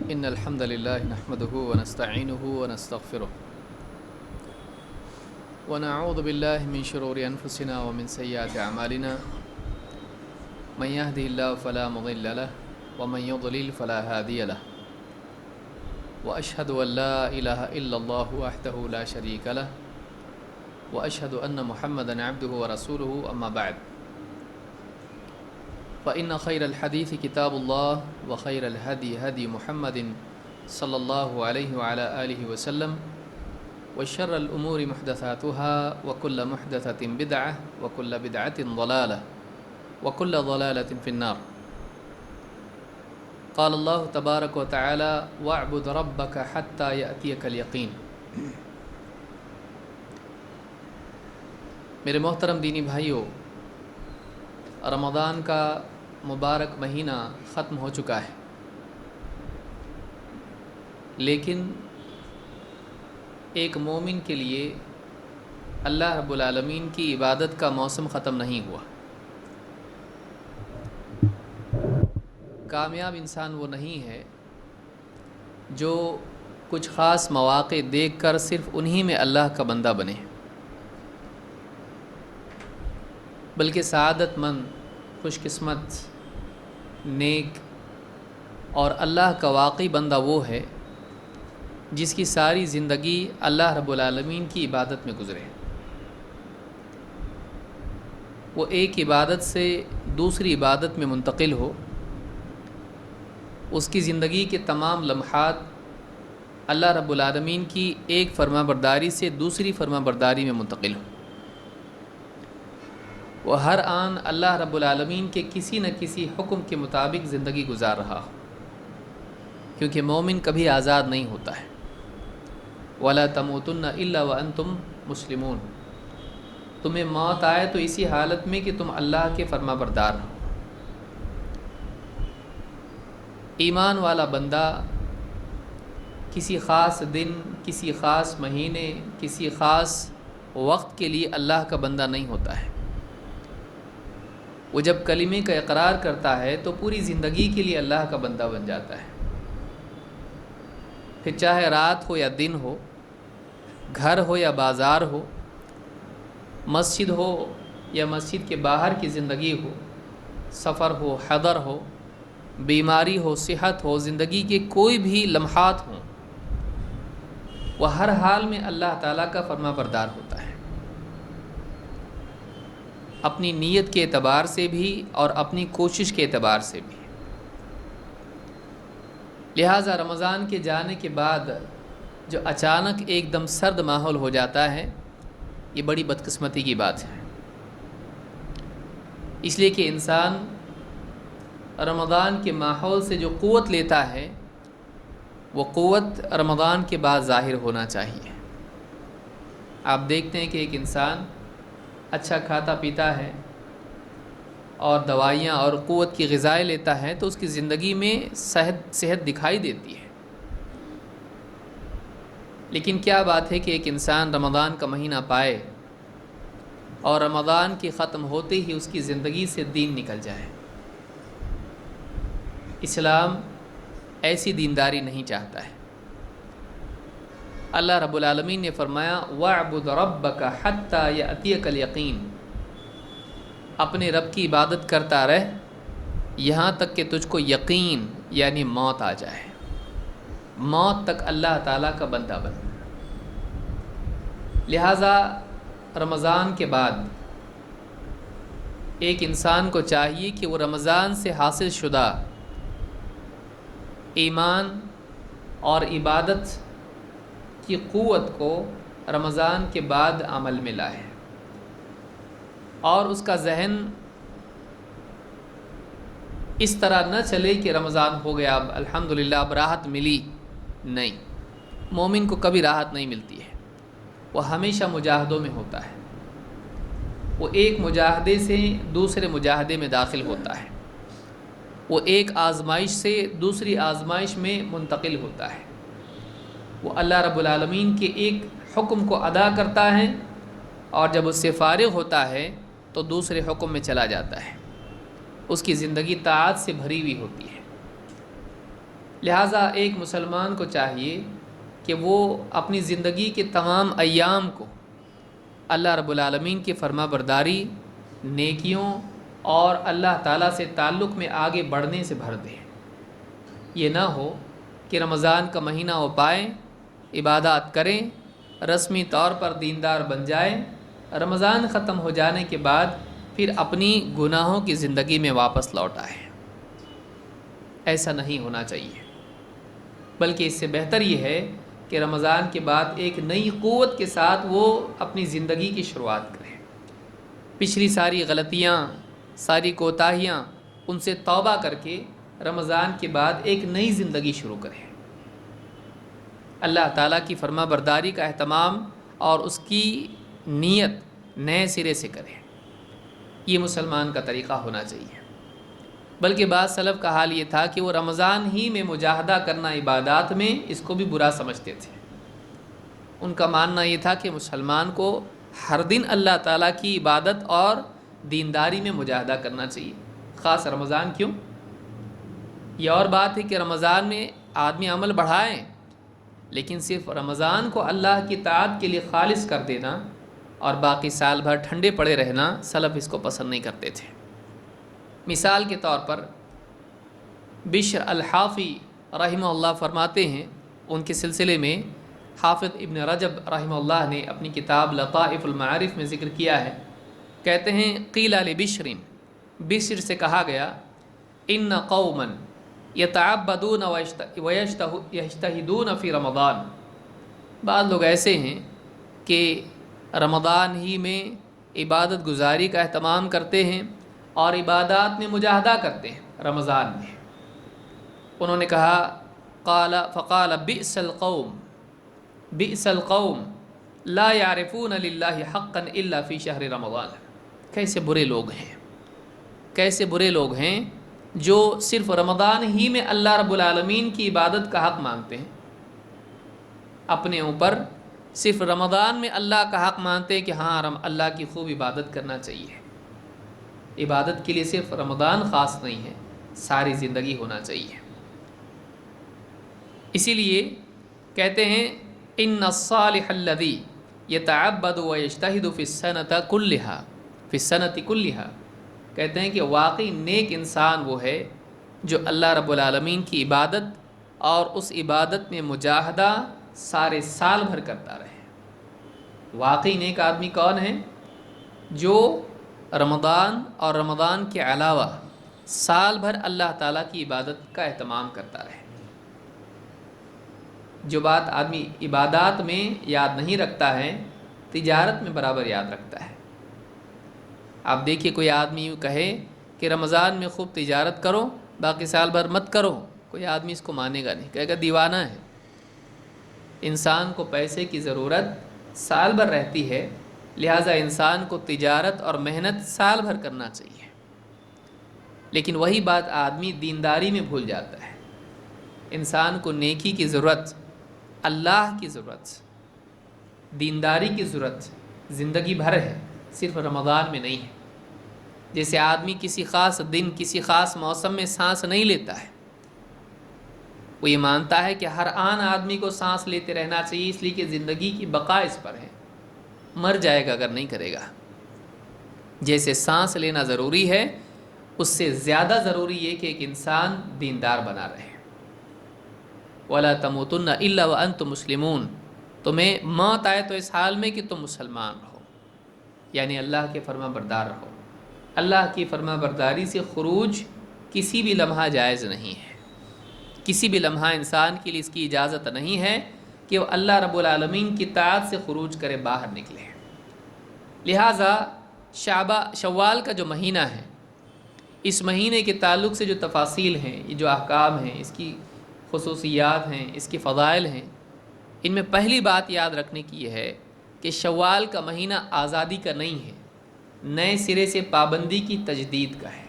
إن الحمد لله نحمده ونستعينه ونستغفره ونعوذ بالله من شرور أنفسنا ومن سيئات أعمالنا من يهده الله فلا مضل له ومن يضلل فلا هادي له وأشهد أن لا إله إلا الله وحده لا شريك له وأشهد أن محمدا عبده ورسوله أما بعد فإن خير الحديث كتاب الله وخير الهدي هدي محمد صلى الله عليه وعلى آله وسلم وشر الأمور محدثاتها وكل محدثة بدعة وكل بدعة ضلالة وكل ضلالة في النار. قال الله تبارك وتعالى واعبد ربك حتى يأتيك اليقين. میرے محترم دینی بھائیوں، رمضان کا مبارک مہینہ ختم ہو چکا ہے، لیکن ایک مومن کے لیے اللہ رب العالمین کی عبادت کا موسم ختم نہیں ہوا۔ کامیاب انسان وہ نہیں ہے جو کچھ خاص مواقع دیکھ کر صرف انہی میں اللہ کا بندہ بنے، بلکہ سعادت مند، خوش قسمت، نیک اور اللہ کا واقعی بندہ وہ ہے جس کی ساری زندگی اللہ رب العالمین کی عبادت میں گزرے۔ وہ ایک عبادت سے دوسری عبادت میں منتقل ہو، اس کی زندگی کے تمام لمحات اللہ رب العالمین کی ایک فرما برداری سے دوسری فرما برداری میں منتقل ہو۔ وہ ہر آن اللہ رب العالمین کے کسی نہ کسی حکم کے مطابق زندگی گزار رہا ہو، کیونکہ مومن کبھی آزاد نہیں ہوتا ہے۔ وَلَا تَمُوتُنَّ إِلَّا وَأَنْتُمْ مُسْلِمُونَ، تمہیں موت آئے تو اسی حالت میں کہ تم اللہ کے فرما بردار ہو۔ ایمان والا بندہ کسی خاص دن، کسی خاص مہینے، کسی خاص وقت کے لیے اللہ کا بندہ نہیں ہوتا ہے۔ وہ جب کلمے کا اقرار کرتا ہے تو پوری زندگی کے لیے اللہ کا بندہ بن جاتا ہے، پھر چاہے رات ہو یا دن ہو، گھر ہو یا بازار ہو، مسجد ہو یا مسجد کے باہر کی زندگی ہو، سفر ہو، حضر ہو، بیماری ہو، صحت ہو، زندگی کے کوئی بھی لمحات ہوں، وہ ہر حال میں اللہ تعالیٰ کا فرما بردار ہوتا ہے، اپنی نیت کے اعتبار سے بھی اور اپنی کوشش کے اعتبار سے بھی۔ لہٰذا رمضان کے جانے کے بعد جو اچانک ایک دم سرد ماحول ہو جاتا ہے، یہ بڑی بدقسمتی کی بات ہے، اس لیے کہ انسان رمضان کے ماحول سے جو قوت لیتا ہے وہ قوت رمضان کے بعد ظاہر ہونا چاہیے۔ آپ دیکھتے ہیں کہ ایک انسان اچھا کھاتا پیتا ہے اور دوائیاں اور قوت کی غذائیں لیتا ہے تو اس کی زندگی میں صحت دکھائی دیتی ہے، لیکن کیا بات ہے کہ ایک انسان رمضان کا مہینہ پائے اور رمضان کے ختم ہوتے ہی اس کی زندگی سے دین نکل جائے۔ اسلام ایسی دینداری نہیں چاہتا ہے۔ اللہ رب العالمین نے فرمایا وَاعْبُدْ رَبَّكَ حَتَّى يَأْتِيَكَ الْيَقِينُ، اپنے رب کی عبادت کرتا رہ یہاں تک کہ تجھ کو یقین یعنی موت آ جائے، موت تک اللہ تعالیٰ کا بندہ بن۔ لہٰذا رمضان کے بعد ایک انسان کو چاہیے کہ وہ رمضان سے حاصل شدہ ایمان اور عبادت کی قوت کو رمضان کے بعد عمل میں لائے، اور اس کا ذہن اس طرح نہ چلے کہ رمضان ہو گیا، اب الحمدللہ اب راحت ملی۔ نہیں، مومن کو کبھی راحت نہیں ملتی ہے، وہ ہمیشہ مجاہدوں میں ہوتا ہے، وہ ایک مجاہدے سے دوسرے مجاہدے میں داخل ہوتا ہے، وہ ایک آزمائش سے دوسری آزمائش میں منتقل ہوتا ہے، وہ اللہ رب العالمین کے ایک حکم کو ادا کرتا ہے اور جب اس سے فارغ ہوتا ہے تو دوسرے حکم میں چلا جاتا ہے، اس کی زندگی طاعت سے بھری ہوئی ہوتی ہے۔ لہٰذا ایک مسلمان کو چاہیے کہ وہ اپنی زندگی کے تمام ایام کو اللہ رب العالمین کی فرما برداری، نیکیوں اور اللہ تعالیٰ سے تعلق میں آگے بڑھنے سے بھر دے۔ یہ نہ ہو کہ رمضان کا مہینہ ہو پائے، عبادات کریں، رسمی طور پر دیندار بن جائیں، رمضان ختم ہو جانے کے بعد پھر اپنی گناہوں کی زندگی میں واپس لوٹ آئے۔ ایسا نہیں ہونا چاہیے، بلکہ اس سے بہتر یہ ہے کہ رمضان کے بعد ایک نئی قوت کے ساتھ وہ اپنی زندگی کی شروعات کریں، پچھلی ساری غلطیاں، ساری کوتاہیاں، ان سے توبہ کر کے رمضان کے بعد ایک نئی زندگی شروع کریں، اللہ تعالیٰ کی فرما برداری کا اہتمام اور اس کی نیت نئے سرے سے کریں۔ یہ مسلمان کا طریقہ ہونا چاہیے۔ بلکہ بعض سلف کا حال یہ تھا کہ وہ رمضان ہی میں مجاہدہ کرنا عبادات میں اس کو بھی برا سمجھتے تھے۔ ان کا ماننا یہ تھا کہ مسلمان کو ہر دن اللہ تعالیٰ کی عبادت اور دینداری میں مجاہدہ کرنا چاہیے، خاص رمضان کیوں؟ یہ اور بات ہے کہ رمضان میں آدمی عمل بڑھائیں، لیکن صرف رمضان کو اللہ کی طاعت کے لیے خالص کر دینا اور باقی سال بھر ٹھنڈے پڑے رہنا، سلف اس کو پسند نہیں کرتے تھے۔ مثال کے طور پر بشر الحافی رحمہ اللہ فرماتے ہیں، ان کے سلسلے میں حافظ ابن رجب رحمہ اللہ نے اپنی کتاب لطائف المعارف میں ذکر کیا ہے، کہتے ہیں قیل لبشر، بشر سے کہا گیا ان قوما یتعبدون ویجتہدون فی رمضان، بعض لوگ ایسے ہیں کہ رمضان ہی میں عبادت گزاری کا اہتمام کرتے ہیں اور عبادات میں مجاہدہ کرتے ہیں رمضان میں۔ انہوں نے کہا فقال بئس القوم لا یعرفون للہ حقا الا فی شہر رمضان، کیسے برے لوگ ہیں، کیسے برے لوگ ہیں جو صرف رمضان ہی میں اللہ رب العالمین کی عبادت کا حق مانتے ہیں، اپنے اوپر صرف رمضان میں اللہ کا حق مانتے ہیں کہ ہاں اللہ کی خوب عبادت کرنا چاہیے۔ عبادت کے لیے صرف رمضان خاص نہیں ہے، ساری زندگی ہونا چاہیے۔ اسی لیے کہتے ہیں ان الصالح الذی یتعبد ویجتہد فی السنۃ کلھا، کہتے ہیں کہ واقعی نیک انسان وہ ہے جو اللہ رب العالمین کی عبادت اور اس عبادت میں مجاہدہ سارے سال بھر کرتا رہے۔ واقعی نیک آدمی کون ہے؟ جو رمضان اور رمضان کے علاوہ سال بھر اللہ تعالیٰ کی عبادت کا اہتمام کرتا رہے۔ جو بات آدمی عبادات میں یاد نہیں رکھتا ہے، تجارت میں برابر یاد رکھتا ہے۔ آپ دیکھیے کوئی آدمی یوں کہے کہ رمضان میں خوب تجارت کرو، باقی سال بھر مت کرو، کوئی آدمی اس کو مانے گا نہیں، کہے گا دیوانہ ہے۔ انسان کو پیسے کی ضرورت سال بھر رہتی ہے، لہٰذا انسان کو تجارت اور محنت سال بھر کرنا چاہیے۔ لیکن وہی بات آدمی دینداری میں بھول جاتا ہے۔ انسان کو نیکی کی ضرورت، اللہ کی ضرورت، دینداری کی ضرورت زندگی بھر ہے، صرف رمضان میں نہیں ہے۔ جیسے آدمی کسی خاص دن، کسی خاص موسم میں سانس نہیں لیتا ہے، وہ یہ مانتا ہے کہ ہر آن آدمی کو سانس لیتے رہنا چاہیے، اس لیے کہ زندگی کی بقا اس پر ہے، مر جائے گا اگر نہیں کرے گا۔ جیسے سانس لینا ضروری ہے، اس سے زیادہ ضروری یہ کہ ایک انسان دیندار بنا رہے۔ وَلَا تَمُوتُنَّ إِلَّا وَأَنْتُمْ مُسْلِمُونَ، تمہیں موت آئے تو اس حال میں کہ تم مسلمان رہو، یعنی اللہ کے فرما بردار رہو۔ اللہ کی فرما برداری سے خروج کسی بھی لمحہ جائز نہیں ہے، کسی بھی لمحہ انسان کے لیے اس کی اجازت نہیں ہے کہ وہ اللہ رب العالمین کی طاعت سے خروج کرے، باہر نکلے۔ لہٰذا شوال کا جو مہینہ ہے، اس مہینے کے تعلق سے جو تفاصیل ہیں، یہ جو احکام ہیں، اس کی خصوصیات ہیں، اس کے فضائل ہیں، ان میں پہلی بات یاد رکھنے کی یہ ہے کہ شوال کا مہینہ آزادی کا نہیں ہے، نئے سرے سے پابندی کی تجدید کا ہے۔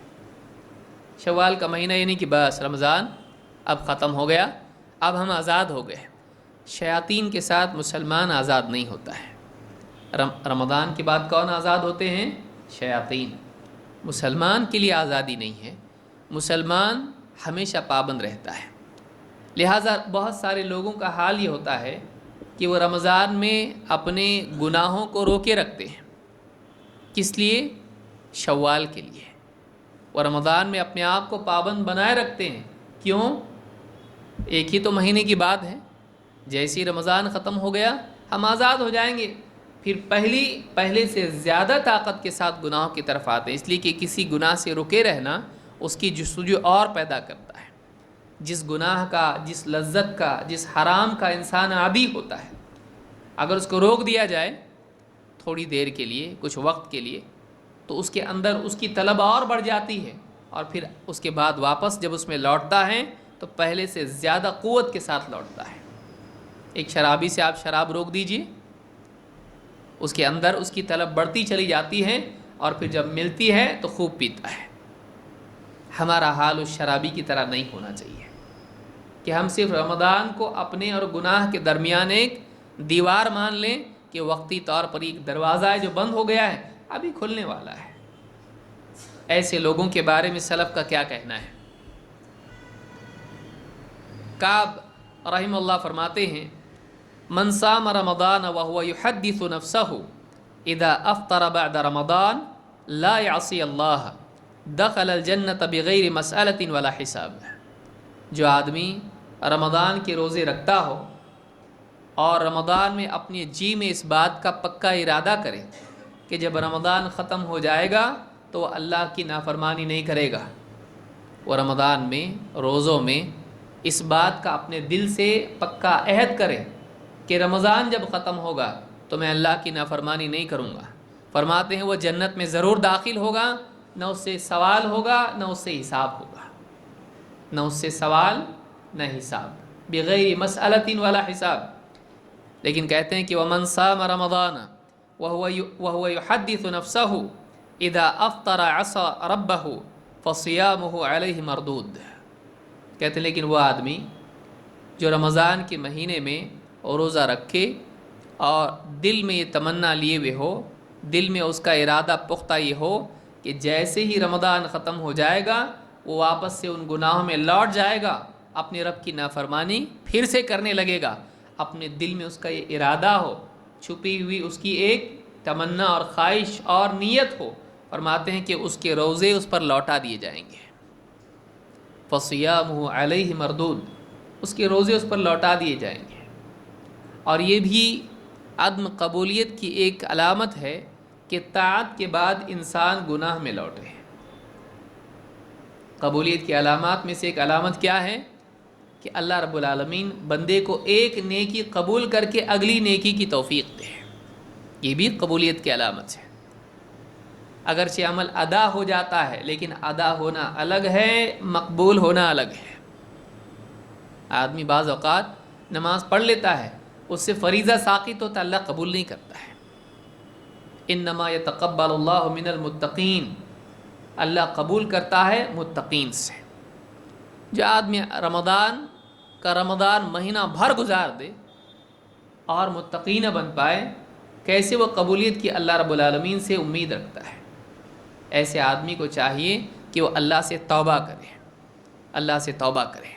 شوال کا مہینہ یعنی کہ بس رمضان اب ختم ہو گیا، اب ہم آزاد ہو گئے۔ شیاطین کے ساتھ مسلمان آزاد نہیں ہوتا ہے۔ رمضان کے بعد کون آزاد ہوتے ہیں؟ شیاطین۔ مسلمان کے لیے آزادی نہیں ہے، مسلمان ہمیشہ پابند رہتا ہے۔ لہٰذا بہت سارے لوگوں کا حال یہ ہوتا ہے کہ وہ رمضان میں اپنے گناہوں کو روکے رکھتے ہیں. کس لیے؟ شوال کے لیے. وہ رمضان میں اپنے آپ کو پابند بنائے رکھتے ہیں. کیوں؟ ایک ہی تو مہینے کی بات ہے. جیسے ہی رمضان ختم ہو گیا ہم آزاد ہو جائیں گے، پھر پہلے سے زیادہ طاقت کے ساتھ گناہوں کی طرف آتے ہیں، اس لیے کہ کسی گناہ سے رکے رہنا اس کی جستجو اور پیدا کرتا ہے. جس گناہ کا، جس لذت کا، جس حرام کا انسان عادی ہوتا ہے، اگر اس کو روک دیا جائے تھوڑی دیر کے لیے، کچھ وقت کے لیے، تو اس کے اندر اس کی طلب اور بڑھ جاتی ہے، اور پھر اس کے بعد واپس جب اس میں لوٹتا ہے تو پہلے سے زیادہ قوت کے ساتھ لوٹتا ہے. ایک شرابی سے آپ شراب روک دیجئے، اس کے اندر اس کی طلب بڑھتی چلی جاتی ہے، اور پھر جب ملتی ہے تو خوب پیتا ہے. ہمارا حال اس شرابی کی طرح نہیں ہونا چاہیے کہ ہم صرف رمضان کو اپنے اور گناہ کے درمیان ایک دیوار مان لیں کہ وقتی طور پر ایک دروازہ ہے جو بند ہو گیا ہے، ابھی کھلنے والا ہے. ایسے لوگوں کے بارے میں سلف کا کیا کہنا ہے؟ کعب رحمہ اللہ فرماتے ہیں: من صام رمضان وهو يحدث نفسه اذا افطر بعد رمضان لا يعصي الله دخل الجنة بغیر مسألة ولا حساب. جو آدمی رمضان کے روزے رکھتا ہو اور رمضان میں اپنے جی میں اس بات کا پکا ارادہ کرے کہ جب رمضان ختم ہو جائے گا تو وہ اللہ کی نافرمانی نہیں کرے گا، وہ رمضان میں روزوں میں اس بات کا اپنے دل سے پکا عہد کرے کہ رمضان جب ختم ہوگا تو میں اللہ کی نافرمانی نہیں کروں گا، فرماتے ہیں وہ جنت میں ضرور داخل ہوگا، نہ اس سے سوال ہوگا نہ اس سے حساب ہوگا. نہ اس سے سوال نہ حساب، بغیر مسئلۃ ولا حساب. لیکن کہتے ہیں کہ ومن صام رمضان وهو يحدث نفسه اذا افطر عصى ربه فصيامه عليه مردود. کہتے ہیں لیکن وہ آدمی جو رمضان کے مہینے میں روزہ رکھے اور دل میں یہ تمنا لیے ہوئے ہو، دل میں اس کا ارادہ پختہ یہ ہو کہ جیسے ہی رمضان ختم ہو جائے گا وہ واپس سے ان گناہوں میں لوٹ جائے گا، اپنے رب کی نافرمانی پھر سے کرنے لگے گا، اپنے دل میں اس کا یہ ارادہ ہو، چھپی ہوئی اس کی ایک تمنا اور خواہش اور نیت ہو، فرماتے ہیں کہ اس کے روزے اس پر لوٹا دیے جائیں گے. فصیامہ علیہ مردود، اس کے روزے اس پر لوٹا دیے جائیں گے. اور یہ بھی عدم قبولیت کی ایک علامت ہے کہ طاعت کے بعد انسان گناہ میں لوٹے. قبولیت کی علامات میں سے ایک علامت کیا ہے؟ کہ اللہ رب العالمین بندے کو ایک نیکی قبول کر کے اگلی نیکی کی توفیق دے. یہ بھی قبولیت کی علامت ہے. اگرچہ عمل ادا ہو جاتا ہے لیکن ادا ہونا الگ ہے، مقبول ہونا الگ ہے. آدمی بعض اوقات نماز پڑھ لیتا ہے، اس سے فریضہ ساقط ہوتا، اللہ قبول نہیں کرتا ہے. انما یتقبل اللہ من المتقین، اللہ قبول کرتا ہے متقین سے. جو آدمی رمضان مہینہ بھر گزار دے اور متقی نہ بن پائے، کیسے وہ قبولیت کی اللہ رب العالمین سے امید رکھتا ہے؟ ایسے آدمی کو چاہیے کہ وہ اللہ سے توبہ کرے، اللہ سے توبہ کرے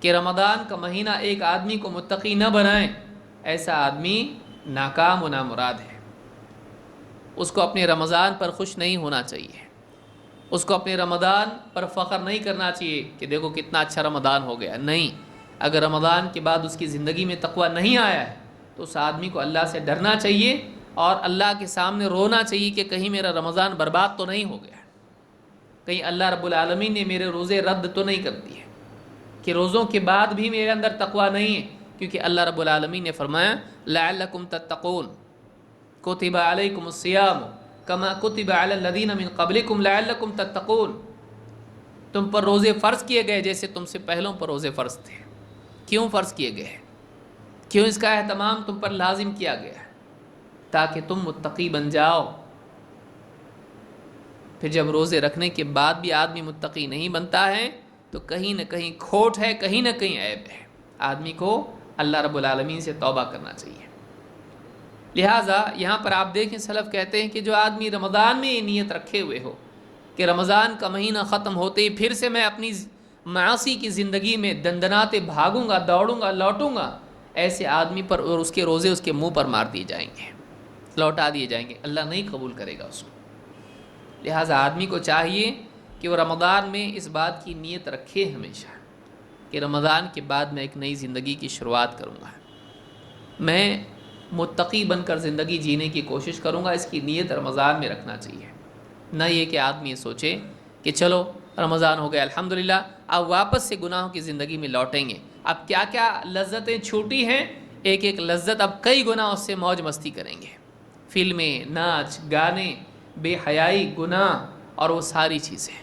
کہ رمضان کا مہینہ ایک آدمی کو متقی نہ بنائے. ایسا آدمی ناکام و نامراد ہے. اس کو اپنے رمضان پر خوش نہیں ہونا چاہیے، اس کو اپنے رمضان پر فخر نہیں کرنا چاہیے کہ دیکھو کتنا اچھا رمضان ہو گیا. نہیں، اگر رمضان کے بعد اس کی زندگی میں تقویٰ نہیں آیا ہے تو اس آدمی کو اللہ سے ڈرنا چاہیے اور اللہ کے سامنے رونا چاہیے کہ کہیں میرا رمضان برباد تو نہیں ہو گیا، کہیں اللہ رب العالمین نے میرے روزے رد تو نہیں کر دیے، کہ روزوں کے بعد بھی میرے اندر تقویٰ نہیں ہے. کیونکہ اللہ رب العالمین نے فرمایا لعلکم تتقون کتب علیکم الصیام کما کتب علی الذین من قبلکم لعلکم تتقون. تم پر روزے فرض کیے گئے جیسے تم سے پہلوں پر روزے فرض تھے. کیوں فرض کیے گئے؟ کیوں اس کا اہتمام تم پر لازم کیا گیا؟ تاکہ تم متقی بن جاؤ. پھر جب روزے رکھنے کے بعد بھی آدمی متقی نہیں بنتا ہے تو کہیں نہ کہیں کھوٹ ہے، کہیں نہ کہیں عیب ہے. آدمی کو اللہ رب العالمین سے توبہ کرنا چاہیے. لہٰذا یہاں پر آپ دیکھیں سلف کہتے ہیں کہ جو آدمی رمضان میں یہ نیت رکھے ہوئے ہو کہ رمضان کا مہینہ ختم ہوتے ہی پھر سے میں اپنی معاصی کی زندگی میں دندناتے بھاگوں گا، دوڑوں گا، لوٹوں گا، ایسے آدمی پر اور اس کے روزے اس کے منہ پر مار دیے جائیں گے، لوٹا دیے جائیں گے، اللہ نہیں قبول کرے گا اس کو۔ لہٰذا آدمی کو چاہیے کہ وہ رمضان میں اس بات کی نیت رکھے ہمیشہ کہ رمضان کے بعد میں ایک نئی زندگی کی شروعات کروں گا، میں متقی بن کر زندگی جینے کی کوشش کروں گا۔ اس کی نیت رمضان میں رکھنا چاہیے، نہ یہ کہ آدمی سوچے کہ چلو رمضان ہو گیا الحمدللہ، اب واپس سے گناہوں کی زندگی میں لوٹیں گے، اب کیا کیا لذتیں چھوٹی ہیں، ایک ایک لذت اب کئی گنا اس سے موج مستی کریں گے، فلمیں، ناچ گانے، بے حیائی، گناہ اور وہ ساری چیزیں۔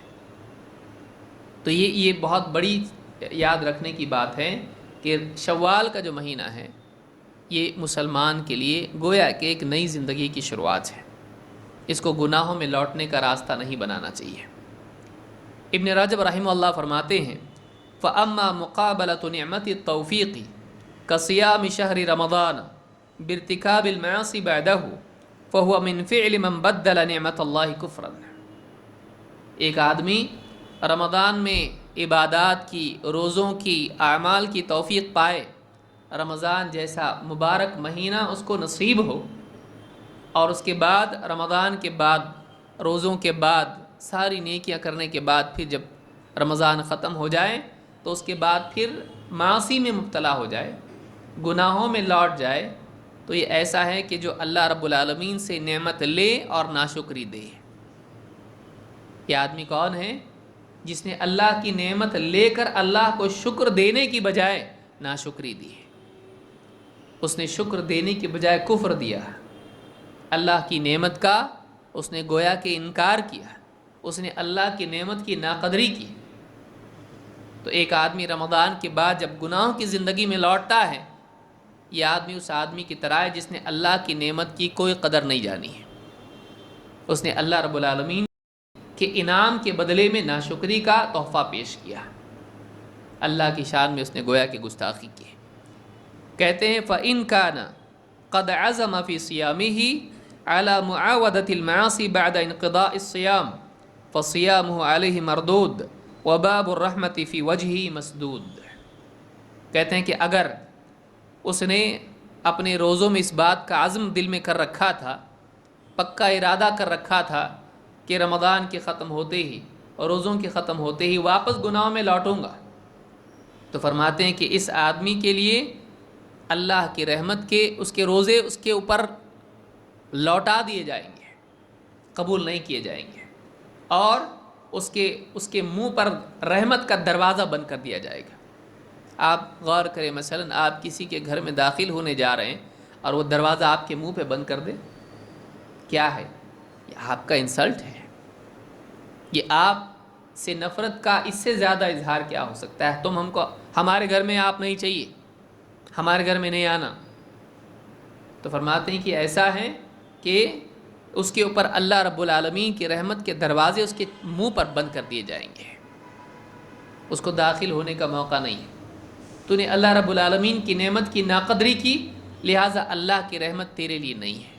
تو یہ بہت بڑی یاد رکھنے کی بات ہے کہ شوال کا جو مہینہ ہے یہ مسلمان کے لیے گویا کہ ایک نئی زندگی کی شروعات ہے، اس کو گناہوں میں لوٹنے کا راستہ نہیں بنانا چاہیے۔ ابن رجب رحمہ اللہ فرماتے ہیں فَأَمَّا مُقَابَلَةُ نِعْمَةِ التَّوْفِيقِ كَصِيَامِ شَهْرِ رَمَضَانَ بِارْتِكَابِ الْمَعَاصِي بَعْدَهُ فَهُوَ مِنْ فِعْلِ مَنْ بَدَّلَ نِعْمَةَ اللَّهِ كُفْرًا۔ ایک آدمی رمضان میں عبادات کی، روزوں کی، اعمال کی توفیق پائے، رمضان جیسا مبارک مہینہ اس کو نصیب ہو، اور اس کے بعد رمضان کے بعد، روزوں کے بعد، ساری نیکیاں کرنے کے بعد پھر جب رمضان ختم ہو جائے تو اس کے بعد پھر معاصی میں مبتلا ہو جائے، گناہوں میں لوٹ جائے، تو یہ ایسا ہے کہ جو اللہ رب العالمین سے نعمت لے اور ناشکری دے۔ یہ آدمی کون ہے؟ جس نے اللہ کی نعمت لے کر اللہ کو شکر دینے کی بجائے ناشکری دی، اس نے شکر دینے کی بجائے کفر دیا، اللہ کی نعمت کا اس نے گویا کہ انکار کیا، اس نے اللہ کی نعمت کی ناقدری کی۔ تو ایک آدمی رمضان کے بعد جب گناہوں کی زندگی میں لوٹتا ہے، یہ آدمی اس آدمی کی طرح ہے جس نے اللہ کی نعمت کی کوئی قدر نہیں جانی ہے، اس نے اللہ رب العالمین کے انعام کے بدلے میں ناشکری کا تحفہ پیش کیا، اللہ کی شان میں اس نے گویا کہ گستاخی کی۔ کہتے ہیں فَإِن كَانَ قَدْ عَزَمَ فِي صِيَامِهِ عَلَى مُعَاوَدَةِ الْمَعَاصِي بَعْدَ انقضاء الصِّيَامِ فَصِيَامُهُ عَلَيْهِ مَرْدُودٌ وَبَابُ الرَّحْمَةِ فِي وَجْهِهِ مَسْدُودٌ۔ کہتے ہیں کہ اگر اس نے اپنے روزوں میں اس بات کا عزم دل میں کر رکھا تھا، پکا ارادہ کر رکھا تھا کہ رمضان کے ختم ہوتے ہی اور روزوں کے ختم ہوتے ہی واپس گناہوں میں لوٹوں گا، تو فرماتے ہیں کہ اس آدمی کے لیے اللہ کی رحمت کے اس کے روزے اس کے اوپر لوٹا دیے جائیں گے، قبول نہیں کیے جائیں گے، اور اس کے منہ پر رحمت کا دروازہ بند کر دیا جائے گا۔ آپ غور کریں، مثلا آپ کسی کے گھر میں داخل ہونے جا رہے ہیں اور وہ دروازہ آپ کے منہ پہ بند کر دے، کیا ہے؟ یہ آپ کا انسلٹ ہے، یہ آپ سے نفرت کا اس سے زیادہ اظہار کیا ہو سکتا ہے؟ تم ہمارے گھر میں آپ نہیں چاہیے، ہمارے گھر میں نہیں آنا۔ تو فرماتے ہیں کہ ایسا ہے کہ اس کے اوپر اللہ رب العالمین کی رحمت کے دروازے اس کے منہ پر بند کر دیے جائیں گے، اس کو داخل ہونے کا موقع نہیں ہے۔ تو نے اللہ رب العالمین کی نعمت کی ناقدری کی، لہٰذا اللہ کی رحمت تیرے لیے نہیں ہے۔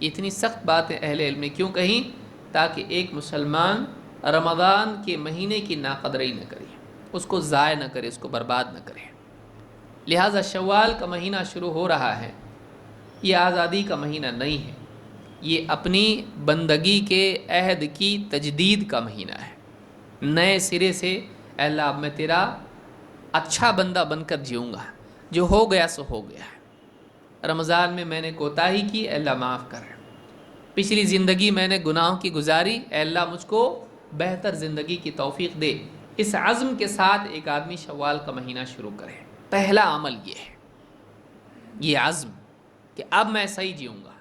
اتنی سخت باتیں اہل علم نے کیوں کہیں؟ تاکہ ایک مسلمان رمضان کے مہینے کی ناقدری نہ کرے، اس کو ضائع نہ کرے، اس کو برباد نہ کرے۔ لہٰذا شوال کا مہینہ شروع ہو رہا ہے، یہ آزادی کا مہینہ نہیں ہے، یہ اپنی بندگی کے عہد کی تجدید کا مہینہ ہے۔ نئے سرے سے اے اللہ اب میں تیرا اچھا بندہ بن کر جیوں گا، جو ہو گیا سو ہو گیا ہے۔ رمضان میں نے کوتاہی کی، اے اللہ معاف کر۔ پچھلی زندگی میں نے گناہوں کی گزاری، اے اللہ مجھ کو بہتر زندگی کی توفیق دے۔ اس عزم کے ساتھ ایک آدمی شوال کا مہینہ شروع کرے۔ پہلا عمل یہ ہے، یہ عزم کہ اب میں صحیح جیوں گا،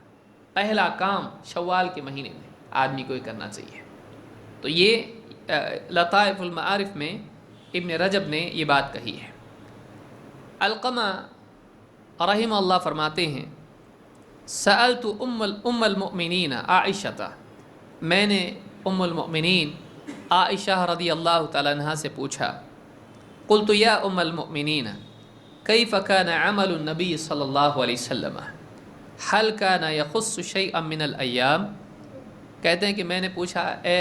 پہلا کام شوال کے مہینے میں آدمی کو یہ کرنا چاہیے۔ تو یہ لطائف المعارف میں ابن رجب نے یہ بات کہی ہے۔ علقمہ رحمہ اللہ فرماتے ہیں سألت ام المؤمنین عائشہ، میں نے ام المؤمنین عائشہ رضی اللہ تعالیٰ عنہ سے پوچھا، قلت یا ام المؤمنین کیف کان عمل النبی صلی اللہ علیہ وسلم هل کان یخص شیئا من الایام۔ کہتے ہیں کہ میں نے پوچھا، اے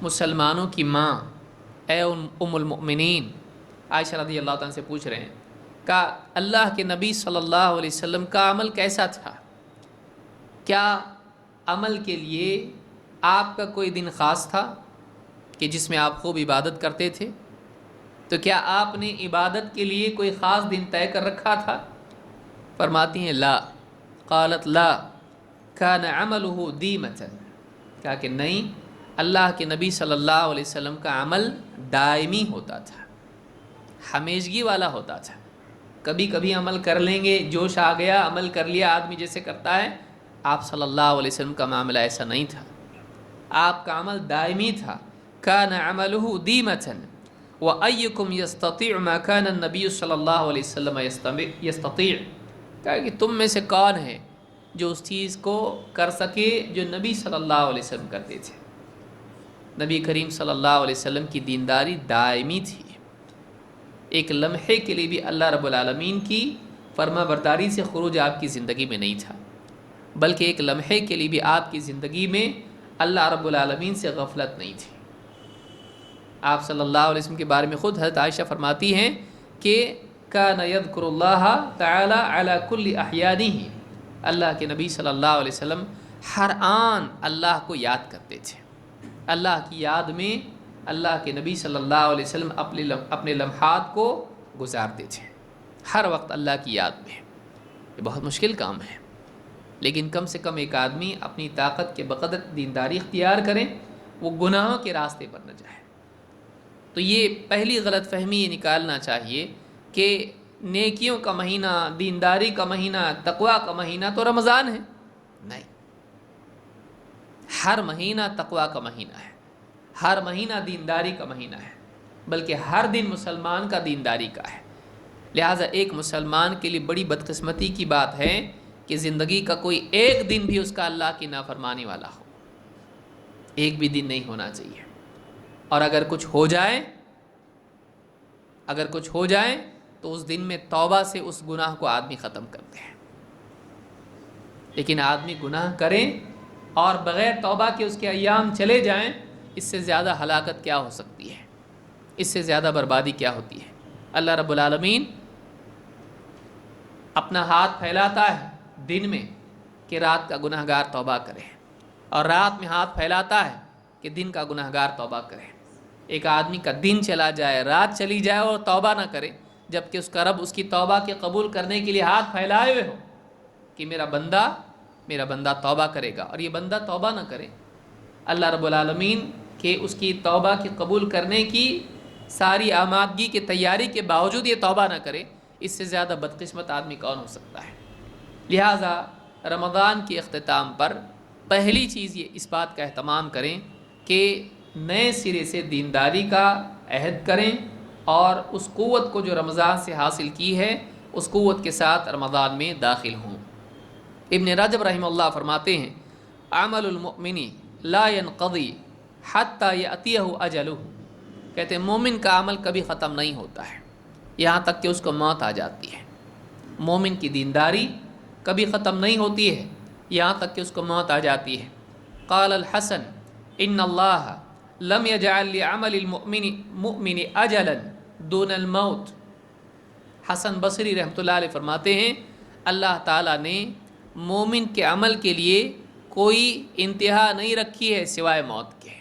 مسلمانوں کی ماں، اے ام المؤمنین، عائشہ رضی اللہ عنہ سے پوچھ رہے ہیں، کہ اللہ کے نبی صلی اللہ علیہ وسلم کا عمل کیسا تھا؟ کیا عمل کے لیے آپ کا کوئی دن خاص تھا کہ جس میں آپ خوب عبادت کرتے تھے؟ تو کیا آپ نے عبادت کے لیے کوئی خاص دن طے کر رکھا تھا؟ فرماتی ہیں لا، قالت لا کان عملہ دیمۃ، کہا کہ نہیں، اللہ کے نبی صلی اللہ علیہ وسلم کا عمل دائمی ہوتا تھا، ہمیشگی والا ہوتا تھا۔ کبھی کبھی عمل کر لیں گے، جوش آ گیا عمل کر لیا آدمی جیسے کرتا ہے، آپ صلی اللہ علیہ وسلم کا معاملہ ایسا نہیں تھا، آپ کا عمل دائمی تھا۔ کان عملہ دیمۃ وَأَيُّكُمْ يَسْتَطِيعُ مَا كَانَ النَّبِيُّ صلی اللہ علیہ وسلم يستطيع، کہا کہ تم میں سے کون ہے جو اس چیز کو کر سکے جو نبی صلی اللہ علیہ وسلم کرتے تھے؟ نبی کریم صلی اللہ علیہ وسلم کی دینداری دائمی تھی، ایک لمحے کے لیے بھی اللہ رب العالمین کی فرما برداری سے خروج آپ کی زندگی میں نہیں تھا، بلکہ ایک لمحے کے لیے بھی آپ کی زندگی میں اللہ رب العالمین سے غفلت نہیں تھی۔ آپ صلی اللہ علیہ وسلم کے بارے میں خود حضرت عائشہ فرماتی ہیں کہ کان یذکر اللہ تعالی علی کل احیانہ، اللہ کے نبی صلی اللہ علیہ وسلم ہر آن اللہ کو یاد کرتے تھے، اللہ کی یاد میں اللہ کے نبی صلی اللہ علیہ وسلم اپنے لمحات کو گزارتے تھے، ہر وقت اللہ کی یاد میں۔ یہ بہت مشکل کام ہے، لیکن کم سے کم ایک آدمی اپنی طاقت کے بقدر دینداری اختیار کرے، وہ گناہوں کے راستے پر نہ جائے۔ تو یہ پہلی غلط فہمی یہ نکالنا چاہیے کہ نیکیوں کا مہینہ، دینداری کا مہینہ، تقویٰ کا مہینہ تو رمضان ہے، نہیں، ہر مہینہ تقویٰ کا مہینہ ہے، ہر مہینہ دینداری کا مہینہ ہے، بلکہ ہر دن مسلمان کا دینداری کا ہے۔ لہٰذا ایک مسلمان کے لیے بڑی بدقسمتی کی بات ہے کہ زندگی کا کوئی ایک دن بھی اس کا اللہ کی نافرمانی والا ہو، ایک بھی دن نہیں ہونا چاہیے، اور اگر کچھ ہو جائے تو اس دن میں توبہ سے اس گناہ کو آدمی ختم کرتے ہیں۔ لیکن آدمی گناہ کرے اور بغیر توبہ کے اس کے ایام چلے جائیں، اس سے زیادہ ہلاکت کیا ہو سکتی ہے، اس سے زیادہ بربادی کیا ہوتی ہے؟ اللہ رب العالمین اپنا ہاتھ پھیلاتا ہے دن میں کہ رات کا گناہ گار توبہ کرے، اور رات میں ہاتھ پھیلاتا ہے کہ دن کا گناہ گار توبہ کرے۔ ایک آدمی کا دن چلا جائے، رات چلی جائے اور توبہ نہ کرے، جبکہ اس کا رب اس کی توبہ کے قبول کرنے کے لیے ہاتھ پھیلائے ہوئے ہو کہ میرا بندہ توبہ کرے گا، اور یہ بندہ توبہ نہ کرے، اللہ رب العالمین کہ اس کی توبہ کی قبول کرنے کی ساری آمادگی کی تیاری کے باوجود یہ توبہ نہ کرے، اس سے زیادہ بدقسمت آدمی کون ہو سکتا ہے؟ لہٰذا رمضان کے اختتام پر پہلی چیز یہ اس بات کا اہتمام کریں کہ نئے سرے سے دینداری کا عہد کریں، اور اس قوت کو جو رمضان سے حاصل کی ہے اس قوت کے ساتھ رمضان میں داخل ہوں۔ ابن رجب رحمہ اللہ فرماتے ہیں عمل المؤمن لا ينقضی حتی یأتیہ اجلہ، کہتے ہیں مومن کا عمل کبھی ختم نہیں ہوتا ہے یہاں تک کہ اس کو موت آ جاتی ہے۔ مومن کی دینداری کبھی ختم نہیں ہوتی ہے یہاں تک کہ اس کو موت آ جاتی ہے۔ قال الحسن ان اللہ لم يجعل لعمل المؤمن اجلا دون الموت، حسن بصری رحمۃ اللہ علیہ فرماتے ہیں اللہ تعالیٰ نے مومن کے عمل کے لیے کوئی انتہا نہیں رکھی ہے سوائے موت کے۔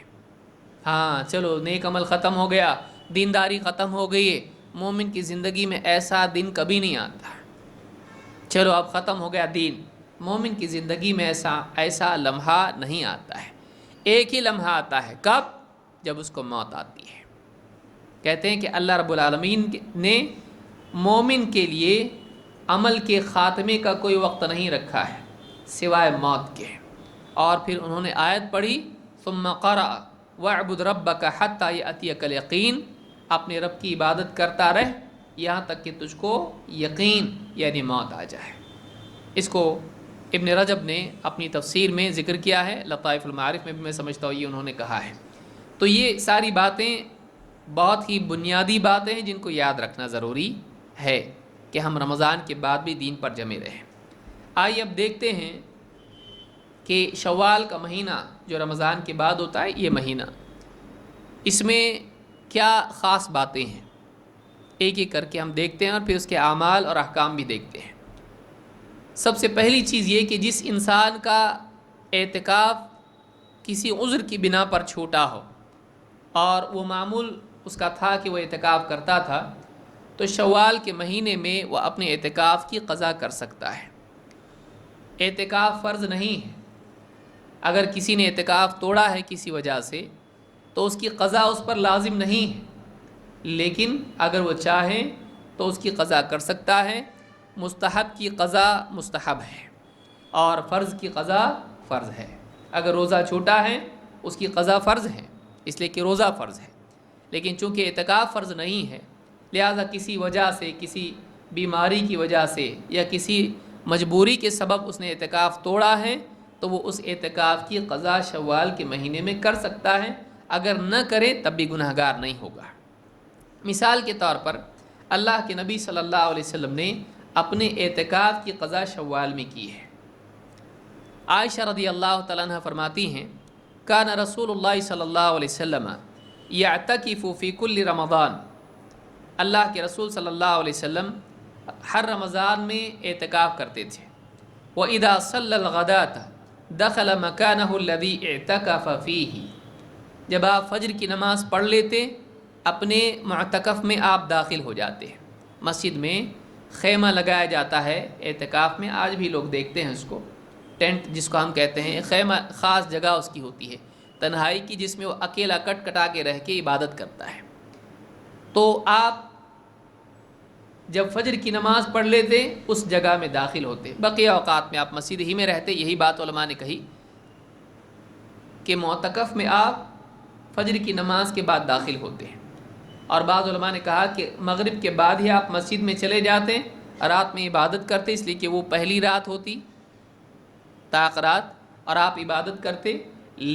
ہاں چلو نیک عمل ختم ہو گیا، دینداری ختم ہو گئی ہے، مومن کی زندگی میں ایسا دن کبھی نہیں آتا، چلو اب ختم ہو گیا دین، مومن کی زندگی میں ایسا لمحہ نہیں آتا ہے، ایک ہی لمحہ آتا ہے، کب؟ جب اس کو موت آتی ہے۔ کہتے ہیں کہ اللہ رب العالمین نے مومن کے لیے عمل کے خاتمے کا کوئی وقت نہیں رکھا ہے سوائے موت کے، اور پھر انہوں نے آیت پڑھی ثم قرأ وَاعْبُدْ رَبَّكَ حَتَّى يَأْتِيَكَ الْيَقِينُ، اپنے رب کی عبادت کرتا رہ یہاں تک کہ تجھ کو یقین یعنی موت آ جائے۔ اس کو ابن رجب نے اپنی تفسیر میں ذکر کیا ہے، لطائف المعارف میں بھی میں سمجھتا ہوں یہ انہوں نے کہا ہے۔ تو یہ ساری باتیں بہت ہی بنیادی باتیں ہیں جن کو یاد رکھنا ضروری ہے کہ ہم رمضان کے بعد بھی دین پر جمے رہیں۔ آئیے اب دیکھتے ہیں کہ شوال کا مہینہ جو رمضان کے بعد ہوتا ہے، یہ مہینہ اس میں کیا خاص باتیں ہیں، ایک ایک کر کے ہم دیکھتے ہیں اور پھر اس کے اعمال اور احکام بھی دیکھتے ہیں۔ سب سے پہلی چیز یہ کہ جس انسان کا اعتکاف کسی عذر کی بنا پر چھوٹا ہو اور وہ معمول اس کا تھا کہ وہ اعتکاف کرتا تھا، تو شوال کے مہینے میں وہ اپنے اعتکاف کی قضا کر سکتا ہے۔ اعتکاف فرض نہیں ہے، اگر کسی نے اعتکاف توڑا ہے کسی وجہ سے تو اس کی قضا اس پر لازم نہیں ہے، لیکن اگر وہ چاہے تو اس کی قضا کر سکتا ہے۔ مستحب کی قضا مستحب ہے اور فرض کی قضا فرض ہے۔ اگر روزہ چھوٹا ہے اس کی قضا فرض ہے، اس لیے کہ روزہ فرض ہے، لیکن چونکہ اعتکاف فرض نہیں ہے لہذا کسی وجہ سے، کسی بیماری کی وجہ سے یا کسی مجبوری کے سبب اس نے اعتکاف توڑا ہے تو وہ اس اعتکاف کی قضا شوال کے مہینے میں کر سکتا ہے، اگر نہ کرے تب بھی گنہگار نہیں ہوگا۔ مثال کے طور پر اللہ کے نبی صلی اللہ علیہ وسلم نے اپنے اعتکاف کی قضا شوال میں کی ہے۔ عائشہ رضی اللہ تعالیٰ عنہ فرماتی ہیں کان رسول اللہ صلی اللہ علیہ وسلم یعتکف فی کل رمضان، اللہ کے رسول صلی اللہ علیہ وسلم ہر رمضان میں اعتکاف کرتے تھے۔ وَإِذَا صَلَّى الْغَدَاةَ دَخَلَ مَكَانَهُ الَّذِي اعْتَكَفَ فِيهِ، جب آپ فجر کی نماز پڑھ لیتے اپنے معتکف میں آپ داخل ہو جاتے ہیں۔ مسجد میں خیمہ لگایا جاتا ہے اعتکاف میں، آج بھی لوگ دیکھتے ہیں اس کو، ٹینٹ جس کو ہم کہتے ہیں، خیمہ خاص جگہ اس کی ہوتی ہے تنہائی کی، جس میں وہ اکیلا کٹ کٹا کے رہ کے عبادت کرتا ہے۔ تو آپ جب فجر کی نماز پڑھ لیتے اس جگہ میں داخل ہوتے، بقیہ اوقات میں آپ مسجد ہی میں رہتے۔ یہی بات علماء نے کہی کہ معتکف میں آپ فجر کی نماز کے بعد داخل ہوتے ہیں، اور بعض علماء نے کہا کہ مغرب کے بعد ہی آپ مسجد میں چلے جاتے، رات میں عبادت کرتے، اس لیے کہ وہ پہلی رات ہوتی طاق رات، اور آپ عبادت کرتے،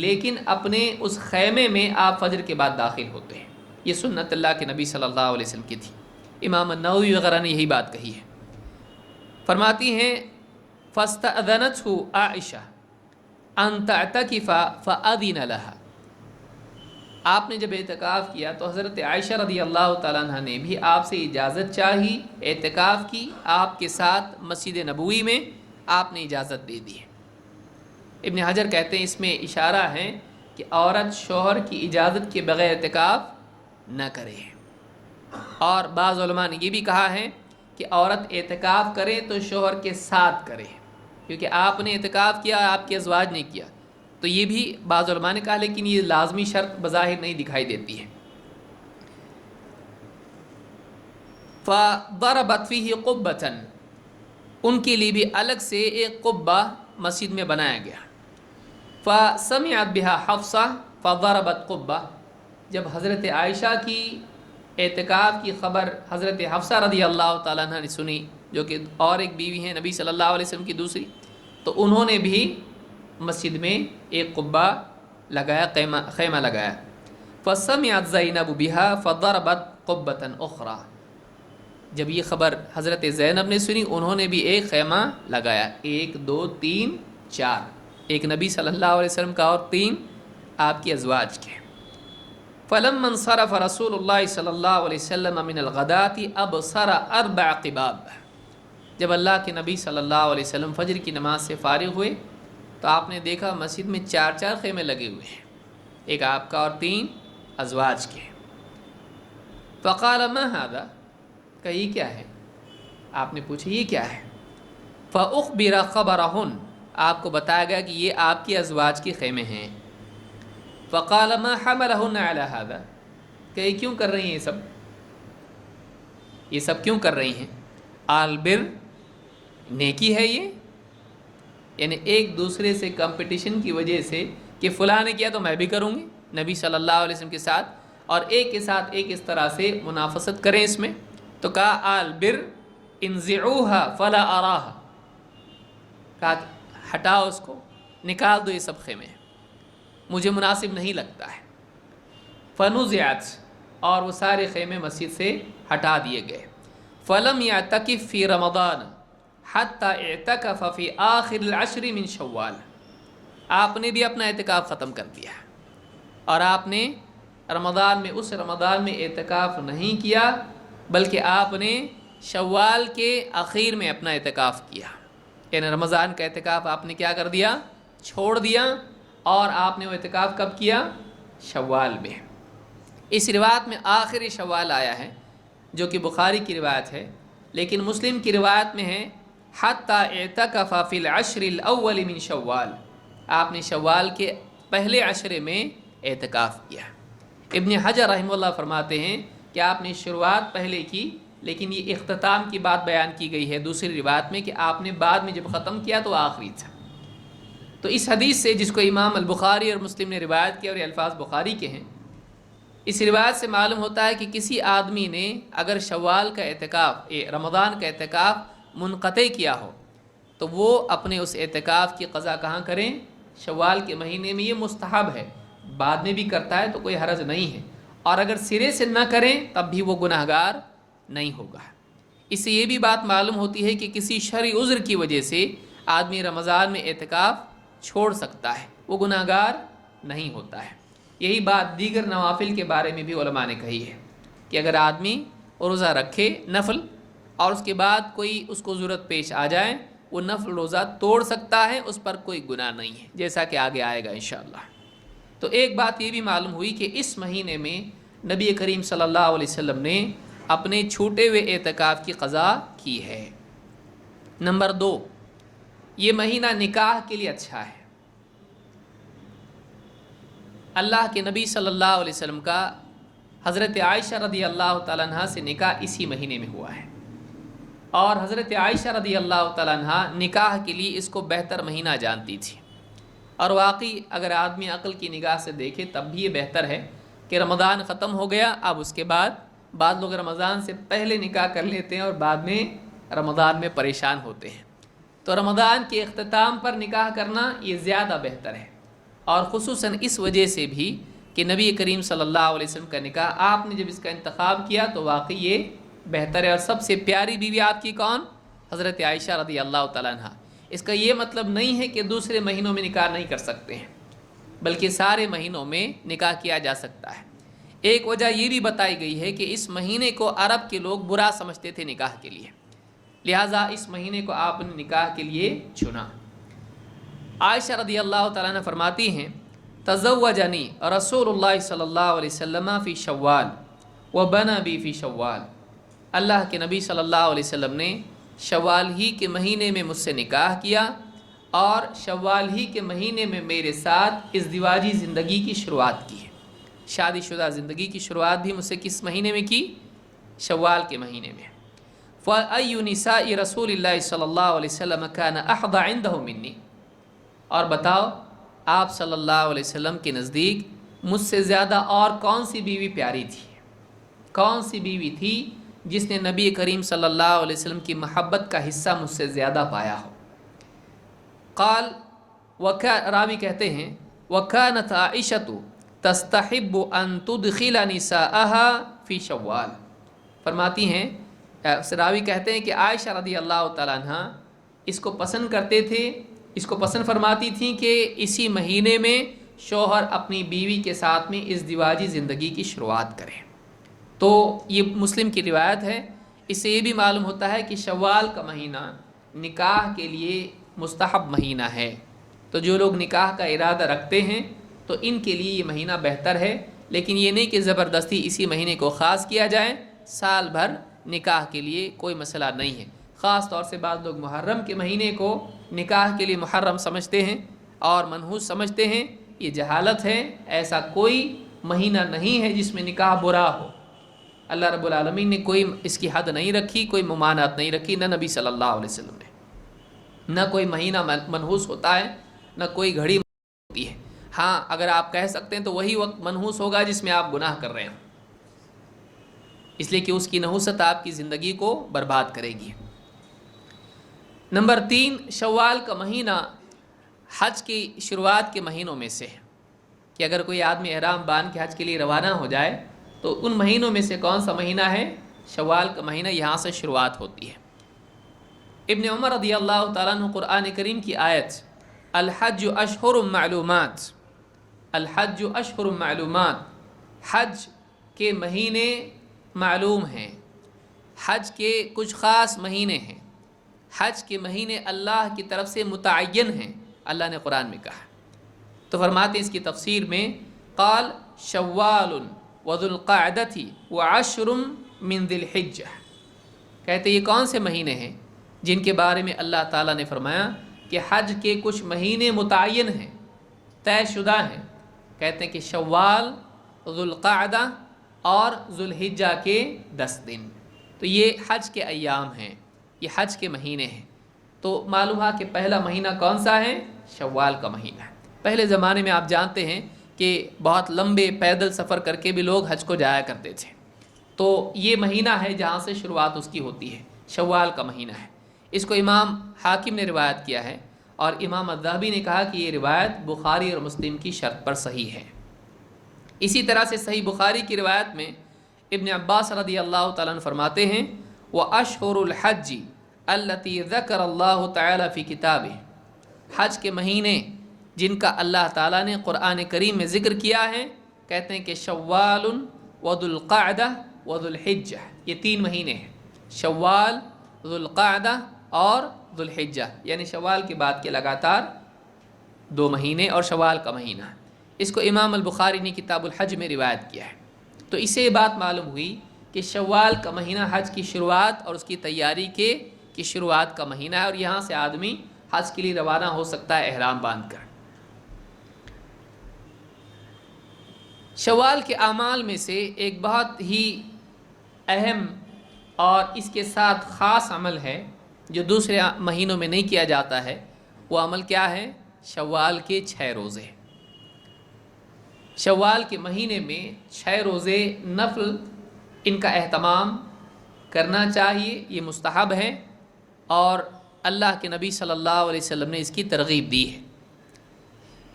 لیکن اپنے اس خیمے میں آپ فجر کے بعد داخل ہوتے ہیں۔ یہ سنت اللہ کے نبی صلی اللہ علیہ وسلم کی تھی۔ امام النووی وغیرہ نے یہی بات کہی ہے۔ فرماتی ہیں فَاسْتَأْذَنَتْهُ عَائِشَةُ أَن تَعْتَكِفَ فَأَذِنَ لَهَا، آپ نے جب اعتکاف کیا تو حضرت عائشہ رضی اللہ تعالیٰ عنہ نے بھی آپ سے اجازت چاہی اعتکاف کی، آپ کے ساتھ مسجد نبوی میں آپ نے اجازت دے دی ہے۔ ابن حجر کہتے ہیں اس میں اشارہ ہے کہ عورت شوہر کی اجازت کے بغیر اعتکاف نہ کرے، اور بعض علماء نے یہ بھی کہا ہے کہ عورت اعتکاف کرے تو شوہر کے ساتھ کرے، کیونکہ آپ نے اعتکاف کیا آپ کے ازواج نے کیا، تو یہ بھی بعض علماء نے کہا، لیکن یہ لازمی شرط بظاہر نہیں دکھائی دیتی ہے۔ فَضَرَبَتْ فِيهِ قُبَّةً، ان کے لیے بھی الگ سے ایک قبہ مسجد میں بنایا گیا۔ فَسَمِعَتْ بِهَا حَفْصَةٌ فَضَرَبَتْ قُبَّةً، جب حضرت عائشہ کی اعتکاف کی خبر حضرت حفصہ رضی اللہ تعالیٰ عنہ نے سنی، جو کہ اور ایک بیوی ہیں نبی صلی اللہ علیہ وسلم کی دوسری، تو انہوں نے بھی مسجد میں ایک قبہ لگایا، خیمہ لگایا۔ فَسَمِعَتْ زَيْنَبُ بِهَا فَضَرَبَتْ قُبَّةً أُخْرَى، جب یہ خبر حضرت زینب نے سنی انہوں نے بھی ایک خیمہ لگایا، 1 2 3 4، ایک نبی صلی اللہ علیہ وسلم کا اور 3 آپ کی ازواج کے۔ فَلَمَّا انصَرَفَ رسول اللہ صلی اللہ علیہ وسلم من الغداة أَبْصَرَ 4 قِبَابٍ، جب اللہ کے نبی صلی اللہ علیہ وسلم فجر کی نماز سے فارغ ہوئے تو آپ نے دیکھا مسجد میں 4 خیمے لگے ہوئے ہیں، ایک آپ کا اور 3 ازواج کے۔ فَقَالَ مَا هَذَا، کہ یہ کیا ہے؟ آپ نے پوچھا یہ کیا ہے؟ فَأُخْبِرَ خَبَرَهُنْ، آپ کو بتایا گیا کہ یہ آپ کی ازواج کے خیمے ہیں۔ فَقَالَ مَا حَمَلَهُنَّ عَلَى هَذَا، کہ یہ کیوں کر رہی ہیں یہ سب کیوں کر رہی ہیں؟ البر، نیکی ہے یہ، یعنی ایک دوسرے سے کمپٹیشن کی وجہ سے کہ فلاں نے کیا تو میں بھی کروں گی نبی صلی اللہ علیہ وسلم کے ساتھ، اور ایک کے ساتھ ایک اس طرح سے منافست کریں اس میں، تو کہا البر انزعوها فلا اراها، کہا ہٹاؤ اس کو، نکال دو یہ سب خیمے، مجھے مناسب نہیں لگتا ہے۔ فنزعت، اور وہ سارے خیمے مسجد سے ہٹا دیے گئے۔ فلم یعتکف فی رمضان حتی اعتکف فی آخر العشر من شوال، آپ نے بھی اپنا اعتکاف ختم کر دیا اور آپ نے رمضان میں اس رمضان میں اعتکاف نہیں کیا، بلکہ آپ نے شوال کے آخر میں اپنا اعتکاف کیا، یعنی رمضان کا اعتکاف آپ نے کیا کر دیا، چھوڑ دیا، اور آپ نے وہ اعتکاف کب کیا، شوال میں۔ اس روایت میں آخر شوال آیا ہے جو کہ بخاری کی روایت ہے، لیکن مسلم کی روایت میں ہے حتی اعتکف فی العشر الاول من شوال، آپ نے شوال کے پہلے عشرے میں اعتکاف کیا۔ ابن حجر رحمہ اللہ فرماتے ہیں کہ آپ نے شروعات پہلے کی، لیکن یہ اختتام کی بات بیان کی گئی ہے دوسری روایت میں کہ آپ نے بعد میں جب ختم کیا تو آخری تھا۔ تو اس حدیث سے، جس کو امام البخاری اور مسلم نے روایت کیا اور یہ الفاظ بخاری کے ہیں، اس روایت سے معلوم ہوتا ہے کہ کسی آدمی نے اگر شوال کا اعتکاف، رمضان کا اعتکاف منقطع کیا ہو تو وہ اپنے اس اعتکاف کی قضا کہاں کریں، شوال کے مہینے میں۔ یہ مستحب ہے، بعد میں بھی کرتا ہے تو کوئی حرج نہیں ہے، اور اگر سرے سے نہ کریں تب بھی وہ گناہگار نہیں ہوگا۔ اس سے یہ بھی بات معلوم ہوتی ہے کہ کسی شرعی عذر کی وجہ سے آدمی رمضان میں اعتکاف چھوڑ سکتا ہے، وہ گناہگار نہیں ہوتا ہے۔ یہی بات دیگر نوافل کے بارے میں بھی علماء نے کہی ہے کہ اگر آدمی روزہ رکھے نفل اور اس کے بعد کوئی اس کو ضرورت پیش آ جائے، وہ نفل روزہ توڑ سکتا ہے، اس پر کوئی گناہ نہیں ہے، جیسا کہ آگے آئے گا انشاءاللہ۔ تو ایک بات یہ بھی معلوم ہوئی کہ اس مہینے میں نبی کریم صلی اللہ علیہ وسلم نے اپنے چھوٹے ہوئے اعتکاف کی قضا کی ہے۔ نمبر 2، یہ مہینہ نکاح کے لیے اچھا ہے۔ اللہ کے نبی صلی اللہ علیہ وسلم کا حضرت عائشہ رضی اللہ تعالیٰ عنہ سے نکاح اسی مہینے میں ہوا ہے، اور حضرت عائشہ رضی اللہ تعالیٰ عنہ نکاح کے لیے اس کو بہتر مہینہ جانتی تھی، اور واقعی اگر آدمی عقل کی نگاہ سے دیکھے تب بھی یہ بہتر ہے کہ رمضان ختم ہو گیا، اب اس کے بعد بعض لوگ رمضان سے پہلے نکاح کر لیتے ہیں اور بعد میں رمضان میں پریشان ہوتے ہیں، تو رمضان کے اختتام پر نکاح کرنا یہ زیادہ بہتر ہے، اور خصوصاً اس وجہ سے بھی کہ نبی کریم صلی اللہ علیہ وسلم کا نکاح آپ نے جب اس کا انتخاب کیا تو واقعی یہ بہتر ہے۔ اور سب سے پیاری بیوی آپ کی کون؟ حضرت عائشہ رضی اللہ تعالیٰ عنہ۔ اس کا یہ مطلب نہیں ہے کہ دوسرے مہینوں میں نکاح نہیں کر سکتے ہیں، بلکہ سارے مہینوں میں نکاح کیا جا سکتا ہے۔ ایک وجہ یہ بھی بتائی گئی ہے کہ اس مہینے کو عرب کے لوگ برا سمجھتے تھے نکاح کے لیے، لہٰذا اس مہینے کو آپ نے نکاح کے لیے چنا۔ عائشہ رضی اللہ تعالیٰ عنہ فرماتی ہیں تزوجنی رسول اللہ صلی اللہ علیہ وسلم فی شوال وبنا بی فی شوال، اللہ کے نبی صلی اللہ علیہ وسلم نے شوال ہی کے مہینے میں مجھ سے نکاح کیا، اور شوال ہی کے مہینے میں میرے ساتھ ازدواجی زندگی کی شروعات کی ہے۔ شادی شدہ زندگی کی شروعات بھی مجھ سے کس مہینے میں کی؟ شوال کے مہینے میں۔ فَأَيُّ نِسَاءِ رسول اللہ صلی اللہ علیہ وسلم كَانَ أَحْضَ عِنْدَهُ مِنِّي، اور بتاؤ آپ صلی اللہ علیہ وسلم کے نزدیک مجھ سے زیادہ اور کون سی بیوی پیاری تھی، کون سی بیوی تھی جس نے نبی کریم صلی اللہ علیہ وسلم کی محبت کا حصہ مجھ سے زیادہ پایا ہو؟ قال، راوی کہتے ہیں وَكَانَتْ عَائِشَةُ تَسْتَحِبُّ أَن تُدْخِلَ نِسَاءَهَا فِي شوال، فرماتی ہیں، راوی کہتے ہیں کہ عائشہ رضی اللہ تعالیٰ عنہ اس کو پسند فرماتی تھیں کہ اسی مہینے میں شوہر اپنی بیوی کے ساتھ میں ازدواجی زندگی کی شروعات کرے۔ تو یہ مسلم کی روایت ہے۔ اس سے یہ بھی معلوم ہوتا ہے کہ شوال کا مہینہ نکاح کے لیے مستحب مہینہ ہے، تو جو لوگ نکاح کا ارادہ رکھتے ہیں تو ان کے لیے یہ مہینہ بہتر ہے، لیکن یہ نہیں کہ زبردستی اسی مہینے کو خاص کیا جائے، سال بھر نکاح کے لیے کوئی مسئلہ نہیں ہے۔ خاص طور سے بعض لوگ محرم کے مہینے کو نکاح کے لیے محرم سمجھتے ہیں اور منحوس سمجھتے ہیں، یہ جہالت ہے۔ ایسا کوئی مہینہ نہیں ہے جس میں نکاح برا ہو، اللہ رب العالمین نے کوئی اس کی حد نہیں رکھی، کوئی ممانعت نہیں رکھی، نہ نبی صلی اللہ علیہ وسلم نے۔ نہ کوئی مہینہ منحوس ہوتا ہے، نہ کوئی گھڑی ہوتی ہے۔ ہاں اگر آپ کہہ سکتے ہیں تو وہی وقت منحوس ہوگا جس میں آپ گناہ کر رہے ہیں، اس لیے کہ اس کی نحوست آپ کی زندگی کو برباد کرے گی۔ نمبر 3، شوال کا مہینہ حج کی شروعات کے مہینوں میں سے ہے، کہ اگر کوئی آدمی احرام باندھ کے حج کے لیے روانہ ہو جائے تو ان مہینوں میں سے کون سا مہینہ ہے؟ شوال کا مہینہ، یہاں سے شروعات ہوتی ہے۔ ابن عمر رضی اللہ تعالیٰ عنہ قرآن کریم کی آیت الحج اشہر معلومات، الحج اشہر معلومات، حج کے مہینے معلوم ہیں، حج کے کچھ خاص مہینے ہیں، حج کے مہینے اللہ کی طرف سے متعین ہیں، اللہ نے قرآن میں کہا۔ تو فرماتے ہیں اس کی تفسیر میں قال شوال وذو القعدۃ وعشر من ذی الحجہ، کہتے یہ کون سے مہینے ہیں جن کے بارے میں اللہ تعالیٰ نے فرمایا کہ حج کے کچھ مہینے متعین ہیں، طے شدہ ہیں، کہتے ہیں کہ شوال، ذو القعدہ اور ذو الحجہ کے 10 دن، تو یہ حج کے ایام ہیں، یہ حج کے مہینے ہیں۔ تو معلوم ہوا کہ پہلا مہینہ کون سا ہے؟ شوال کا مہینہ ہے۔ پہلے زمانے میں آپ جانتے ہیں کہ بہت لمبے پیدل سفر کر کے بھی لوگ حج کو جایا کرتے تھے، تو یہ مہینہ ہے جہاں سے شروعات اس کی ہوتی ہے، شوال کا مہینہ ہے۔ اس کو امام حاکم نے روایت کیا ہے، اور امام الذہبی نے کہا کہ یہ روایت بخاری اور مسلم کی شرط پر صحیح ہے۔ اسی طرح سے صحیح بخاری کی روایت میں ابن عباس رضی اللہ تعالیٰ عنہ فرماتے ہیں وَأَشْهُرُ الْحَجِّ الَّتِي ذَكَرَ اللَّهُ تَعَالَى فِي كِتَابِهِ، حج کے مہینے جن کا اللہ تعالیٰ نے قرآن کریم میں ذکر کیا ہے، کہتے ہیں کہ شوال وذو القعدہ وذو الحجہ، یہ 3 مہینے ہیں، شوال، ذو القعدہ اور ذو الحجہ، یعنی شوال کے بعد کے لگاتار 2 مہینے اور شوال کا مہینہ۔ اس کو امام البخاری نے کتاب الحج میں روایت کیا ہے۔ تو اس سے یہ بات معلوم ہوئی کہ شوال کا مہینہ حج کی شروعات اور اس کی تیاری کی شروعات کا مہینہ ہے، اور یہاں سے آدمی حج کے لیے روانہ ہو سکتا ہے احرام باندھ کر۔ شوال کے اعمال میں سے ایک بہت ہی اہم اور اس کے ساتھ خاص عمل ہے جو دوسرے مہینوں میں نہیں کیا جاتا ہے، وہ عمل کیا ہے؟ شوال کے 6 روزے۔ شوال کے مہینے میں 6 روزے نفل، ان کا اہتمام کرنا چاہیے، یہ مستحب ہے، اور اللہ کے نبی صلی اللہ علیہ وسلم نے اس کی ترغیب دی ہے۔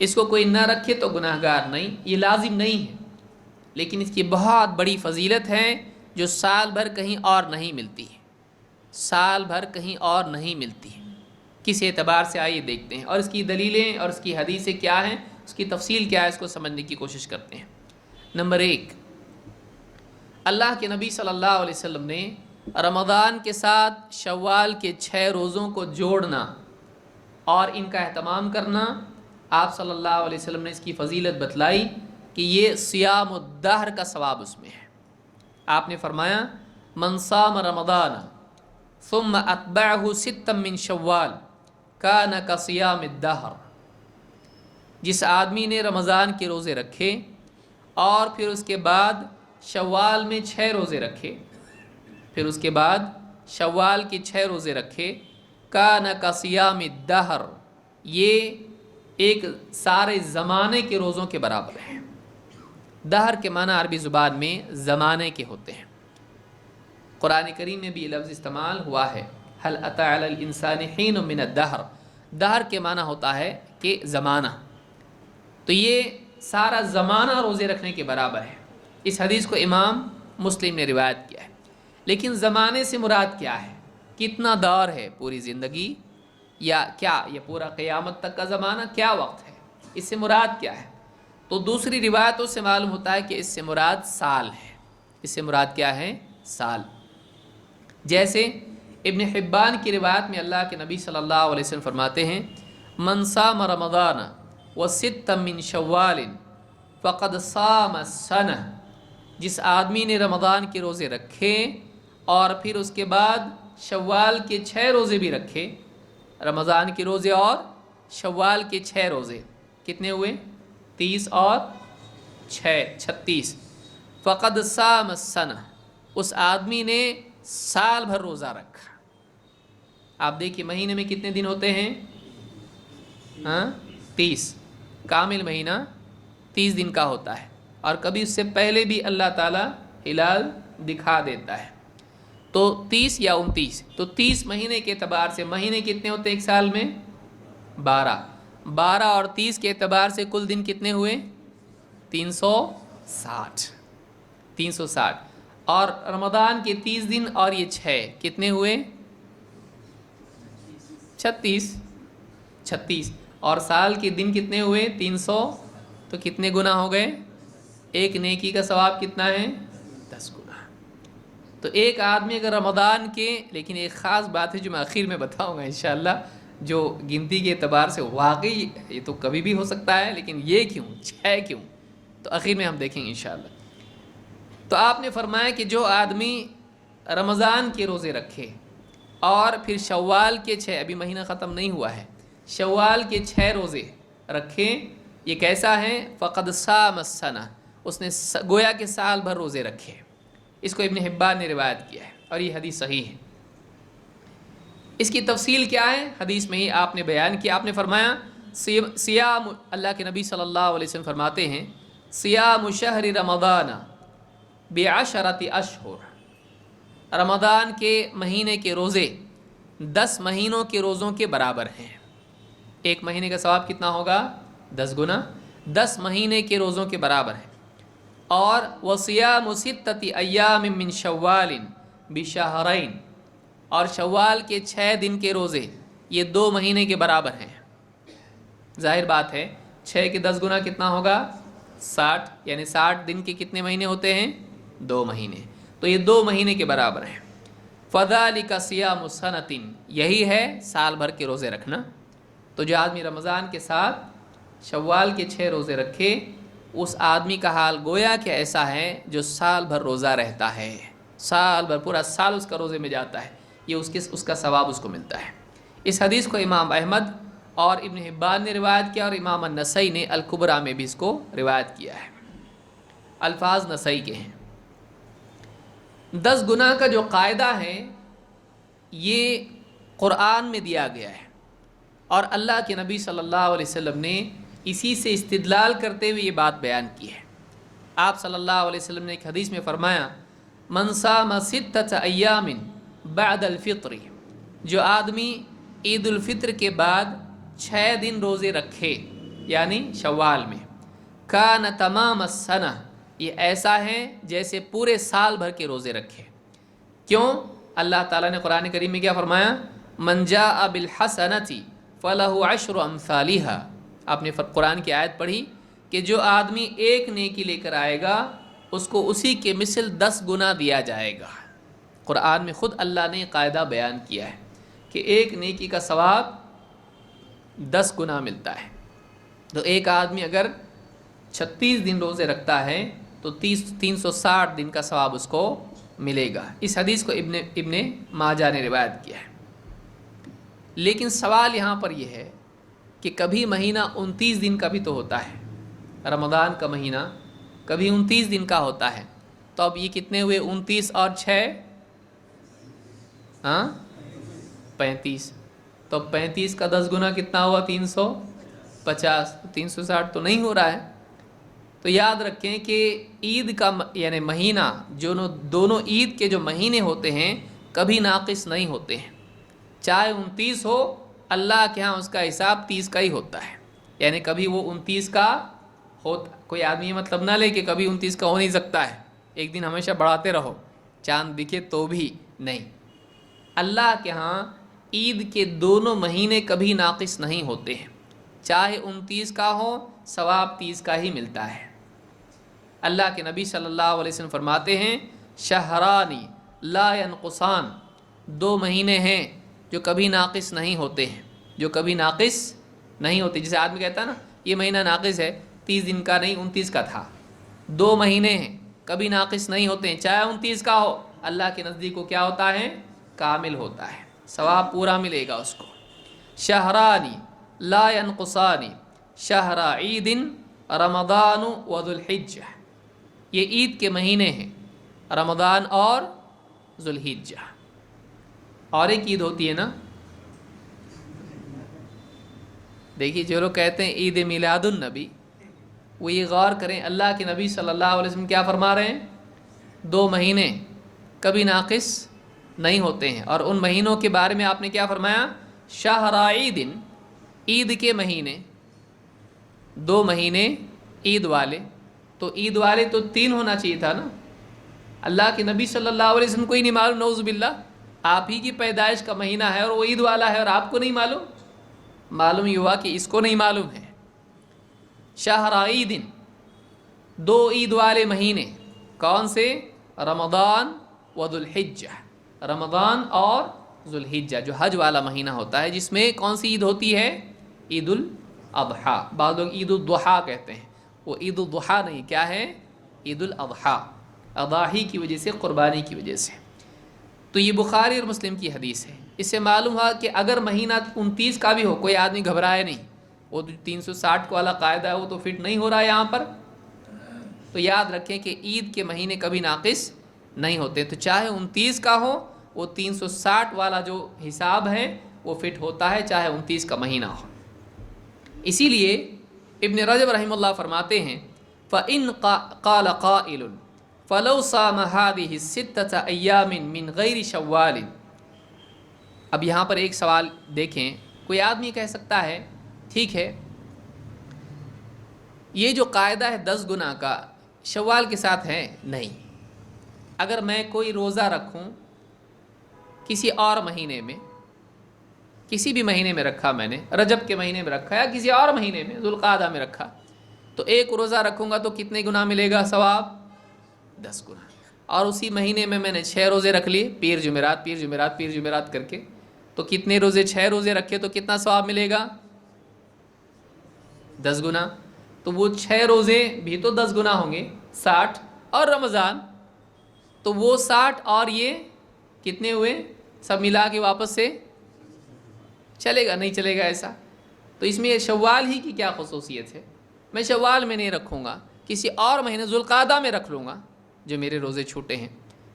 اس کو کوئی نہ رکھے تو گناہ گار نہیں، یہ لازم نہیں ہے، لیکن اس کی بہت بڑی فضیلت ہے جو سال بھر کہیں اور نہیں ملتی ہے، سال بھر کہیں اور نہیں ملتی ہے۔ کس اعتبار سے آئیے دیکھتے ہیں، اور اس کی دلیلیں اور اس کی حدیثیں کیا ہیں، اس کی تفصیل کیا ہے، اس کو سمجھنے کی کوشش کرتے ہیں۔ نمبر 1، اللہ کے نبی صلی اللہ علیہ وسلم نے رمضان کے ساتھ شوال کے 6 روزوں کو جوڑنا اور ان کا اہتمام کرنا، آپ صلی اللہ علیہ وسلم نے اس کی فضیلت بتلائی کہ یہ صیام الدہر کا ثواب اس میں ہے۔ آپ نے فرمایا من صام رمضان ثم اتبعہ 6 من شوال کان کصیام الدہر، جس آدمی نے رمضان کے روزے رکھے اور پھر اس کے بعد شوال میں 6 روزے رکھے، پھر اس کے بعد شوال کے 6 روزے رکھے، کان کصیام الدہر، یہ ایک سارے زمانے کے روزوں کے برابر ہے۔ دہر کے معنی عربی زبان میں زمانے کے ہوتے ہیں، قرآن کریم میں بھی یہ لفظ استعمال ہوا ہے، هل اتى على الانسان حين من الدہر، دہر کے معنی ہوتا ہے کہ زمانہ، تو یہ سارا زمانہ روزے رکھنے کے برابر ہے۔ اس حدیث کو امام مسلم نے روایت کیا ہے۔ لیکن زمانے سے مراد کیا ہے؟ کتنا دور ہے؟ پوری زندگی یا کیا یہ پورا قیامت تک کا زمانہ؟ کیا وقت ہے؟ اس سے مراد کیا ہے؟ تو دوسری روایتوں سے معلوم ہوتا ہے کہ اس سے مراد سال ہے۔ اس سے مراد کیا ہے؟ سال۔ جیسے ابن حبان کی روایت میں اللہ کے نبی صلی اللہ علیہ وسلم فرماتے ہیں من صام رمضان و6 من شوال فقد صام السنہ، جس آدمی نے رمضان کے روزے رکھے اور پھر اس کے بعد شوال کے 6 روزے بھی رکھے، رمضان کے روزے اور شوال کے 6 روزے کتنے ہوئے؟ 30 اور 6 36، فقد صام السنہ، اس آدمی نے سال بھر روزہ رکھا۔ آپ دیکھیے مہینے میں کتنے دن ہوتے ہیں؟ 30، کامل مہینہ 30 دن کا ہوتا ہے، اور کبھی اس سے پہلے بھی اللہ تعالیٰ ہلال دکھا دیتا ہے، تو 30 یا 29، تو 30 مہینے کے اعتبار سے مہینے کتنے ہوتے ہیں ایک سال میں؟ 12 اور 30 کے اعتبار سے کل دن کتنے ہوئے؟ 360، اور رمضان کے 30 دن اور یہ 6 کتنے ہوئے؟ 36، اور سال کے دن کتنے ہوئے؟ 300، تو کتنے گنا ہو گئے؟ ایک نیکی کا ثواب کتنا ہے؟ 10 گنا۔ تو ایک آدمی اگر رمضان کے، لیکن ایک خاص بات ہے جو میں آخر میں بتاؤں گا انشاءاللہ، جو گنتی کے اعتبار سے واقعی یہ تو کبھی بھی ہو سکتا ہے، لیکن یہ کیوں 6 کیوں، تو آخر میں ہم دیکھیں گے انشاءاللہ۔ تو آپ نے فرمایا کہ جو آدمی رمضان کے روزے رکھے اور پھر شوال کے 6، ابھی مہینہ ختم نہیں ہوا ہے، شوال کے 6 روزے رکھے، یہ کیسا ہے؟ فقد صام السنہ، اس نے گویا کہ سال بھر روزے رکھے۔ اس کو ابن حبان نے روایت کیا ہے اور یہ حدیث صحیح ہے۔ اس کی تفصیل کیا ہے؟ حدیث میں ہی آپ نے بیان کیا۔ آپ نے فرمایا سیام، اللہ کے نبی صلی اللہ علیہ وسلم فرماتے ہیں سیام شہر رمضان بعشرۃ اشہر، رمضان کے مہینے کے روزے 10 مہینوں کے روزوں کے برابر ہیں۔ ایک مہینے کا ثواب کتنا ہوگا؟ 10 گنا، 10 مہینے کے روزوں کے برابر ہیں۔ اور وصیام 6 ایام من شوال بشہرین، اور شوال کے 6 دن کے روزے یہ 2 مہینے کے برابر ہیں۔ ظاہر بات ہے 6 کے 10 گنا کتنا ہوگا؟ 60، یعنی 60 دن کے کتنے مہینے ہوتے ہیں؟ 2 مہینے، تو یہ 2 مہینے کے برابر ہیں۔ فذالک صیام سنۃ، یہی ہے سال بھر کے روزے رکھنا۔ تو جو آدمی رمضان کے ساتھ شوال کے 6 روزے رکھے، اس آدمی کا حال گویا کہ ایسا ہے جو سال بھر روزہ رہتا ہے، سال بھر پورا سال اس کا روزے میں جاتا ہے، یہ اس کا ثواب اس کو ملتا ہے۔ اس حدیث کو امام احمد اور ابن حبان نے روایت کیا، اور امام النسائی نے الکبریٰ میں بھی اس کو روایت کیا ہے۔ الفاظ نسائی کے ہیں۔ 10 گنا کا جو قاعدہ ہے یہ قرآن میں دیا گیا ہے، اور اللہ کے نبی صلی اللہ علیہ وسلم نے اسی سے استدلال کرتے ہوئے یہ بات بیان کی ہے۔ آپ صلی اللہ علیہ وسلم نے ایک حدیث میں فرمایا من صام 6 ایام بعد الفطر، جو آدمی عید الفطر کے بعد 6 دن روزے رکھے یعنی شوال میں، کان تمام السنہ، یہ ایسا ہے جیسے پورے سال بھر کے روزے رکھے۔ کیوں؟ اللہ تعالیٰ نے قرآن کریم میں کیا فرمایا؟ من جاء بالحسنۃ فلہ 10 امثالھا۔ آپ نے قرآن کی آیت پڑھی کہ جو آدمی ایک نیکی لے کر آئے گا اس کو اسی کے مثل 10 گنا دیا جائے گا۔ قرآن میں خود اللہ نے قاعدہ بیان کیا ہے کہ ایک نیکی کا ثواب 10 گنا ملتا ہے۔ تو ایک آدمی اگر 36 دن روزے رکھتا ہے تو 360 دن کا ثواب اس کو ملے گا۔ اس حدیث کو ابن ماجہ نے روایت کیا ہے۔ لیکن سوال یہاں پر یہ ہے کہ کبھی مہینہ 29 دن کا بھی تو ہوتا ہے، رمضان کا مہینہ کبھی 29 دن کا ہوتا ہے، تو اب یہ کتنے ہوئے؟ 29 اور 6 35، تو 35 کا 10 گنا کتنا ہوا؟ 350، 360 تو نہیں ہو رہا ہے۔ تو یاد رکھیں کہ عید کا یعنی مہینہ، جو دونوں عید کے جو مہینے ہوتے ہیں کبھی ناقص نہیں ہوتے ہیں، چاہے 29 ہو، اللہ کے ہاں اس کا حساب 30 کا ہی ہوتا ہے، یعنی کبھی وہ 29 کا ہوتا، کوئی آدمی یہ مطلب نہ لے کہ کبھی 29 کا ہو نہیں سکتا ہے، ایک دن ہمیشہ بڑھاتے رہو، چاند دکھے تو بھی نہیں۔ اللہ کے ہاں عید کے دونوں مہینے کبھی ناقص نہیں ہوتے ہیں، چاہے 29 کا ہو ثواب 30 کا ہی ملتا ہے۔ اللہ کے نبی صلی اللہ علیہ وسلم فرماتے ہیں شہرانی لا ینقصان، 2 مہینے ہیں جو کبھی ناقص نہیں ہوتے ہیں، جو کبھی ناقص نہیں ہوتے۔ جسے آدمی کہتا ہے نا یہ مہینہ ناقص ہے، 30 دن کا نہیں 29 کا تھا، 2 مہینے ہیں کبھی ناقص نہیں ہوتے ہیں، چاہے 29 کا ہو، اللہ کے نزدیک کو کیا ہوتا ہے؟ کامل ہوتا ہے، ثواب پورا ملے گا اس کو۔ شہرانی لا ینقصانی شہر عید رمضان و ذوالحجہ، یہ عید کے مہینے ہیں رمضان اور ذوالحجہ۔ اور ایک عید ہوتی ہے نا، دیکھیے جو لوگ کہتے ہیں عید میلاد النبی، وہ یہ غور کریں اللہ کے نبی صلی اللہ علیہ وسلم کیا فرما رہے ہیں؟ 2 مہینے کبھی ناقص نہیں ہوتے ہیں، اور ان مہینوں کے بارے میں آپ نے کیا فرمایا؟ شہر عید، عید کے مہینے، 2 مہینے عید والے، تو عید والے تو 3 ہونا چاہیے تھا نا۔ اللہ کے نبی صلی اللہ علیہ وسلم کو ہی نہیں معلوم، نعوذ باللہ، آپ ہی کی پیدائش کا مہینہ ہے اور وہ عید والا ہے اور آپ کو نہیں معلوم؟ معلوم یہ ہوا کہ اس کو نہیں معلوم ہے۔ شہر عید، دو عید والے مہینے کون سے؟ رمضان و ذوالحجہ، رمضان اور ذوالحجہ جو حج والا مہینہ ہوتا ہے، جس میں کون سی عید ہوتی ہے؟ عید الاضحیٰ، بعض لوگ عید الضحیٰ کہتے ہیں، وہ عید الضحیٰ نہیں، کیا ہے؟ عید الاضحیٰ، اضاحی کی وجہ سے، قربانی کی وجہ سے۔ تو یہ بخاری اور مسلم کی حدیث ہے۔ اس سے معلوم ہوا کہ اگر مہینہ 29 کا بھی ہو، کوئی آدمی گھبرائے نہیں، وہ 360 والا قاعدہ ہے وہ تو فٹ نہیں ہو رہا ہے یہاں پر، تو یاد رکھیں کہ عید کے مہینے کبھی ناقص نہیں ہوتے، تو چاہے 29 کا ہو، وہ 360 والا جو حساب ہے وہ فٹ ہوتا ہے، چاہے 29 کا مہینہ ہو۔ اسی لیے ابن رجب رحمہ اللہ فرماتے ہیں فَإِنْ قَالَ قَائِلٌ فَلَوْ صَامَ هَذِهِ السِّتَّةَ أَيَّامٍ مِّن غَيْرِ شَوَّالٍ۔ اب یہاں پر ایک سوال دیکھیں، کوئی آدمی کہہ سکتا ہے ٹھیک ہے یہ جو قاعدہ ہے 10 گنا کا شوال کے ساتھ ہے؟ نہیں، اگر میں کوئی روزہ رکھوں کسی اور مہینے میں، کسی بھی مہینے میں رکھا، میں نے رجب کے مہینے میں رکھا یا کسی اور مہینے میں ذوالقعدہ میں رکھا، تو ایک روزہ رکھوں گا تو کتنے گنا ملے گا ثواب؟ 10 گنا۔ اور اسی مہینے میں نے 6 روزے رکھ لیے، پیر جمعرات پیر جمعرات پیر جمعرات کر کے، تو کتنے روزے؟ 6 روزے رکھے تو کتنا ثواب ملے گا؟ 10 گنا۔ تو وہ 6 روزے بھی تو 10 گنا ہوں گے، 60، اور رمضان تو وہ 60 اور یہ کتنے ہوئے؟ سب ملا کے واپس سے چلے گا؟ نہیں چلے گا ایسا۔ تو اس میں یہ شوال ہی کی کیا خصوصیت ہے؟ میں شوال میں نہیں رکھوں گا، کسی اور مہینے ذوالقعدہ میں رکھ لوں گا جو میرے روزے چھوٹے ہیں،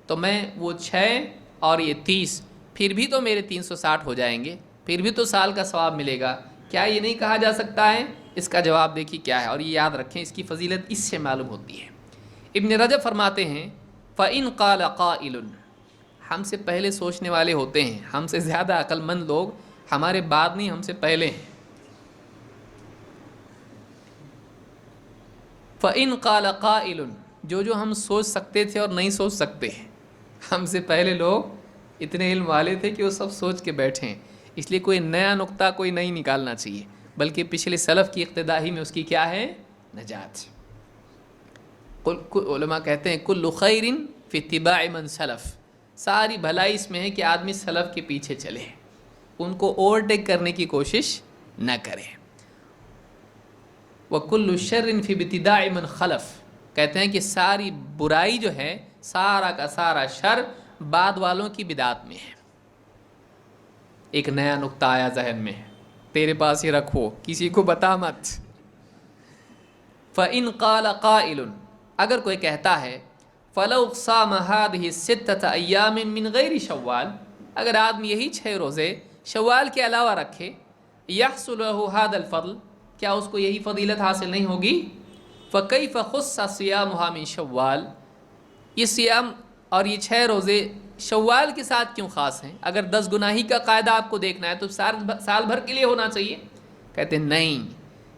تو میں وہ 6 اور یہ 30 پھر بھی تو میرے 360 ہو جائیں گے، پھر بھی تو سال کا ثواب ملے گا۔ کیا یہ نہیں کہا جا سکتا ہے؟ اس کا جواب دیکھیے کیا ہے، اور یہ یاد رکھیں، اس کی فضیلت اس سے معلوم ہوتی ہے۔ ابن رجب فرماتے ہیں فَإِنْ قَالَ قَائِلٌ، ہم سے پہلے سوچنے والے ہوتے ہیں، ہم سے زیادہ عقل مند لوگ ہمارے بعد نہیں، ہم سے پہلے ہیں۔ فَإِنْ قَالَ قَائِلٌ، جو ہم سوچ سکتے تھے اور نہیں سوچ سکتے، ہم سے پہلے لوگ اتنے علم والے تھے کہ وہ سب سوچ کے بیٹھے ہیں، اس لیے کوئی نیا نقطہ کوئی نہیں نکالنا چاہیے، بلکہ پچھلے سلف کی اقتداء ہی میں اس کی کیا ہے؟ نجات۔ علماء کہتے ہیں کل خیر فی اتباع من سلف، ساری بھلائی اس میں ہے کہ آدمی سلف کے پیچھے چلے، ان کو اوورٹیک کرنے کی کوشش نہ کرے۔ وَكُلُّ شَرٍ فِي ابْتِدَاءِ مَنْ خَلَف، کہتے ہیں کہ ساری برائی جو ہے، سارا کا سارا شر بعد والوں کی بدعت میں ہے۔ ایک نیا نقطہ آیا ذہن میں، تیرے پاس ہی رکھو، کسی کو بتا مت۔ فَإِنْ قَالَ قَائِلٌ، اگر کوئی کہتا ہے فَلَوْ صَامَ هَذِهِ السِّتَّةَ أَيَّامٍ مِّن غَيْرِ شَوَّالٍ، اگر آدمی یہی 6 روزے شوال کے علاوہ رکھے، يَحْصُلُ لَهُ هَذَا الْفَضْلُ، کیا اس کو یہی فضیلت حاصل نہیں ہوگی؟ فَكَيْفَ خُصَّ صِيَامُهَا مِن شَوَّالٍ، یہ سیام اور یہ 6 روزے شوال کے ساتھ کیوں خاص ہیں؟ اگر 10 گناہی کا قاعدہ آپ کو دیکھنا ہے تو سال بھر کے لیے ہونا چاہیے۔ کہتے ہیں نہیں،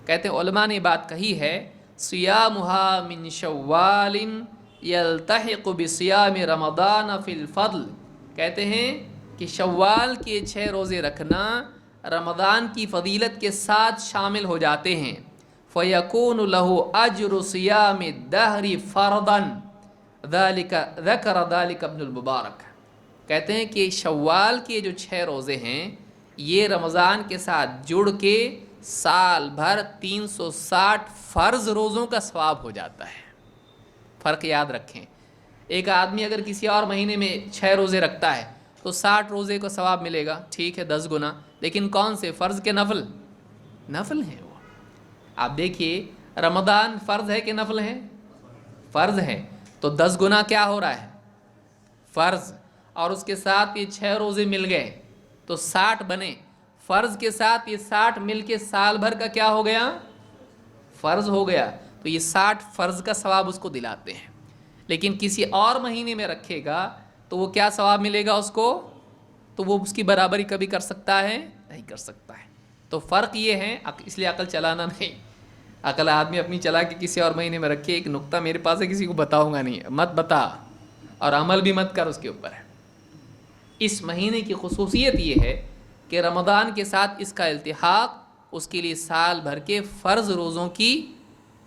کہتے ہیں علماء نے بات کہی ہے صِيَامُهَا مِن شَوَّالٍ يَلْتَحِقُ بِصِيَامِ رَمَضَانَ فِي الْفَضْلِ، کہتے ہیں کہ شوال کے 6 روزے رکھنا رمضان کی فضیلت کے ساتھ شامل ہو جاتے ہیں۔ فَيَكُونُ لَهُ أَجْرُ صِيَامِ الدَّهْرِ فَرْضًا، ذَكَرَ ذَلِكَ ابن المبارک، کہتے ہیں کہ شوال کے جو 6 روزے ہیں یہ رمضان کے ساتھ جڑ کے سال بھر 360 فرض روزوں کا ثواب ہو جاتا ہے۔ فرق یاد رکھیں، ایک آدمی اگر کسی اور مہینے میں 6 روزے رکھتا ہے تو 60 روزے کا ثواب ملے گا، ٹھیک ہے 10 گنا، لیکن کون سے؟ فرض کے نفل؟ نفل ہیں وہ۔ آپ دیکھیے رمضان فرض ہے کہ نفل ہے؟ فرض ہے، تو 10 گنا کیا ہو رہا ہے؟ فرض، اور اس کے ساتھ یہ 6 روزے مل گئے تو 60 بنے، فرض کے ساتھ یہ 60 مل کے سال بھر کا کیا ہو گیا؟ فرض ہو گیا، تو یہ 60 فرض کا ثواب اس کو دلاتے ہیں۔ لیکن کسی اور مہینے میں رکھے گا تو وہ کیا ثواب ملے گا اس کو؟ تو وہ اس کی برابری کبھی کر سکتا ہے؟ نہیں کر سکتا ہے۔ تو فرق یہ ہے، اس لیے عقل چلانا نہیں، عقل آدمی اپنی چلا کے کسی اور مہینے میں رکھے۔ ایک نقطہ میرے پاس ہے، کسی کو بتاؤں گا نہیں، مت بتا، اور عمل بھی مت کر، اس کے اوپر ہے۔ اس مہینے کی خصوصیت یہ ہے کہ رمضان کے ساتھ اس کا التحاق اس کے لیے سال بھر کے فرض روزوں کی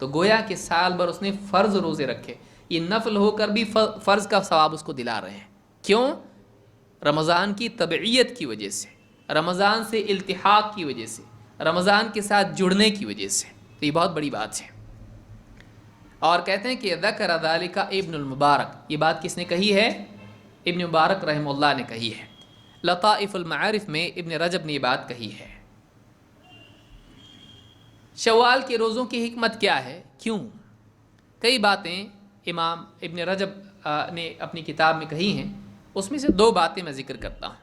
تو گویا کہ سال بھر اس نے فرض روزے رکھے، یہ نفل ہو کر بھی فرض کا ثواب اس کو دلا رہے ہیں. کیوں؟ رمضان کی تبعیت کی وجہ سے، رمضان سے التحاق کی وجہ سے، رمضان کے ساتھ جڑنے کی وجہ سے. تو یہ بہت بڑی بات ہے. اور کہتے ہیں کہ ذکر ذالک ابن المبارک، یہ بات کس نے کہی ہے؟ ابن مبارک رحمہ اللہ نے کہی ہے. لطائف المعارف میں ابن رجب نے یہ بات کہی ہے. شوال کے روزوں کی حکمت کیا ہے؟ کیوں؟ کئی باتیں امام ابن رجب نے اپنی کتاب میں کہی ہیں، اس میں سے 2 باتیں میں ذکر کرتا ہوں.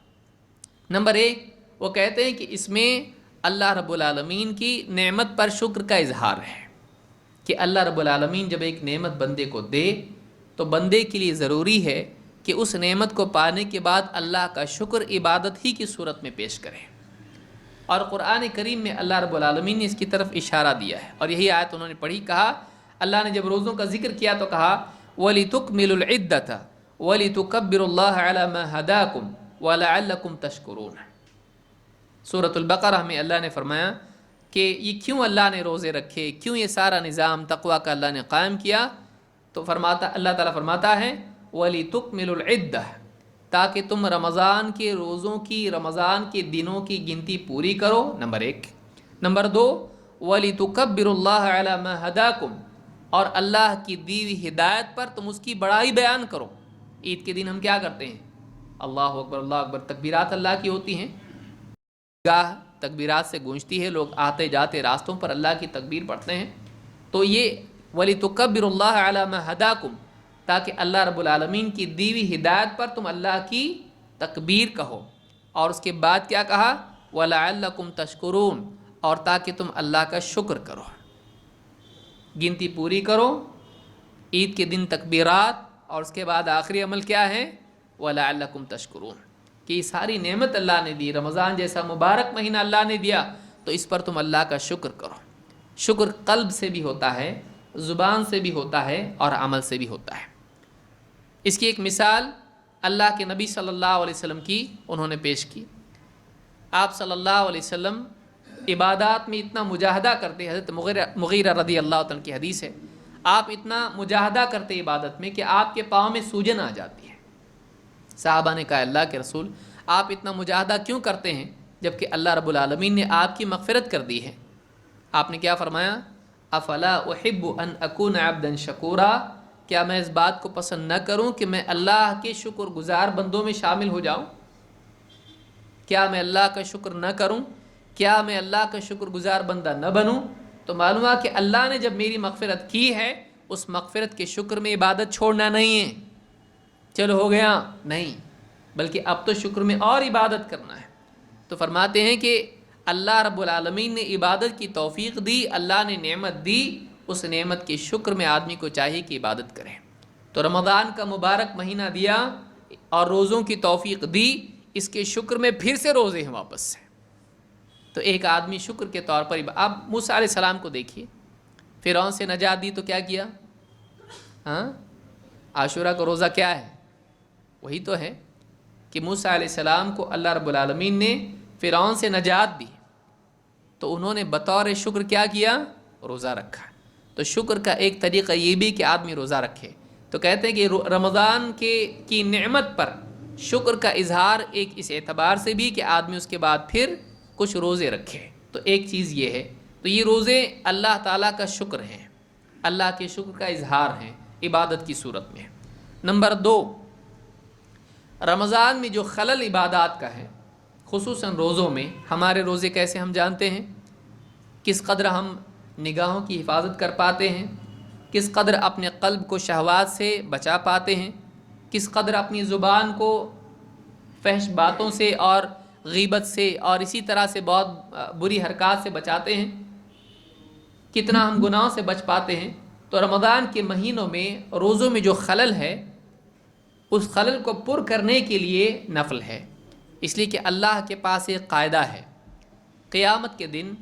نمبر 1، وہ کہتے ہیں کہ اس میں اللہ رب العالمین کی نعمت پر شکر کا اظہار ہے، کہ اللہ رب العالمین جب ایک نعمت بندے کو دے تو بندے کے لیے ضروری ہے کہ اس نعمت کو پانے کے بعد اللہ کا شکر عبادت ہی کی صورت میں پیش کرے. اور قرآن کریم میں اللہ رب العالمین نے اس کی طرف اشارہ دیا ہے، اور یہی آیت انہوں نے پڑھی. کہا اللہ نے جب روزوں کا ذکر کیا تو کہا وَلِتُكْمِلُوا الْعِدَّةَ وَلِتُكَبِّرُوا اللَّهَ عَلَى مَا هَدَاكُمْ وَلَعَلَّكُمْ تَشْكُرُونَ. سورۃ البقرہ میں اللہ نے فرمایا کہ یہ کیوں اللہ نے روزے رکھے، کیوں یہ سارا نظام تقویٰ کا اللہ نے قائم کیا. تو اللہ تعالیٰ فرماتا ہے وَلِتُكْمِلُوا الْعِدَّةَ، تاکہ تم رمضان کے روزوں کی، رمضان کے دنوں کی گنتی پوری کرو. نمبر 1. نمبر 2، وَلِتُكَبِّرُوا اللَّهَ عَلَى مَا هَدَاكُمْ، اور اللہ کی دی ہوئی ہدایت پر تم اس کی بڑائی بیان کرو. عید کے دن ہم کیا کرتے ہیں؟ اللہ اکبر اللہ اکبر، تکبیرات اللہ کی ہوتی ہیں، گاہ تکبیرات سے گونجتی ہے، لوگ آتے جاتے راستوں پر اللہ کی تکبیر پڑھتے ہیں. تو یہ وَلِتُكَبِّرُوا اللَّهَ عَلَى مَا هَدَاكُمْ، تاکہ اللہ رب العالمین کی دی ہوئی ہدایت پر تم اللہ کی تکبیر کہو. اور اس کے بعد کیا کہا؟ وَلَعَلَّكُمْ تَشْكُرُونَ، اور تاکہ تم اللہ کا شکر کرو. گنتی پوری کرو، عید کے دن تکبیرات، اور اس کے بعد آخری عمل کیا ہے؟ وَلَعَلَّكُمْ تَشْكُرُونَ، کہ یہ ساری نعمت اللہ نے دی، رمضان جیسا مبارک مہینہ اللہ نے دیا، تو اس پر تم اللہ کا شکر کرو. شکر قلب سے بھی ہوتا ہے، زبان سے بھی ہوتا ہے، اور عمل سے بھی ہوتا ہے. اس کی ایک مثال اللہ کے نبی صلی اللہ علیہ وسلم کی انہوں نے پیش کی. آپ صلی اللہ علیہ وسلم عبادات میں اتنا مجاہدہ کرتے، حضرت مغیرہ رضی اللہ عنہ کی حدیث ہے، آپ اتنا مجاہدہ کرتے عبادت میں کہ آپ کے پاؤں میں سوجن آ جاتی ہے. صحابہ نے کہا اللہ کے رسول، آپ اتنا مجاہدہ کیوں کرتے ہیں جبکہ اللہ رب العالمین نے آپ کی مغفرت کر دی ہے؟ آپ نے کیا فرمایا؟ افلا احب ان اکون عبدا شکورا، کیا میں اس بات کو پسند نہ کروں کہ میں اللہ کے شکر گزار بندوں میں شامل ہو جاؤں؟ کیا میں اللہ کا شکر نہ کروں؟ کیا میں اللہ کا شکر گزار بندہ نہ بنوں؟ تو معلوم ہوا کہ اللہ نے جب میری مغفرت کی ہے، اس مغفرت کے شکر میں عبادت چھوڑنا نہیں ہے، چلو ہو گیا، نہیں، بلکہ اب تو شکر میں اور عبادت کرنا ہے. تو فرماتے ہیں کہ اللہ رب العالمین نے عبادت کی توفیق دی، اللہ نے نعمت دی، اس نعمت کے شکر میں آدمی کو چاہیے کہ عبادت کرے. تو رمضان کا مبارک مہینہ دیا اور روزوں کی توفیق دی، اس کے شکر میں پھر سے روزے ہیں واپس سے. تو ایک آدمی شکر کے طور پر اب موسیٰ علیہ السلام کو دیکھیے، فرعون سے نجات دی تو کیا کیا؟ عاشورہ کا روزہ کیا ہے؟ وہی تو ہے کہ موسیٰ علیہ السلام کو اللہ رب العالمین نے فرعون سے نجات دی، تو انہوں نے بطور شکر کیا کیا؟ روزہ رکھا. تو شکر کا ایک طریقہ یہ بھی کہ آدمی روزہ رکھے. تو کہتے ہیں کہ رمضان کی نعمت پر شکر کا اظہار ایک اس اعتبار سے بھی کہ آدمی اس کے بعد پھر کچھ روزے رکھے. تو ایک چیز یہ ہے، تو یہ روزے اللہ تعالیٰ کا شکر ہیں، اللہ کے شکر کا اظہار ہیں عبادت کی صورت میں. نمبر 2، رمضان میں جو خلل عبادات کا ہے، خصوصاً روزوں میں، ہمارے روزے کیسے ہم جانتے ہیں؟ کس قدر ہم نگاہوں کی حفاظت کر پاتے ہیں، کس قدر اپنے قلب کو شہوات سے بچا پاتے ہیں، کس قدر اپنی زبان کو فحش باتوں سے اور غیبت سے اور اسی طرح سے بہت بری حرکات سے بچاتے ہیں، کتنا ہم گناہوں سے بچ پاتے ہیں. تو رمضان کے مہینوں میں روزوں میں جو خلل ہے، اس خلل کو پر کرنے کے لیے نفل ہے. اس لیے کہ اللہ کے پاس ایک قاعدہ ہے، قیامت کے دن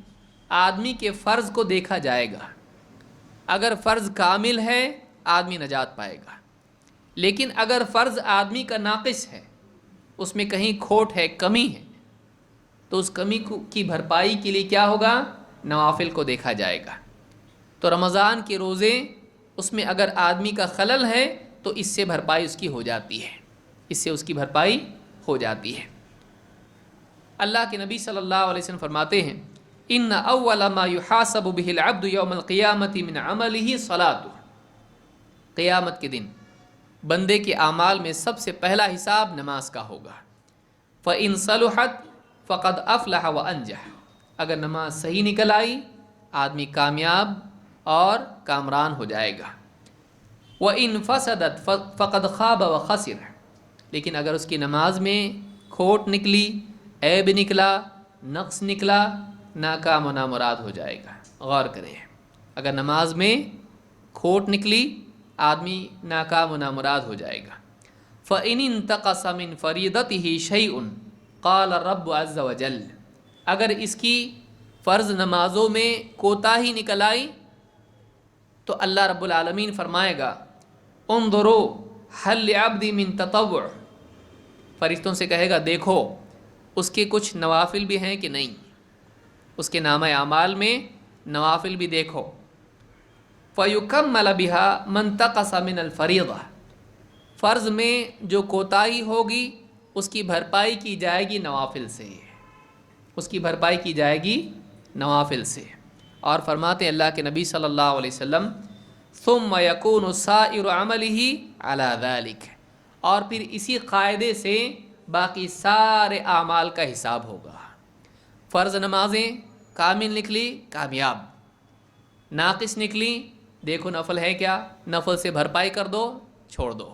آدمی کے فرض کو دیکھا جائے گا. اگر فرض کامل ہے آدمی نجات پائے گا، لیکن اگر فرض آدمی کا ناقص ہے، اس میں کہیں کھوٹ ہے، کمی ہے، تو اس کمی کی بھرپائی کے لیے کیا ہوگا؟ نوافل کو دیکھا جائے گا۔ تو رمضان کے روزے، اس میں اگر آدمی کا خلل ہے تو اس سے بھرپائی اس کی ہو جاتی ہے، اس سے اس کی بھرپائی ہو جاتی ہے۔ اللہ کے نبی صلی اللہ علیہ وسلم فرماتے ہیں ان اول ما يحاسب به العبد يوم القیامت من عمله صلاۃ، قیامت کے دن بندے کے اعمال میں سب سے پہلا حساب نماز کا ہوگا۔ فَإِن صَلُحَتْ فَقَدْ أَفْلَحَ وَأَنجَحَ، اگر نماز صحیح نکل آئی آدمی کامیاب اور کامران ہو جائے گا۔ وَإِن فَسَدَتْ فَقَدْ خَابَ وَخَسِرَ، لیکن اگر اس کی نماز میں کھوٹ نکلی، عیب نکلا، نقص نکلا، ناکام و نامراد ہو جائے گا۔ غور کریں، اگر نماز میں کھوٹ نکلی آدمی ناکام و نامراد ہو جائے گا۔ فَإِنِ انتقص مِن فَرِيضَتِهِ شَيْءٌ قال رب عز وجل، اگر اس کی فرض نمازوں میں کوتاہی نکل آئی تو اللہ رب العالمین فرمائے گا انظروا هل لعبدی من تطوع، فرشتوں سے کہے گا دیکھو اس کے کچھ نوافل بھی ہیں کہ نہیں، اس کے نامہ اعمال میں نوافل بھی دیکھو۔ فَيُكَمَّلَ بِهَا مَن تَقَصَ مِنَ الْفَرِيضَةِ، فرض میں جو کوتاہی ہوگی اس کی بھرپائی کی جائے گی نوافل سے، اس کی بھرپائی کی جائے گی نوافل سے۔ اور فرماتے اللہ کے نبی صلی اللہ علیہ وسلم ثُمَّ يَكُونُ سَائِرُ عَمَلِهِ عَلَى ذَلِكَ، اور پھر اسی قاعدے سے باقی سارے اعمال کا حساب ہوگا۔ فرض نمازیں کامل نکلی کامیاب، ناقص نکلی دیکھو نفل ہے کیا، نفل سے بھرپائی کر دو چھوڑ دو۔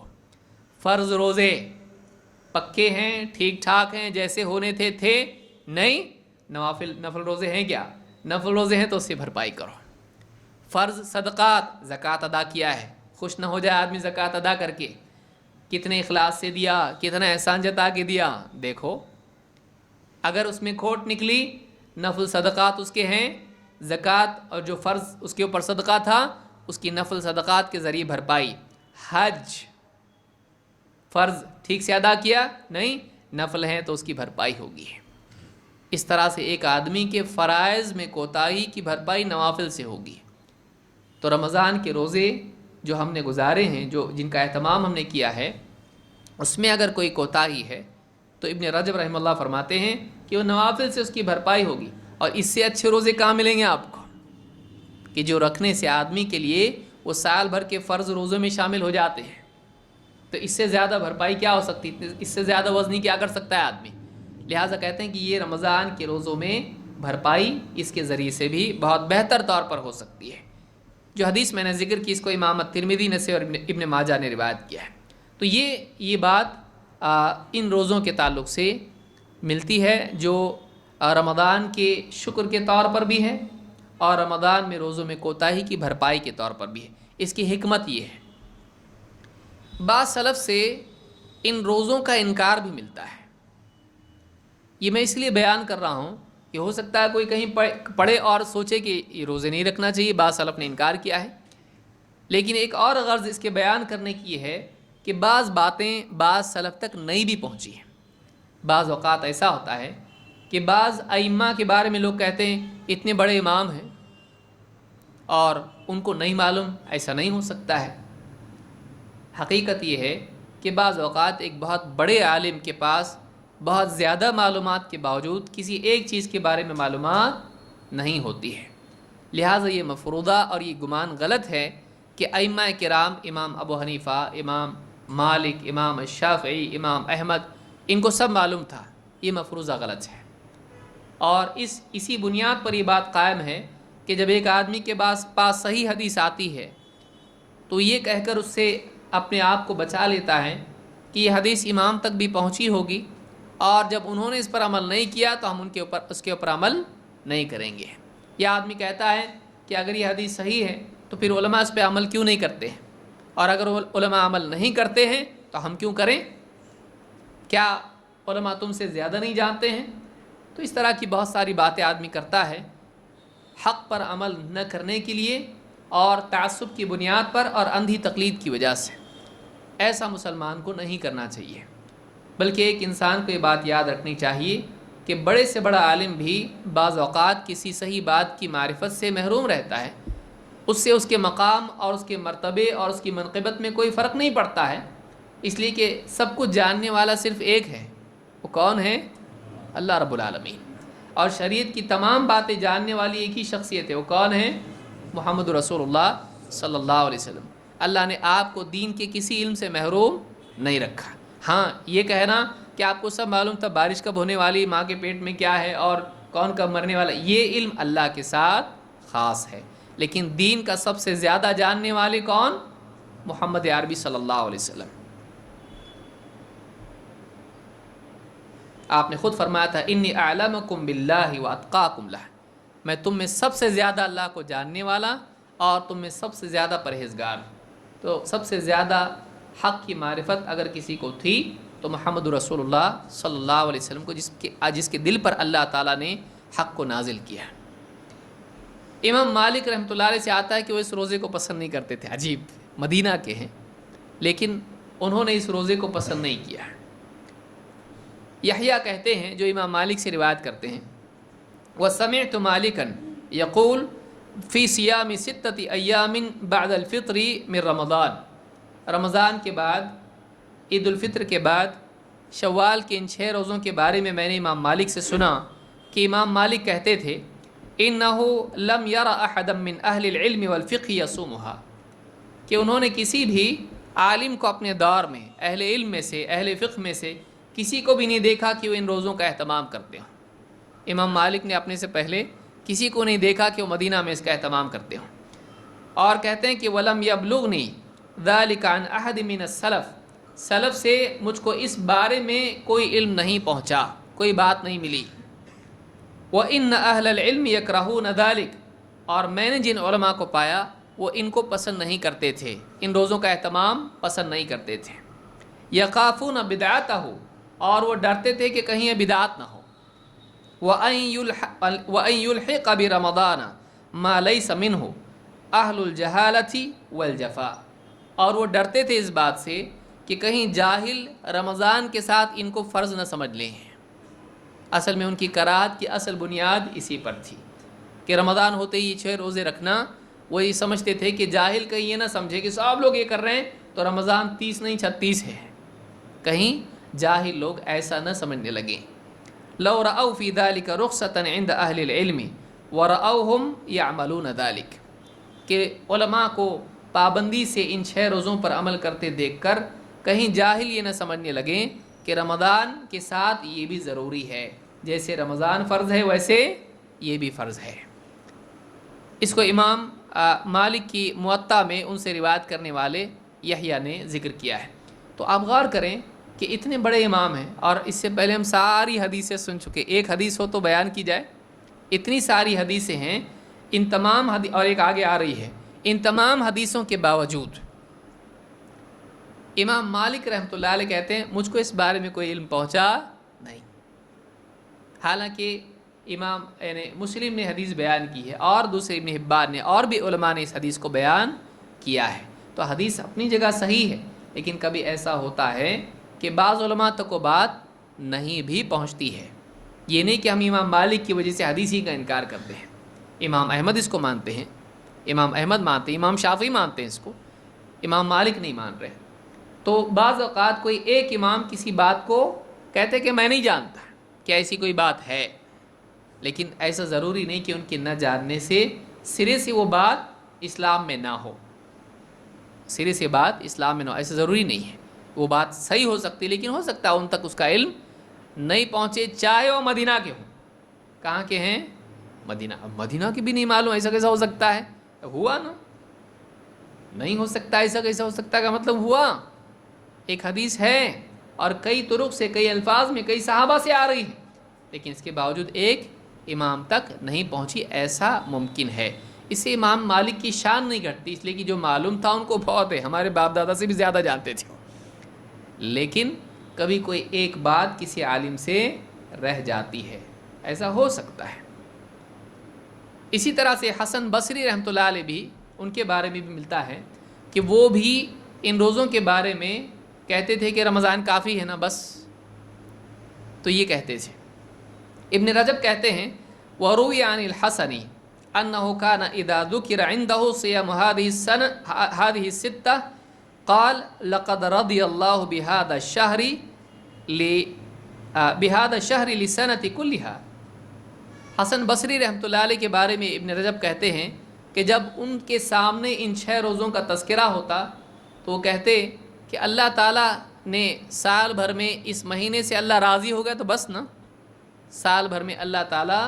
فرض روزے پکے ہیں ٹھیک ٹھاک ہیں جیسے ہونے تھے نہیں، نفل روزے ہیں کیا، نفل روزے ہیں تو اس سے بھرپائی کرو۔ فرض صدقات، زکوٰۃ ادا کیا ہے، خوش نہ ہو جائے آدمی زکوٰۃ ادا کر کے، کتنے اخلاص سے دیا، کتنا احسان جتا کے دیا، دیکھو اگر اس میں کھوٹ نکلی، نفل صدقات اس کے ہیں، زکوٰۃ اور جو فرض اس کے اوپر صدقہ تھا اس کی نفل صدقات کے ذریعے بھرپائی۔ حج فرض ٹھیک سے ادا کیا نہیں، نفل ہیں تو اس کی بھرپائی ہوگی۔ اس طرح سے ایک آدمی کے فرائض میں کوتاہی کی بھرپائی نوافل سے ہوگی۔ تو رمضان کے روزے جو ہم نے گزارے ہیں، جن کا اہتمام ہم نے کیا ہے، اس میں اگر کوئی کوتاہی ہے تو ابن رجب رحمہ اللہ فرماتے ہیں کہ وہ نوافل سے اس کی بھرپائی ہوگی۔ اور اس سے اچھے روزے کہاں ملیں گے آپ کو کہ جو رکھنے سے آدمی کے لیے وہ سال بھر کے فرض روزوں میں شامل ہو جاتے ہیں۔ تو اس سے زیادہ بھرپائی کیا ہو سکتی، اس سے زیادہ وزنی کیا کر سکتا ہے آدمی؟ لہٰذا کہتے ہیں کہ یہ رمضان کے روزوں میں بھرپائی اس کے ذریعے سے بھی بہت بہتر طور پر ہو سکتی ہے۔ جو حدیث میں نے ذکر کی اس کو امام ترمذی نے سے اور ابن ماجہ نے روایت کیا ہے۔ تو یہ بات ان روزوں کے تعلق سے ملتی ہے جو رمضان کے شکر کے طور پر بھی ہے اور رمضان میں روزوں میں کوتاہی کی بھرپائی کے طور پر بھی ہے۔ اس کی حکمت یہ ہے، بعض سلف سے ان روزوں کا انکار بھی ملتا ہے۔ یہ میں اس لیے بیان کر رہا ہوں کہ ہو سکتا ہے کوئی کہیں پڑھے اور سوچے کہ یہ روزے نہیں رکھنا چاہیے، بعض سلف نے انکار کیا ہے۔ لیکن ایک اور غرض اس کے بیان کرنے کی یہ ہے کہ بعض باتیں بعض سلف تک نہیں بھی پہنچی ہیں۔ بعض اوقات ایسا ہوتا ہے کہ بعض ائمہ کے بارے میں لوگ کہتے ہیں اتنے بڑے امام ہیں اور ان کو نہیں معلوم، ایسا نہیں ہو سکتا ہے۔ حقیقت یہ ہے کہ بعض اوقات ایک بہت بڑے عالم کے پاس بہت زیادہ معلومات کے باوجود کسی ایک چیز کے بارے میں معلومات نہیں ہوتی ہے۔ لہٰذا یہ مفروضہ اور یہ گمان غلط ہے کہ ائمہ کرام، امام ابو حنیفہ، امام مالک، امام الشافعی، امام احمد، ان کو سب معلوم تھا۔ یہ مفروضہ غلط ہے، اور اسی بنیاد پر یہ بات قائم ہے کہ جب ایک آدمی کے پاس صحیح حدیث آتی ہے تو یہ کہہ کر اس سے اپنے آپ کو بچا لیتا ہے کہ یہ حدیث امام تک بھی پہنچی ہوگی اور جب انہوں نے اس پر عمل نہیں کیا تو ہم اس کے اوپر عمل نہیں کریں گے۔ یہ آدمی کہتا ہے کہ اگر یہ حدیث صحیح ہے تو پھر علماء اس پہ عمل کیوں نہیں کرتے ہیں، اور اگر علماء عمل نہیں کرتے ہیں تو ہم کیوں کریں؟ کیا علماء تم سے زیادہ نہیں جانتے ہیں؟ تو اس طرح کی بہت ساری باتیں آدمی کرتا ہے حق پر عمل نہ کرنے کے لیے اور تعصب کی بنیاد پر اور اندھی تقلید کی وجہ سے۔ ایسا مسلمان کو نہیں کرنا چاہیے، بلکہ ایک انسان کو یہ بات یاد رکھنی چاہیے کہ بڑے سے بڑا عالم بھی بعض اوقات کسی صحیح بات کی معرفت سے محروم رہتا ہے، اس سے اس کے مقام اور اس کے مرتبے اور اس کی منقبت میں کوئی فرق نہیں پڑتا ہے، اس لیے کہ سب کچھ جاننے والا صرف ایک ہے، وہ کون ہے؟ اللہ رب العالمین۔ اور شریعت کی تمام باتیں جاننے والی ایک ہی شخصیت ہے، وہ کون ہے؟ محمد رسول اللہ صلی اللہ علیہ وسلم۔ اللہ نے آپ کو دین کے کسی علم سے محروم نہیں رکھا۔ ہاں یہ کہنا کہ آپ کو سب معلوم تھا بارش کب ہونے والی، ماں کے پیٹ میں کیا ہے اور کون کب مرنے والا، یہ علم اللہ کے ساتھ خاص ہے، لیکن دین کا سب سے زیادہ جاننے والے کون؟ محمد عربی صلی اللہ علیہ وسلم۔ آپ نے خود فرمایا تھا انی اعلمکم باللہ واتقاکم لہ، میں تم میں سب سے زیادہ اللہ کو جاننے والا اور تم میں سب سے زیادہ پرہیزگار۔ تو سب سے زیادہ حق کی معرفت اگر کسی کو تھی تو محمد رسول اللہ صلی اللہ علیہ وسلم کو، جس کے دل پر اللہ تعالیٰ نے حق کو نازل کیا۔ امام مالک رحمۃ اللہ علیہ سے آتا ہے کہ وہ اس روزے کو پسند نہیں کرتے تھے، عجیب، مدینہ کے ہیں لیکن انہوں نے اس روزے کو پسند نہیں کیا۔ یحییٰ کہتے ہیں جو امام مالک سے روایت کرتے ہیں، وَسَمِعْتُ مَالِكًا يَقُولُ فِي صِيَامِ 6 أَيَّامٍ بَعْدَ الْفِطْرِ مِن رمضان، رمضان کے بعد، عید الفطر کے بعد شوال کے ان 6 روزوں کے بارے میں نے امام مالک سے سنا کہ امام مالک کہتے تھے إِنَّهُ لَمْ يَرَ أَحَدًا مِّنْ أَهْلِ الْعِلْمِ وَالْفِقْهِ يَصُومُهَا، کہ انہوں نے کسی بھی عالم کو اپنے دور میں، اہل علم میں سے، اہل فقہ میں سے کسی کو بھی نہیں دیکھا کہ وہ ان روزوں کا اہتمام کرتے ہوں۔ امام مالک نے اپنے سے پہلے کسی کو نہیں دیکھا کہ وہ مدینہ میں اس کا اہتمام کرتے ہوں، اور کہتے ہیں کہ وَلَمْ يَبْلُغْنِي ذَلِكَ عَنْ أَحَدٍ مِّنَ السَّلَفِ، سلف سے مجھ کو اس بارے میں کوئی علم نہیں پہنچا، کوئی بات نہیں ملی۔ وَإِنَّ أَهْلَ الْعِلْمِ يَكْرَهُونَ ذَلِكَ، اور میں نے جن علماء کو پایا وہ ان کو پسند نہیں کرتے تھے، ان روزوں کا اہتمام پسند نہیں کرتے تھے۔ يَخَافُونَ بِدْعَتَهُ، اور وہ ڈرتے تھے کہ کہیں یہ بدعت نہ ہو۔ وَأَن يُلْحِقَ بِرَمَضَانَ مَا لَيْسَ مِنْهُ أَهْلُ الْجَهَالَةِ وَالْجَفَاءِ، اور وہ ڈرتے تھے اس بات سے کہ کہیں جاہل رمضان کے ساتھ ان کو فرض نہ سمجھ لیں۔ اصل میں ان کی کراہت کی اصل بنیاد اسی پر تھی کہ رمضان ہوتے ہی 6 روزے رکھنا، وہ یہ سمجھتے تھے کہ جاہل کہیں یہ نہ سمجھے کہ سب لوگ یہ کر رہے ہیں تو رمضان 30 نہیں 36 ہے، کہیں جاہل لوگ ایسا نہ سمجھنے لگیں۔ لو رأوا فی ذلک رخصۃ عند اہل العلم ورأوہم یعملون ذلک، کہ علماء کو پابندی سے ان 6 روزوں پر عمل کرتے دیکھ کر کہیں جاہل یہ نہ سمجھنے لگیں کہ رمضان کے ساتھ یہ بھی ضروری ہے، جیسے رمضان فرض ہے ویسے یہ بھی فرض ہے۔ اس کو امام مالک کی موطا میں ان سے روایت کرنے والے یحییٰ نے ذکر کیا ہے۔ تو آپ غور کریں کہ اتنے بڑے امام ہیں اور اس سے پہلے ہم ساری حدیثیں سن چکے، ایک حدیث ہو تو بیان کی جائے، اتنی ساری حدیثیں ہیں، ان تمام اور ایک آگے آ رہی ہے، ان تمام حدیثوں کے باوجود امام مالک رحمۃ اللہ علیہ کہتے ہیں مجھ کو اس بارے میں کوئی علم پہنچا نہیں، حالانکہ امام یعنی مسلم نے حدیث بیان کی ہے اور دوسرے ابن حبان نے اور بھی علماء نے اس حدیث کو بیان کیا ہے۔ تو حدیث اپنی جگہ صحیح ہے، لیکن کبھی ایسا ہوتا ہے کہ بعض علماء تک وہ بات نہیں بھی پہنچتی ہے۔ یہ نہیں کہ ہم امام مالک کی وجہ سے حدیث ہی کا انکار کرتے ہیں، امام احمد اس کو مانتے ہیں، امام احمد مانتے ہیں، امام شافعی مانتے ہیں اس کو، امام مالک نہیں مان رہے۔ تو بعض اوقات کوئی ایک امام کسی بات کو کہتے کہ میں نہیں جانتا کہ ایسی کوئی بات ہے، لیکن ایسا ضروری نہیں کہ ان کے نہ جاننے سے سرے سے وہ بات اسلام میں نہ ہو، سرے سے بات اسلام میں نہ ہو، ایسا ضروری نہیں ہے۔ وہ بات صحیح ہو سکتی لیکن ہو سکتا ہے ان تک اس کا علم نہیں پہنچے، چاہے وہ مدینہ کے ہوں۔ کہاں کے ہیں؟ مدینہ۔ اب مدینہ کی بھی نہیں معلوم، ایسا کیسا ہو سکتا ہے؟ ہوا نا، نہیں ہو سکتا، ایسا کیسا ہو سکتا ہے کا مطلب ہوا۔ ایک حدیث ہے اور کئی طرق سے، کئی الفاظ میں، کئی صحابہ سے آ رہی ہے، لیکن اس کے باوجود ایک امام تک نہیں پہنچی، ایسا ممکن ہے۔ اس سے امام مالک کی شان نہیں گھٹتی، اس لیے کہ جو معلوم تھا ان کو بہت ہے، ہمارے باپ دادا سے بھی زیادہ جانتے تھے، لیکن کبھی کوئی ایک بات کسی عالم سے رہ جاتی ہے، ایسا ہو سکتا ہے۔ اسی طرح سے حسن بصری رحمۃ اللہ علیہ بھی، ان کے بارے میں بھی ملتا ہے کہ وہ بھی ان روزوں کے بارے میں کہتے تھے کہ رمضان کافی ہے نا بس، تو یہ کہتے تھے ابن رجب کہتے ہیں وروی عن الحسن انه كان اذا ذكر عنده صيام هذه الستة قال لقد رضي الله بهذا الشهر لسنة كلها۔ حسن بصری رحمۃ اللہ علیہ کے بارے میں ابن رجب کہتے ہیں کہ جب ان کے سامنے ان 6 روزوں کا تذکرہ ہوتا تو وہ کہتے کہ اللہ تعالیٰ نے سال بھر میں اس مہینے سے اللہ راضی ہو گیا تو بس نا، سال بھر میں اللہ تعالیٰ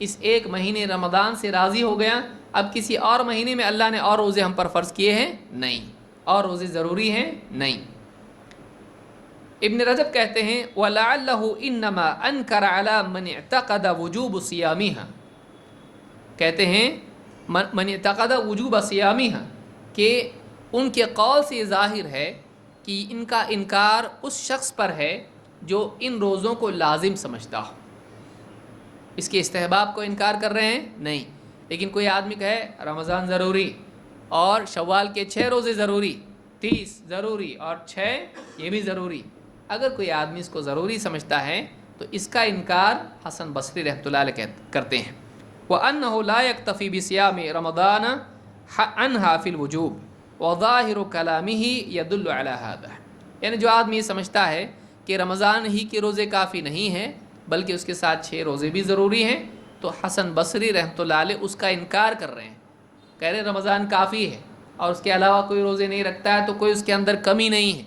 اس ایک مہینے رمضان سے راضی ہو گیا، اب کسی اور مہینے میں اللہ نے اور روزے ہم پر فرض کیے ہیں نہیں، اور روزے ضروری ہیں نہیں۔ ابن رجب کہتے ہیں وَلَعَلَّهُ إِنَّمَا أَنْكَرَ عَلَى مَنِ اعْتَقَدَ وُجُوبُ صِيَامِهَا، کہتے ہیں من اعتقد وجوب صیامها کہ ان کے قول سے ظاہر ہے کہ ان کا انکار اس شخص پر ہے جو ان روزوں کو لازم سمجھتا ہو، اس کے استحباب کو انکار کر رہے ہیں نہیں۔ لیکن کوئی آدمی کہے رمضان ضروری اور شوال کے 6 روزے ضروری، 30 ضروری اور 6 یہ بھی ضروری، اگر کوئی آدمی اس کو ضروری سمجھتا ہے تو اس کا انکار حسن بصری رحمۃ اللہ علیہ کرتے ہیں۔ وَأَنَّهُ لَا يَكْتَفِي بِصِيَامِ رَمَضَانَ عَنْهَا فِي الْوُجُوبِ وَظَاهِرُ كَلَامِهِ يَدُلُّ عَلَى هَذَا، یعنی جو آدمی یہ سمجھتا ہے کہ رمضان ہی کے روزے کافی نہیں ہیں بلکہ اس کے ساتھ 6 روزے بھی ضروری ہیں، تو حسن بصری رحمۃ اللہ علیہ اس کا انکار کر رہے ہیں، کہہ رہے ہیں رمضان کافی ہے اور اس کے علاوہ کوئی روزے نہیں رکھتا ہے تو کوئی اس کے اندر کمی نہیں ہے،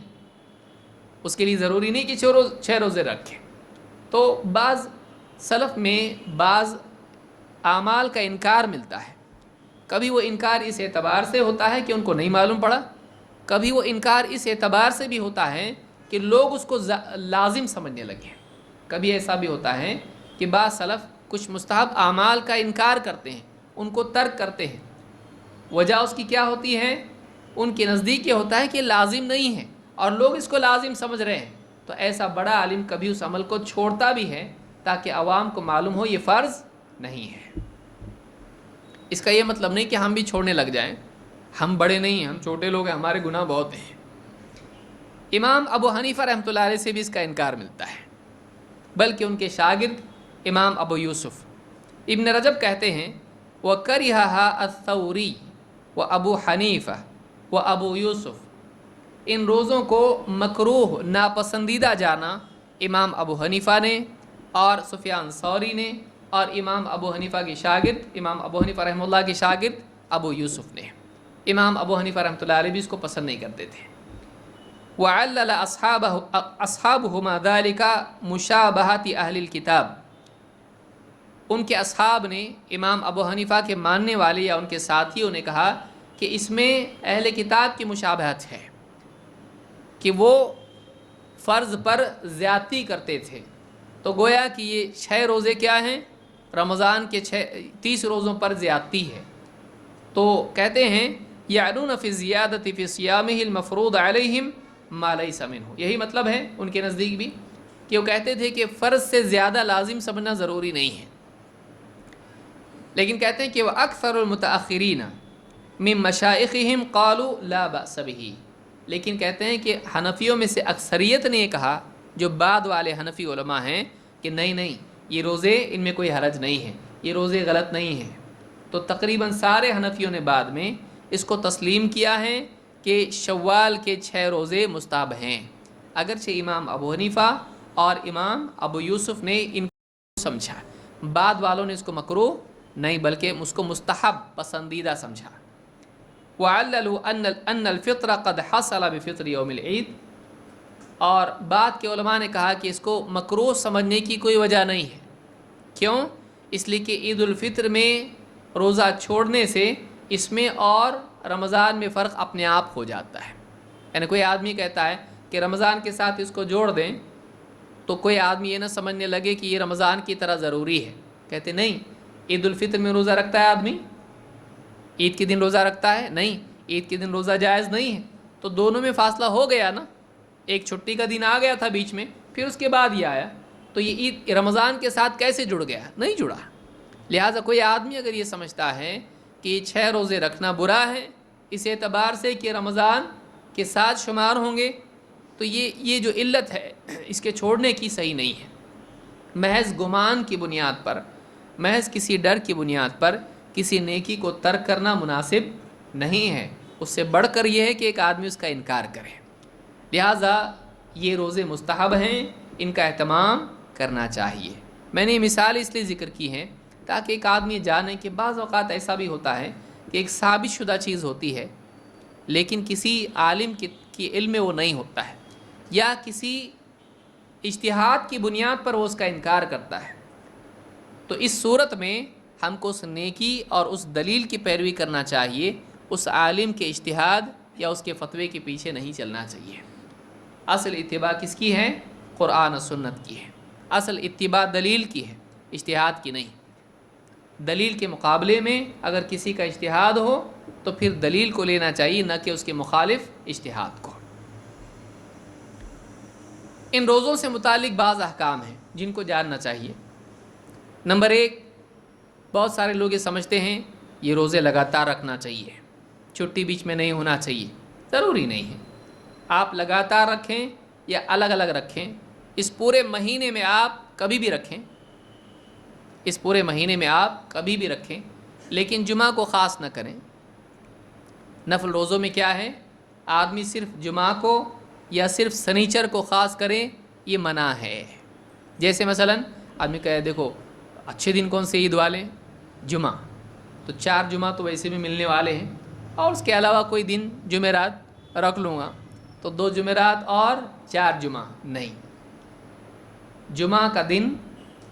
اس کے لیے ضروری نہیں کہ 6 روزے رکھے۔ تو بعض سلف میں بعض اعمال کا انکار ملتا ہے، کبھی وہ انکار اس اعتبار سے ہوتا ہے کہ ان کو نہیں معلوم پڑا، کبھی وہ انکار اس اعتبار سے بھی ہوتا ہے کہ لوگ اس کو لازم سمجھنے لگے، کبھی ایسا بھی ہوتا ہے کہ بعض سلف کچھ مستحب اعمال کا انکار کرتے ہیں، ان کو ترک کرتے ہیں، وجہ اس کی کیا ہوتی ہے؟ ان کے نزدیک یہ ہوتا ہے کہ لازم نہیں ہے اور لوگ اس کو لازم سمجھ رہے ہیں، تو ایسا بڑا عالم کبھی اس عمل کو چھوڑتا بھی ہے تاکہ عوام کو معلوم ہو یہ فرض نہیں ہے۔ اس کا یہ مطلب نہیں کہ ہم بھی چھوڑنے لگ جائیں، ہم بڑے نہیں ہیں، ہم چھوٹے لوگ ہیں، ہمارے گناہ بہت ہیں۔ امام ابو حنیفہ رحمۃ اللہ علیہ سے بھی اس کا انکار ملتا ہے، بلکہ ان کے شاگرد امام ابو یوسف ابن رجب کہتے ہیں وَكَرِهَهَا الثَّوْرِي وَأَبُو حنیفہ وَأَبُو یوسف، ان روزوں کو مکروہ ناپسندیدہ جانا امام ابو حنیفہ نے اور سفیان ثوری نے اور امام ابو حنیفہ کے شاگرد امام ابو حنیفہ رحمہ اللہ کے شاگرد ابو یوسف نے۔ امام ابو حنیفہ رحمۃ اللہ علیہ بھی اس کو پسند نہیں کرتے تھے۔ وَعَلَّلَ أَصْحَابُهُمَا ذَلِكَ مُشَابَهَةِ أَهْلِ الْكِتَابِ، ان کے اصحاب نے امام ابو حنیفہ کے ماننے والے یا ان کے ساتھیوں نے کہا کہ اس میں اہل کتاب کی مشابہت ہے کہ وہ فرض پر زیادتی کرتے تھے، تو گویا کہ یہ 6 روزے کیا ہیں؟ رمضان کے 30 روزوں پر زیادتی ہے۔ تو کہتے ہیں یعنون فی الزیادۃ فی صیامہ المفروض علیہم ما لیس منہ، یہی مطلب ہے ان کے نزدیک بھی کہ وہ کہتے تھے کہ فرض سے زیادہ لازم سمجھنا ضروری نہیں ہے، لیکن کہتے ہیں کہ وہ اکثر المتاخرین من مشائخہم قالوا لا بأس بہ، لیکن کہتے ہیں کہ حنفیوں میں سے اکثریت نے یہ کہا، جو بعد والے حنفی علماء ہیں، کہ نہیں یہ روزے ان میں کوئی حرج نہیں ہے، یہ روزے غلط نہیں ہیں۔ تو تقریباً سارے حنفیوں نے بعد میں اس کو تسلیم کیا ہے کہ شوال کے 6 روزے مستحب ہیں، اگرچہ امام ابو حنیفہ اور امام ابو یوسف نے ان کو سمجھا، بعد والوں نے اس کو مکروہ نہیں بلکہ اس کو مستحب پسندیدہ سمجھا۔ وَعَلَّلُوا أَنَّ الْفِطْرَ قَدْ حَصَلَ بِفِطْرِ يَوْمِ الْعِيدِ، اور بعد کے علماء نے کہا کہ اس کو مکروہ سمجھنے کی کوئی وجہ نہیں ہے، کیوں؟ اس لیے کہ عید الفطر میں روزہ چھوڑنے سے اس میں اور رمضان میں فرق اپنے آپ ہو جاتا ہے، یعنی کوئی آدمی کہتا ہے کہ رمضان کے ساتھ اس کو جوڑ دیں تو کوئی آدمی یہ نہ سمجھنے لگے کہ یہ رمضان کی طرح ضروری ہے، کہتے نہیں عید الفطر میں روزہ رکھتا ہے آدمی، عید کے دن روزہ رکھتا ہے نہیں، عید کے دن روزہ جائز نہیں ہے، تو دونوں میں فاصلہ ہو گیا نا، ایک چھٹی کا دن آ گیا تھا بیچ میں، پھر اس کے بعد یہ آیا، تو یہ عید رمضان کے ساتھ کیسے جڑ گیا؟ نہیں جڑا۔ لہٰذا کوئی آدمی اگر یہ سمجھتا ہے کہ یہ 6 روزے رکھنا برا ہے اس اعتبار سے کہ رمضان کے ساتھ شمار ہوں گے، تو یہ جو علت ہے اس کے چھوڑنے کی صحیح نہیں ہے۔ محض گمان کی بنیاد پر، محض کسی ڈر کی بنیاد پر کسی نیکی کو ترک کرنا مناسب نہیں ہے، اس سے بڑھ کر یہ ہے کہ ایک آدمی اس کا انکار کرے۔ لہٰذا یہ روزے مستحب ہیں، ان کا اہتمام کرنا چاہیے۔ میں نے یہ مثال اس لیے ذکر کی ہے تاکہ ایک آدمی جانے کہ بعض اوقات ایسا بھی ہوتا ہے کہ ایک ثابت شدہ چیز ہوتی ہے لیکن کسی عالم کی علم میں وہ نہیں ہوتا ہے، یا کسی اجتہاد کی بنیاد پر وہ اس کا انکار کرتا ہے، تو اس صورت میں ہم کو اس نیکی اور اس دلیل کی پیروی کرنا چاہیے، اس عالم کے اجتہاد یا اس کے فتوے کے پیچھے نہیں چلنا چاہیے۔ اصل اتباع کس کی ہے؟ قرآن و سنت کی ہے۔ اصل اتباع دلیل کی ہے، اجتہاد کی نہیں۔ دلیل کے مقابلے میں اگر کسی کا اجتہاد ہو تو پھر دلیل کو لینا چاہیے، نہ کہ اس کے مخالف اجتہاد کو۔ ان روزوں سے متعلق بعض احکام ہیں جن کو جاننا چاہیے۔ نمبر 1، بہت سارے لوگ یہ سمجھتے ہیں یہ روزے لگاتار رکھنا چاہیے، چھٹی بیچ میں نہیں ہونا چاہیے۔ ضروری نہیں ہے، آپ لگاتار رکھیں یا الگ الگ رکھیں، اس پورے مہینے میں آپ کبھی بھی رکھیں، اس پورے مہینے میں آپ کبھی بھی رکھیں، لیکن جمعہ کو خاص نہ کریں۔ نفل روزوں میں کیا ہے؟ آدمی صرف جمعہ کو یا صرف سنیچر کو خاص کرے، یہ منع ہے۔ جیسے مثلا آدمی کہے دیکھو اچھے دن کون سے عید والے؟ جمعہ، تو 4 جمعہ تو ویسے بھی ملنے والے ہیں، اور اس کے علاوہ کوئی دن جمعرات رکھ لوں گا، تو 2 جمعرات اور 4 جمعہ نہیں۔ جمعہ کا دن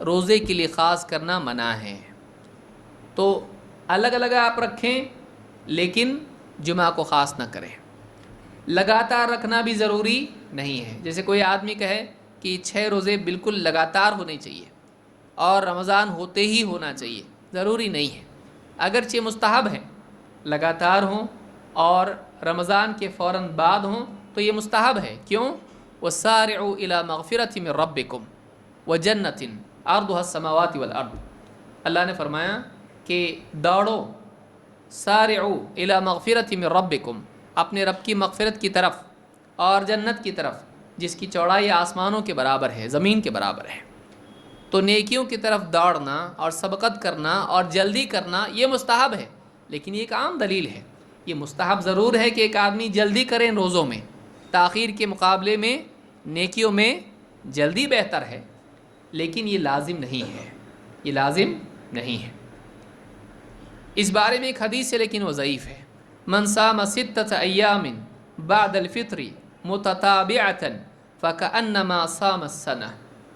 روزے کے لیے خاص کرنا منع ہے، تو الگ الگ آپ رکھیں لیکن جمعہ کو خاص نہ کریں۔ لگاتار رکھنا بھی ضروری نہیں ہے۔ جیسے کوئی آدمی کہے کہ 6 روزے بالکل لگاتار ہونے چاہیے اور رمضان ہوتے ہی ہونا چاہیے، ضروری نہیں ہے۔ اگرچہ مستحب ہے لگاتار ہوں اور رمضان کے فوراً بعد ہوں تو یہ مستحب ہے۔ کیوں؟ وَسَارِعُوا إِلَى مَغْفِرَةٍ مِّن رَبِّكُمْ وَجَنَّةٍ عَرْضُهَا السَّمَاوَاتِ وَالْأَرْضُ۔ اللہ نے فرمایا کہ دوڑو، سارعوا إِلَى مَغْفِرَةٍ مِّن رَبِّكُمْ، اپنے رب کی مغفرت کی طرف اور جنت کی طرف جس کی چوڑائی آسمانوں کے برابر ہے، زمین کے برابر ہے۔ تو نیکیوں کی طرف دوڑنا اور سبقت کرنا اور جلدی کرنا یہ مستحب ہے، لیکن یہ ایک عام دلیل ہے۔ یہ مستحب ضرور ہے کہ ایک آدمی جلدی کریں روزوں میں، تاخیر کے مقابلے میں نیکیوں میں جلدی بہتر ہے، لیکن یہ لازم نہیں ہے، یہ لازم نہیں ہے۔ اس بارے میں ایک حدیث ہے لیکن وہ ضعیف ہے۔ من صام 6 ایام بعد الفطر متتابعۃ فکأنما صام السنہ،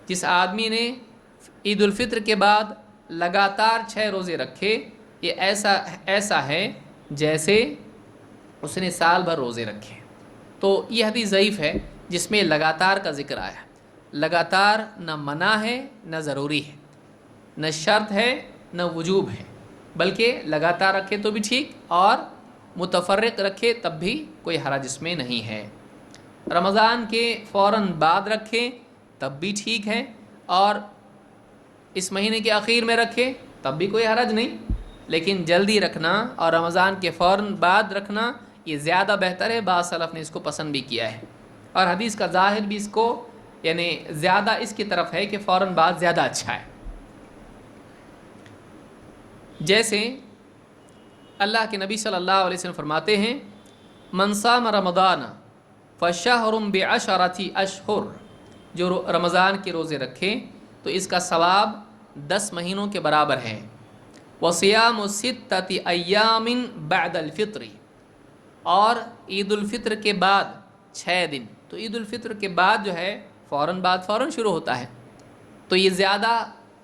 جس آدمی نے عید الفطر کے بعد لگاتار 6 روزے رکھے، یہ ایسا ہے جیسے اس نے سال بھر روزے رکھے۔ تو یہ حدیث ضعیف ہے جس میں لگاتار کا ذکر آیا۔ لگاتار نہ منع ہے نہ ضروری ہے، نہ شرط ہے نہ وجوب ہے، بلکہ لگاتار رکھے تو بھی ٹھیک اور متفرق رکھے تب بھی کوئی حرج اس میں نہیں ہے۔ رمضان کے فوراً بعد رکھے تب بھی ٹھیک ہے، اور اس مہینے کے آخر میں رکھے تب بھی کوئی حرج نہیں، لیکن جلدی رکھنا اور رمضان کے فوراً بعد رکھنا یہ زیادہ بہتر ہے۔ بعض سلف نے اس کو پسند بھی کیا ہے، اور حدیث کا ظاہر بھی اس کو یعنی زیادہ اس کی طرف ہے کہ فوراً بعد زیادہ اچھا ہے۔ جیسے اللہ کے نبی صلی اللہ علیہ وسلم فرماتے ہیں من صام رمضان فشہر بعشرۃ اشہر، جو رمضان کے روزے رکھے تو اس کا ثواب 10 مہینوں کے برابر ہے۔ وصیام 6 ایام بعد الفطر، اور عید الفطر کے بعد 6 دن، تو عید الفطر کے بعد جو ہے فوراً شروع ہوتا ہے، تو یہ زیادہ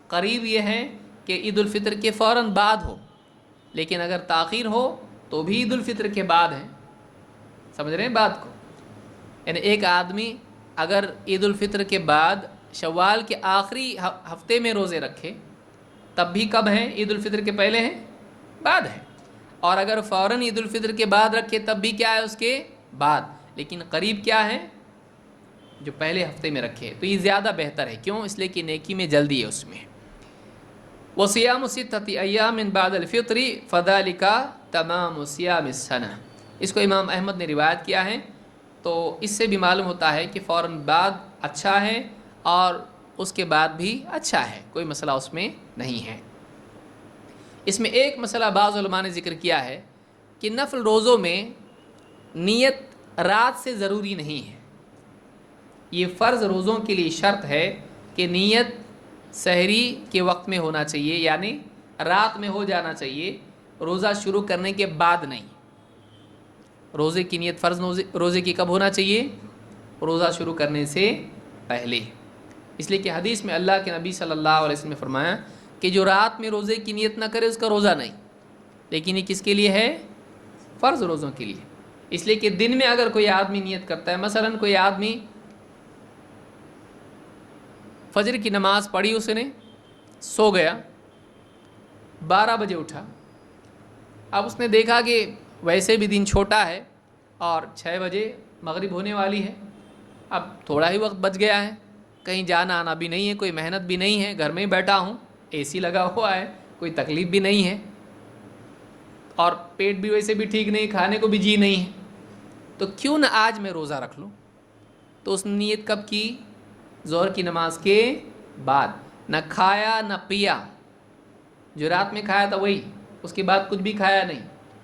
قریب یہ ہے کہ عید الفطر کے فوراً بعد ہو، لیکن اگر تاخیر ہو تو بھی عید الفطر کے بعد ہے۔ سمجھ رہے ہیں بات کو؟ یعنی ایک آدمی اگر عید الفطر کے بعد شوال کے آخری ہفتے میں روزے رکھے تب بھی کب ہیں؟ عید الفطر کے پہلے ہیں؟ بعد ہے۔ اور اگر فوراً عید الفطر کے بعد رکھے تب بھی کیا ہے؟ اس کے بعد، لیکن قریب کیا ہے؟ جو پہلے ہفتے میں رکھے، تو یہ زیادہ بہتر ہے۔ کیوں؟ اس لیے کہ نیکی میں جلدی ہے اس میں۔ وصیام 6 ایام بعد الفطر فذلک تمام صیام السنہ، اس کو امام احمد نے روایت کیا ہے، تو اس سے بھی معلوم ہوتا ہے کہ فوراً بعد اچھا ہے، اور اس کے بعد بھی اچھا ہے، کوئی مسئلہ اس میں نہیں ہے۔ اس میں ایک مسئلہ بعض علماء نے ذکر کیا ہے کہ نفل روزوں میں نیت رات سے ضروری نہیں ہے۔ یہ فرض روزوں کے لیے شرط ہے کہ نیت سحری کے وقت میں ہونا چاہیے، یعنی رات میں ہو جانا چاہیے، روزہ شروع کرنے کے بعد نہیں۔ روزے کی نیت فرض روزے کی کب ہونا چاہیے؟ روزہ شروع کرنے سے پہلے۔ اس لیے کہ حدیث میں اللہ کے نبی صلی اللہ علیہ وسلم نے فرمایا کہ جو رات میں روزے کی نیت نہ کرے اس کا روزہ نہیں، لیکن یہ کس کے لیے ہے؟ فرض روزوں کے لیے۔ اس لیے کہ دن میں اگر کوئی آدمی نیت کرتا ہے، مثلا کوئی آدمی فجر کی نماز پڑھی، اس نے سو گیا، 12 بجے اٹھا، اب اس نے دیکھا کہ ویسے بھی دن چھوٹا ہے اور 6 بجے مغرب ہونے والی ہے، اب تھوڑا ہی وقت بچ گیا ہے، کہیں جانا آنا بھی نہیں ہے، کوئی محنت بھی نہیں ہے، گھر میں ہی بیٹھا ہوں، اے سی لگا ہوا ہے، کوئی تکلیف بھی نہیں ہے اور پیٹ بھی ویسے بھی ٹھیک نہیں، کھانے کو بھی جی نہیں ہے، تو کیوں نہ آج میں روزہ رکھ لوں؟ تو اس نے نیت کب کی؟ ظہر کی نماز کے بعد۔ نہ کھایا نہ پیا، جو رات میں کھایا تھا وہی، اس کے بعد کچھ بھی کھایا نہیں،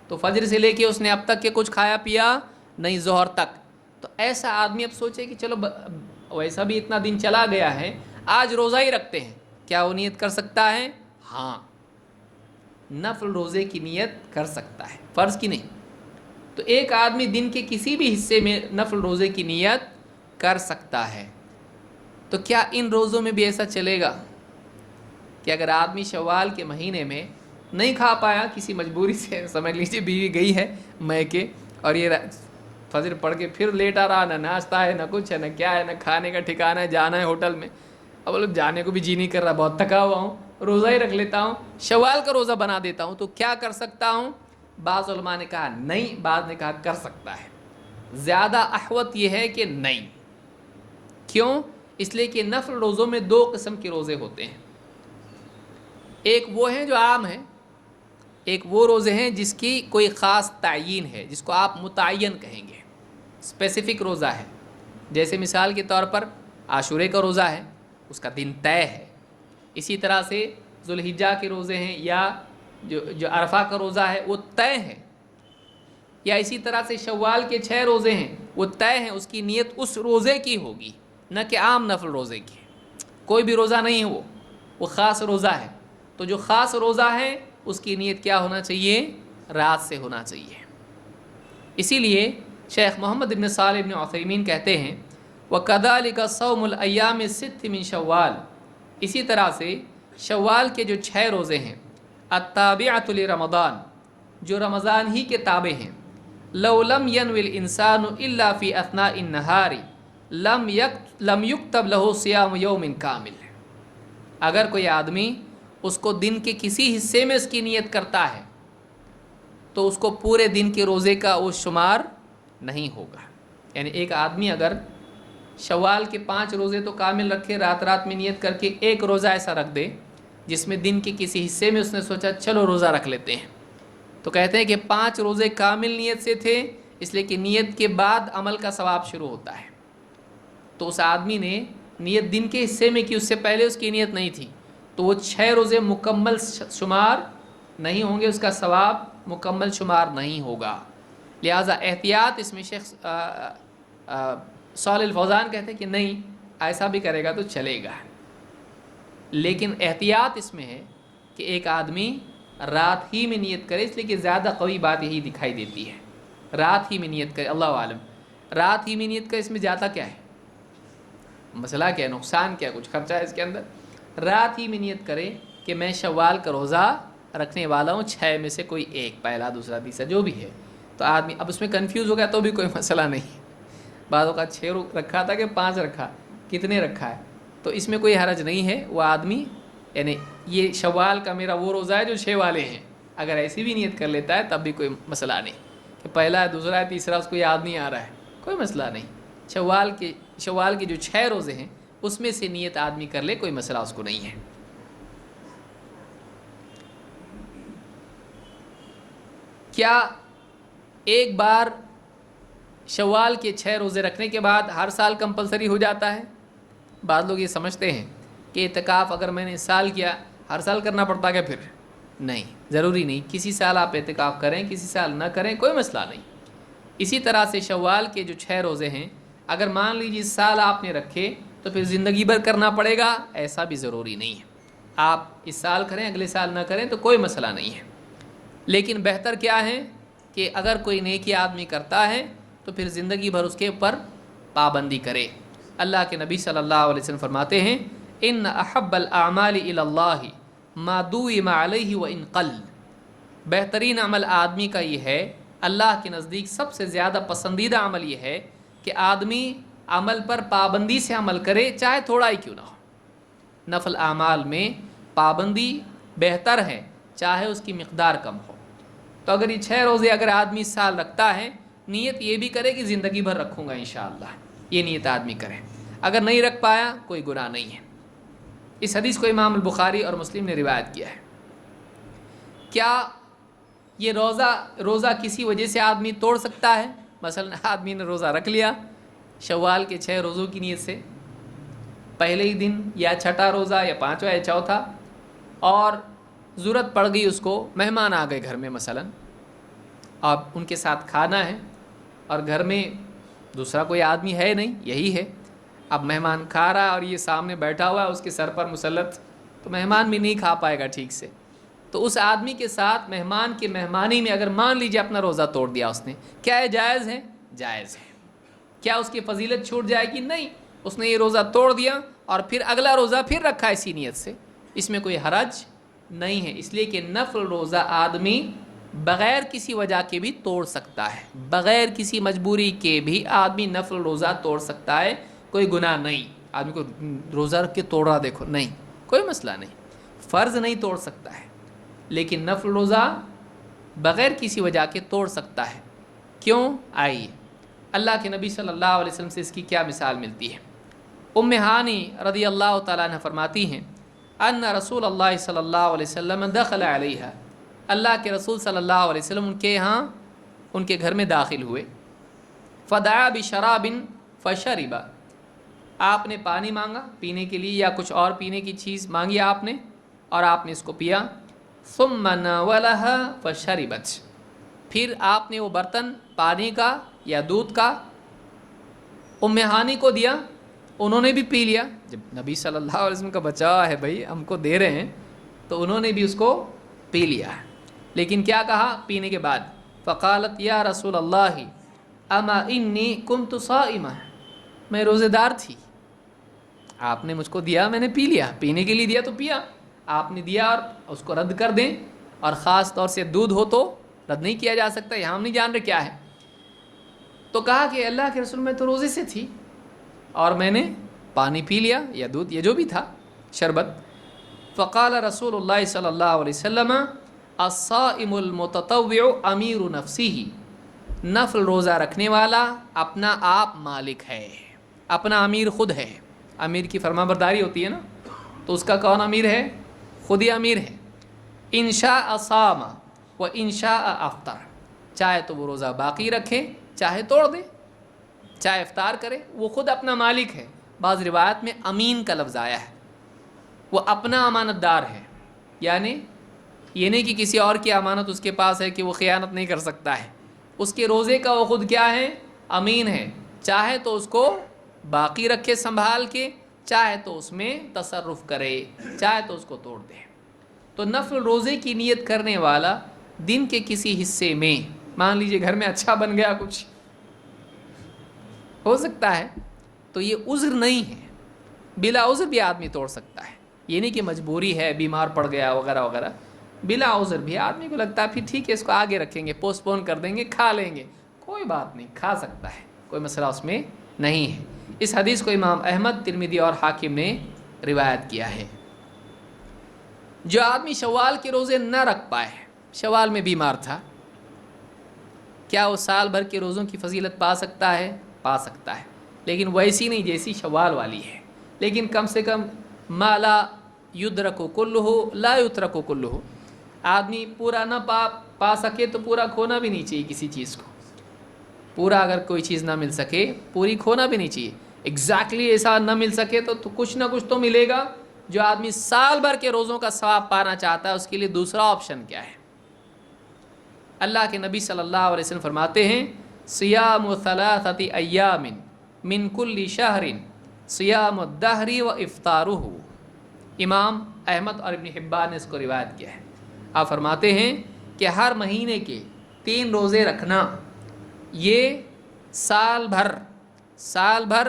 تو فجر سے لے کے اس نے اب تک کہ کچھ کھایا پیا نہیں، ظہر تک۔ تو ایسا آدمی اب سوچے کہ چلو ویسا بھی اتنا دن چلا گیا ہے، آج روزہ ہی رکھتے ہیں، کیا وہ نیت کر سکتا ہے؟ ہاں، نفل روزے کی نیت کر سکتا ہے، فرض کی نہیں۔ تو ایک آدمی دن کے کسی بھی حصے میں نفل روزے کی نیت کر سکتا ہے۔ تو کیا ان روزوں میں بھی ایسا چلے گا کہ اگر آدمی شوال کے مہینے میں نہیں کھا پایا کسی مجبوری سے، سمجھ لیجیے بیوی گئی ہے میکے اور یہ فجر پڑھ کے پھر لیٹ آ رہا، نہ ناشتہ ہے نہ کچھ ہے نہ کیا ہے، نہ کھانے کا ٹھکانا ہے، جانا ہے ہوٹل میں، اب بولے جانے کو بھی جی نہیں کر رہا، بہت تھکا ہوا ہوں، روزہ ہی رکھ لیتا ہوں، شوال کا روزہ بنا دیتا ہوں، تو کیا کر سکتا ہوں؟ بعض علماء نے کہا نہیں، بعض نے کہا کر سکتا ہے۔ زیادہ احوط یہ ہے کہ نہیں۔ کیوں؟ اس لیے کہ نفل روزوں میں 2 قسم کے روزے ہوتے ہیں، ایک وہ ہیں جو عام ہیں، ایک وہ روزے ہیں جس کی کوئی خاص تعیین ہے، جس کو آپ متعین کہیں گے، اسپیسیفک روزہ ہے۔ جیسے مثال کے طور پر عاشورے کا روزہ ہے، اس کا دن طے ہے۔ اسی طرح سے ذوالحجہ کے روزے ہیں، یا جو عرفہ کا روزہ ہے وہ طے ہے، یا اسی طرح سے شوال کے 6 روزے ہیں وہ طے ہیں، اس کی نیت اس روزے کی ہوگی، نہ کہ عام نفل روزے کی۔ کوئی بھی روزہ نہیں ہے وہ خاص روزہ ہے، تو جو خاص روزہ ہے اس کی نیت کیا ہونا چاہیے؟ رات سے ہونا چاہیے۔ اسی لیے شیخ محمد بن صالح بن عثیمین کہتے ہیں وَكَذَلِكَ صَوْمُ الْأَيَّامِ السِّتِّ مِنْ شوال، اسی طرح سے شوال کے جو 6 روزے ہیں، التابعۃ لرمضان، جو رمضان ہی کے تابع ہیں، لو لم ينوي الانسان الا في اثناء النهار لم يكتب له صيام يوم كامل، اگر کوئی آدمی اس کو دن کے کسی حصے میں اس کی نیت کرتا ہے تو اس کو پورے دن کے روزے کا وہ شمار نہیں ہوگا۔ یعنی ایک آدمی اگر شوال کے 5 روزے تو کامل رکھے، رات رات میں نیت کر کے ایک روزہ ایسا رکھ دے جس میں دن کے کسی حصے میں اس نے سوچا چلو روزہ رکھ لیتے ہیں، تو کہتے ہیں کہ 5 روزے کامل نیت سے تھے، اس لیے کہ نیت کے بعد عمل کا ثواب شروع ہوتا ہے۔ تو اس آدمی نے نیت دن کے حصے میں کی، اس سے پہلے اس کی نیت نہیں تھی، تو وہ 6 روزے مکمل شمار نہیں ہوں گے، اس کا ثواب مکمل شمار نہیں ہوگا۔ لہٰذا احتیاط اس میں شیخ صالح الفوزان کہتے ہیں کہ نہیں، ایسا بھی کرے گا تو چلے گا، لیکن احتیاط اس میں ہے کہ ایک آدمی رات ہی میں نیت کرے، اس لیے کہ زیادہ قوی بات یہی دکھائی دیتی ہے، رات ہی میں نیت کرے، اللہ عالم رات ہی میں نیت کرے، اس میں جاتا کیا ہے، مسئلہ کیا ہے، نقصان کیا ہے، کچھ خرچہ ہے اس کے اندر۔ رات ہی میں نیت کرے کہ میں شوال کا روزہ رکھنے والا ہوں، 6 میں سے کوئی ایک، پہلا دوسرا تیسرا جو بھی ہے، تو آدمی اب اس میں کنفیوز ہو گیا تو بھی کوئی مسئلہ نہیں، بعضوں کا 6 رکھا تھا کہ 5 رکھا، کتنے رکھا ہے، تو اس میں کوئی حرج نہیں ہے، وہ آدمی یعنی یہ شوال کا میرا وہ روزہ ہے جو 6 والے ہیں، اگر ایسی بھی نیت کر لیتا ہے تب بھی کوئی مسئلہ نہیں کہ پہلا ہے دوسرا ہے تیسرا اس کو یاد نہیں آ رہا ہے، کوئی مسئلہ نہیں۔ شوال کے جو 6 روزے ہیں اس میں سے نیت آدمی کر لے، کوئی مسئلہ اس کو نہیں ہے۔ کیا ایک بار شوال کے 6 روزے رکھنے کے بعد ہر سال کمپلسری ہو جاتا ہے؟ بعض لوگ یہ سمجھتے ہیں کہ اعتکاف اگر میں نے اس سال کیا ہر سال کرنا پڑتا کہ پھر نہیں، ضروری نہیں، کسی سال آپ اعتکاف کریں کسی سال نہ کریں کوئی مسئلہ نہیں۔ اسی طرح سے شوال کے جو 6 روزے ہیں اگر مان لیجیے اس سال آپ نے رکھے تو پھر زندگی بھر کرنا پڑے گا، ایسا بھی ضروری نہیں ہے، آپ اس سال کریں اگلے سال نہ کریں تو کوئی مسئلہ نہیں ہے۔ لیکن بہتر کیا ہے کہ اگر کوئی نیکی آدمی کرتا ہے تو پھر زندگی بھر اس کے اوپر پابندی کرے۔ اللہ کے نبی صلی اللہ علیہ وسلم فرماتے ہیں ان احب الاعمال الی اللہ ما دوم علیہ وان قل، بہترین عمل آدمی کا یہ ہے، اللہ کے نزدیک سب سے زیادہ پسندیدہ عمل یہ ہے کہ آدمی عمل پر پابندی سے عمل کرے چاہے تھوڑا ہی کیوں نہ ہو۔ نفل اعمال میں پابندی بہتر ہے چاہے اس کی مقدار کم ہو۔ تو اگر یہ 6 روزے اگر آدمی اس سال رکھتا ہے، نیت یہ بھی کرے کہ زندگی بھر رکھوں گا انشاءاللہ، یہ نیت آدمی کرے، اگر نہیں رکھ پایا کوئی گناہ نہیں ہے۔ اس حدیث کو امام البخاری اور مسلم نے روایت کیا ہے۔ کیا یہ روزہ کسی وجہ سے آدمی توڑ سکتا ہے؟ مثلا آدمی نے روزہ رکھ لیا شوال کے 6 روزوں کی نیت سے، پہلے ہی دن یا چھٹا روزہ یا 5واں یا چوتھا، اور ضرورت پڑ گئی اس کو، مہمان آ گئے گھر میں مثلا، اب ان کے ساتھ کھانا ہے اور گھر میں دوسرا کوئی آدمی ہے نہیں، یہی ہے، اب مہمان کھا رہا ہے اور یہ سامنے بیٹھا ہوا ہے اس کے سر پر مسلط، تو مہمان بھی نہیں کھا پائے گا ٹھیک سے، تو اس آدمی کے ساتھ مہمان کی مہمانی میں اگر مان لیجیے اپنا روزہ توڑ دیا اس نے، کیا یہ جائز ہے؟ جائز ہے۔ کیا اس کی فضیلت چھوٹ جائے گی؟ نہیں، اس نے یہ روزہ توڑ دیا اور پھر اگلا روزہ پھر رکھا اسی نیت سے، اس میں کوئی حرج نہیں ہے، اس لیے کہ نفل روزہ آدمی بغیر کسی وجہ کے بھی توڑ سکتا ہے، بغیر کسی مجبوری کے بھی آدمی نفل روزہ توڑ سکتا ہے، کوئی گناہ نہیں۔ آدمی کو روزہ رکھ کے توڑ رہا دیکھو، نہیں، کوئی مسئلہ نہیں، فرض نہیں توڑ سکتا ہے، لیکن نفل روزہ بغیر کسی وجہ کے توڑ سکتا ہے۔ کیوں؟ آئیے اللہ کے نبی صلی اللہ علیہ وسلم سے اس کی کیا مثال ملتی ہے۔ ام ہانی رضی اللہ تعالیٰ عنہ فرماتی ہیں ان رسول اللہ صلی اللہ علیہ وسلم دخل علیہ، اللہ کے رسول صلی اللہ علیہ وسلم ان کے گھر میں داخل ہوئے، فدعا بشراب فشرب، آپ نے پانی مانگا پینے کے لیے یا کچھ اور پینے کی چیز مانگی آپ نے اور آپ نے اس کو پیا، ثم ناولها فشربت، پھر آپ نے وہ برتن پانی کا یا دودھ کا ام ہانی کو دیا، انہوں نے بھی پی لیا۔ جب نبی صلی اللہ علیہ وسلم کا بچہ ہے بھائی، ہم کو دے رہے ہیں، تو انہوں نے بھی اس کو پی لیا، لیکن کیا کہا پینے کے بعد؟ فقالت یا رسول اللہ اما انی کنت صائمہ، میں روزے دار تھی، آپ نے مجھ کو دیا میں نے پی لیا، پینے کے لیے دیا تو پیا، آپ نے دیا اور اس کو رد کر دیں، اور خاص طور سے دودھ ہو تو رد نہیں کیا جا سکتا، یہاں ہم نہیں جان رہے کیا ہے۔ تو کہا کہ اللہ کے رسول میں تو روزے سے تھی اور میں نے پانی پی لیا یا دودھ یا جو بھی تھا شربت۔ فقال رسول اللہ صلی اللہ علیہ وسلم الصائم المتطوع امیر نفسہ، نفل روزہ رکھنے والا اپنا آپ مالک ہے، اپنا امیر خود ہے۔ امیر کی فرما برداری ہوتی ہے نا، تو اس کا کون امیر ہے؟ خود ہی امیر ہے۔ ان شاء صام و ان شاء افطر، چاہے تو وہ روزہ باقی رکھے چاہے توڑ دے، چاہے افطار کرے، وہ خود اپنا مالک ہے۔ بعض روایت میں امین کا لفظ آیا ہے، وہ اپنا امانت دار ہے، یعنی یہ نہیں کہ کسی اور کی امانت اس کے پاس ہے کہ وہ خیانت نہیں کر سکتا ہے، اس کے روزے کا وہ خود کیا ہے؟ امین ہے، چاہے تو اس کو باقی رکھے سنبھال کے، چاہے تو اس میں تصرف کرے، چاہے تو اس کو توڑ دے۔ تو نفل روزے کی نیت کرنے والا دن کے کسی حصے میں، مان لیجئے گھر میں اچھا بن گیا، کچھ ہو سکتا ہے، تو یہ عذر نہیں ہے، بلا عذر بھی آدمی توڑ سکتا ہے، یہ نہیں کہ مجبوری ہے بیمار پڑ گیا وغیرہ وغیرہ، بلا عذر بھی آدمی کو لگتا ہے پھر ٹھیک ہے اس کو آگے رکھیں گے، پوسٹ پون کر دیں گے، کھا لیں گے، کوئی بات نہیں، کھا سکتا ہے، کوئی مسئلہ اس میں نہیں ہے۔ اس حدیث کو امام احمد، ترمذی اور حاکم نے روایت کیا ہے۔ جو آدمی شوال کے روزے نہ رکھ پائے، شوال میں بیمار تھا، کیا وہ سال بھر کے روزوں کی فضیلت پا سکتا ہے؟ پا سکتا ہے، لیکن ویسی نہیں جیسی شوال والی ہے، لیکن کم سے کم ما لا یدرک کلہ لا یترک کلہ، آدمی پورا نہ پا سکے تو پورا کھونا بھی نہیں چاہیے کسی چیز کو، پورا اگر کوئی چیز نہ مل سکے پوری کھونا بھی نہیں چاہیے، ایگزیکٹلی ایسا نہ مل سکے تو کچھ نہ کچھ تو ملے گا، جو آدمی سال بھر کے روزوں کا ثواب پانا چاہتا ہے اس کے لیے دوسرا آپشن کیا ہے؟ اللہ کے نبی صلی اللہ علیہ وسلم فرماتے ہیں صیام ثلاثۃ ایام من کل شہر صیام الدہر و افطارہ۔ امام احمد اور ابن حبان نے اس کو روایت کیا ہے۔ آپ فرماتے ہیں کہ ہر مہینے کے 3 روزے رکھنا یہ سال بھر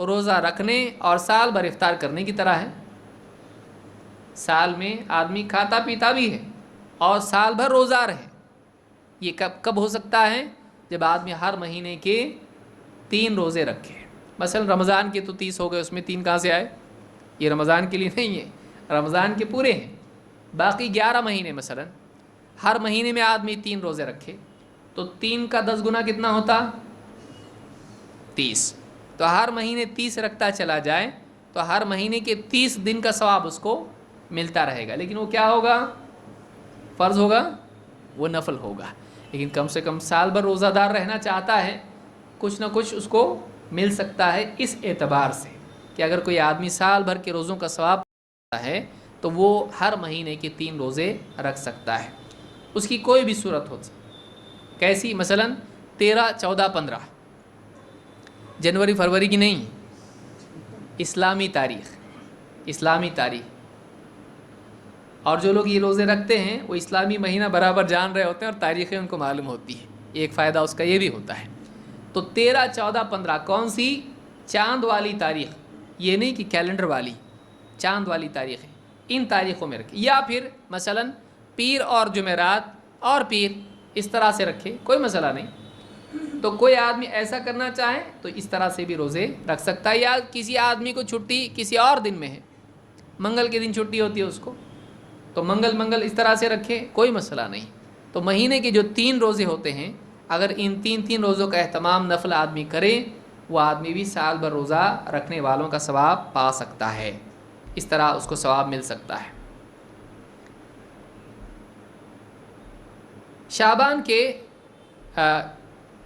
روزہ رکھنے اور سال بھر افطار کرنے کی طرح ہے۔ سال میں آدمی کھاتا پیتا بھی ہے اور سال بھر روزہ رہے، یہ کب ہو سکتا ہے؟ جب آدمی ہر مہینے کے 3 روزے رکھے۔ مثلا رمضان کے تو 30 ہو گئے، اس میں 3 کہاں سے آئے؟ یہ رمضان کے لیے نہیں ہے، رمضان کے پورے ہیں، باقی 11 مہینے مثلا ہر مہینے میں آدمی 3 روزے رکھے تو 3 کا 10 گنا کتنا ہوتا؟ 30۔ تو ہر مہینے 30 رکھتا چلا جائے تو ہر مہینے کے 30 دن کا ثواب اس کو ملتا رہے گا، لیکن وہ کیا ہوگا؟ فرض ہوگا، وہ نفل ہوگا۔ لیکن کم سے کم سال بھر روزہ دار رہنا چاہتا ہے، کچھ نہ کچھ اس کو مل سکتا ہے، اس اعتبار سے کہ اگر کوئی آدمی سال بھر کے روزوں کا ثواب پاتا ہے تو وہ ہر مہینے کے 3 روزے رکھ سکتا ہے۔ اس کی کوئی بھی صورت ہو، کیسی؟ مثلا 13، 14، 15 جنوری فروری کی نہیں، اسلامی تاریخ۔ اور جو لوگ یہ روزے رکھتے ہیں وہ اسلامی مہینہ برابر جان رہے ہوتے ہیں اور تاریخیں ان کو معلوم ہوتی ہے، ایک فائدہ اس کا یہ بھی ہوتا ہے۔ تو 13، 14، 15 کون سی؟ چاند والی تاریخ، یہ نہیں کہ کیلنڈر والی، چاند والی تاریخیں، ان تاریخوں میں رکھے، یا پھر مثلا پیر اور جمعرات اور پیر، اس طرح سے رکھے، کوئی مسئلہ نہیں۔ تو کوئی آدمی ایسا کرنا چاہے تو اس طرح سے بھی روزے رکھ سکتا ہے، یا کسی آدمی کو چھٹی کسی اور دن میں ہے، منگل کے دن چھٹی ہوتی ہے اس کو، تو منگل اس طرح سے رکھے، کوئی مسئلہ نہیں۔ تو مہینے کے جو 3 روزے ہوتے ہیں، اگر ان 3 روزوں کا اہتمام نفل آدمی کرے، وہ آدمی بھی سال بھر روزہ رکھنے والوں کا ثواب پا سکتا ہے، اس طرح اس کو ثواب مل سکتا ہے۔ شعبان کے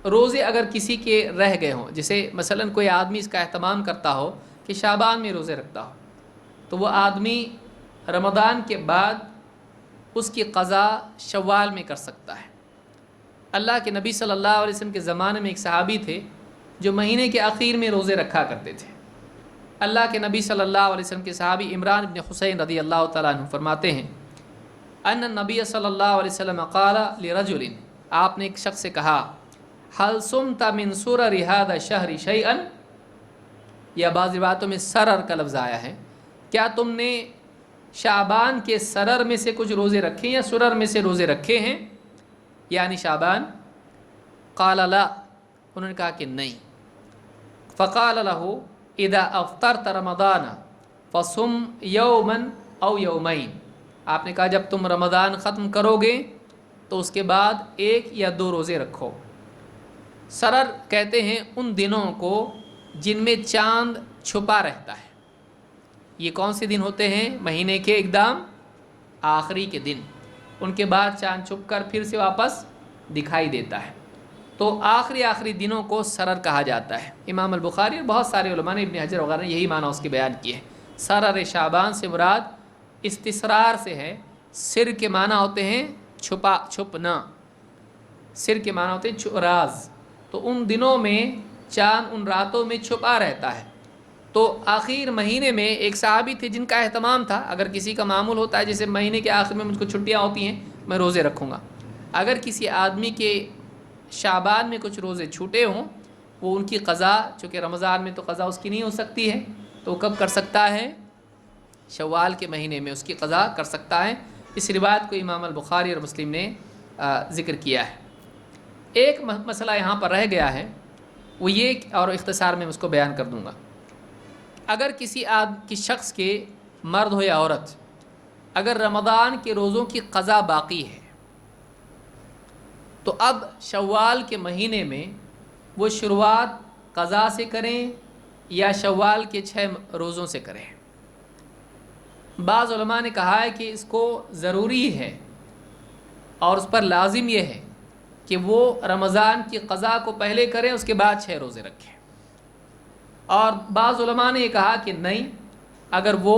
روزے اگر کسی کے رہ گئے ہوں، جیسے مثلا کوئی آدمی اس کا اہتمام کرتا ہو کہ شعبان میں روزے رکھتا ہو، تو وہ آدمی رمضان کے بعد اس کی قضا شوال میں کر سکتا ہے۔ اللہ کے نبی صلی اللہ علیہ وسلم کے زمانے میں ایک صحابی تھے جو مہینے کے آخر میں روزے رکھا کرتے تھے۔ اللہ کے نبی صلی اللہ علیہ وسلم کے صحابی عمران بن حسین رضی اللہ تعالیٰ عنہ فرماتے ہیں ان النبی صلی اللہ علیہ وسلم قال لرجل، آپ نے ایک شخص سے کہا هل صمت من سرر هذا الشهر شيئا، یا بعض روایتوں میں سرر کا لفظ آیا ہے، کیا تم نے شعبان کے سرر میں سے کچھ روزے رکھے یا سرر میں سے روزے رکھے ہیں، یعنی شعبان؟ قال لا، انہوں نے کہا کہ نہیں۔ فقال له اذا افطرت رمضان فصم یوما او یومین، آپ نے کہا جب تم رمضان ختم کرو گے تو اس کے بعد 1 یا 2 روزے رکھو۔ سرر کہتے ہیں ان دنوں کو جن میں چاند چھپا رہتا ہے۔ یہ کون سے دن ہوتے ہیں؟ مہینے کے ایک دم آخری کے دن، ان کے بعد چاند چھپ کر پھر سے واپس دکھائی دیتا ہے، تو آخری دنوں کو سرر کہا جاتا ہے۔ امام البخاری اور بہت سارے علماء نے، ابن حجر وغیرہ نے یہی معنی اس کے بیان کیے ہیں۔ سرر شعبان سے مراد استسرار سے ہے، سر کے معنی ہوتے ہیں چھپنا، سر کے معنی ہوتے ہیں راز، تو ان دنوں میں چاند ان راتوں میں چھپا رہتا ہے۔ تو آخر مہینے میں ایک صحابی تھے جن کا اہتمام تھا، اگر کسی کا معمول ہوتا ہے جیسے مہینے کے آخر میں مجھ کو چھٹیاں ہوتی ہیں میں روزے رکھوں گا، اگر کسی آدمی کے شعبان میں کچھ روزے چھوٹے ہوں، وہ ان کی قضا، چونکہ رمضان میں تو قضا اس کی نہیں ہو سکتی ہے، تو وہ کب کر سکتا ہے؟ شوال کے مہینے میں اس کی قضا کر سکتا ہے۔ اس روایت کو امام البخاری اور مسلم نے ذکر کیا ہے۔ ایک مسئلہ یہاں پر رہ گیا ہے، وہ یہ، اور اختصار میں اس کو بیان کر دوں گا۔ اگر کسی شخص کے، مرد ہو یا عورت، اگر رمضان کے روزوں کی قضا باقی ہے تو اب شوال کے مہینے میں وہ شروعات قضا سے کریں یا شوال کے 6 روزوں سے کریں۔ بعض علماء نے کہا ہے کہ اس کو ضروری ہے اور اس پر لازم یہ ہے کہ وہ رمضان کی قضا کو پہلے کریں، اس کے بعد 6 روزے رکھیں۔ اور بعض علماء نے یہ کہا کہ نہیں، اگر وہ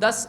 10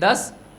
10,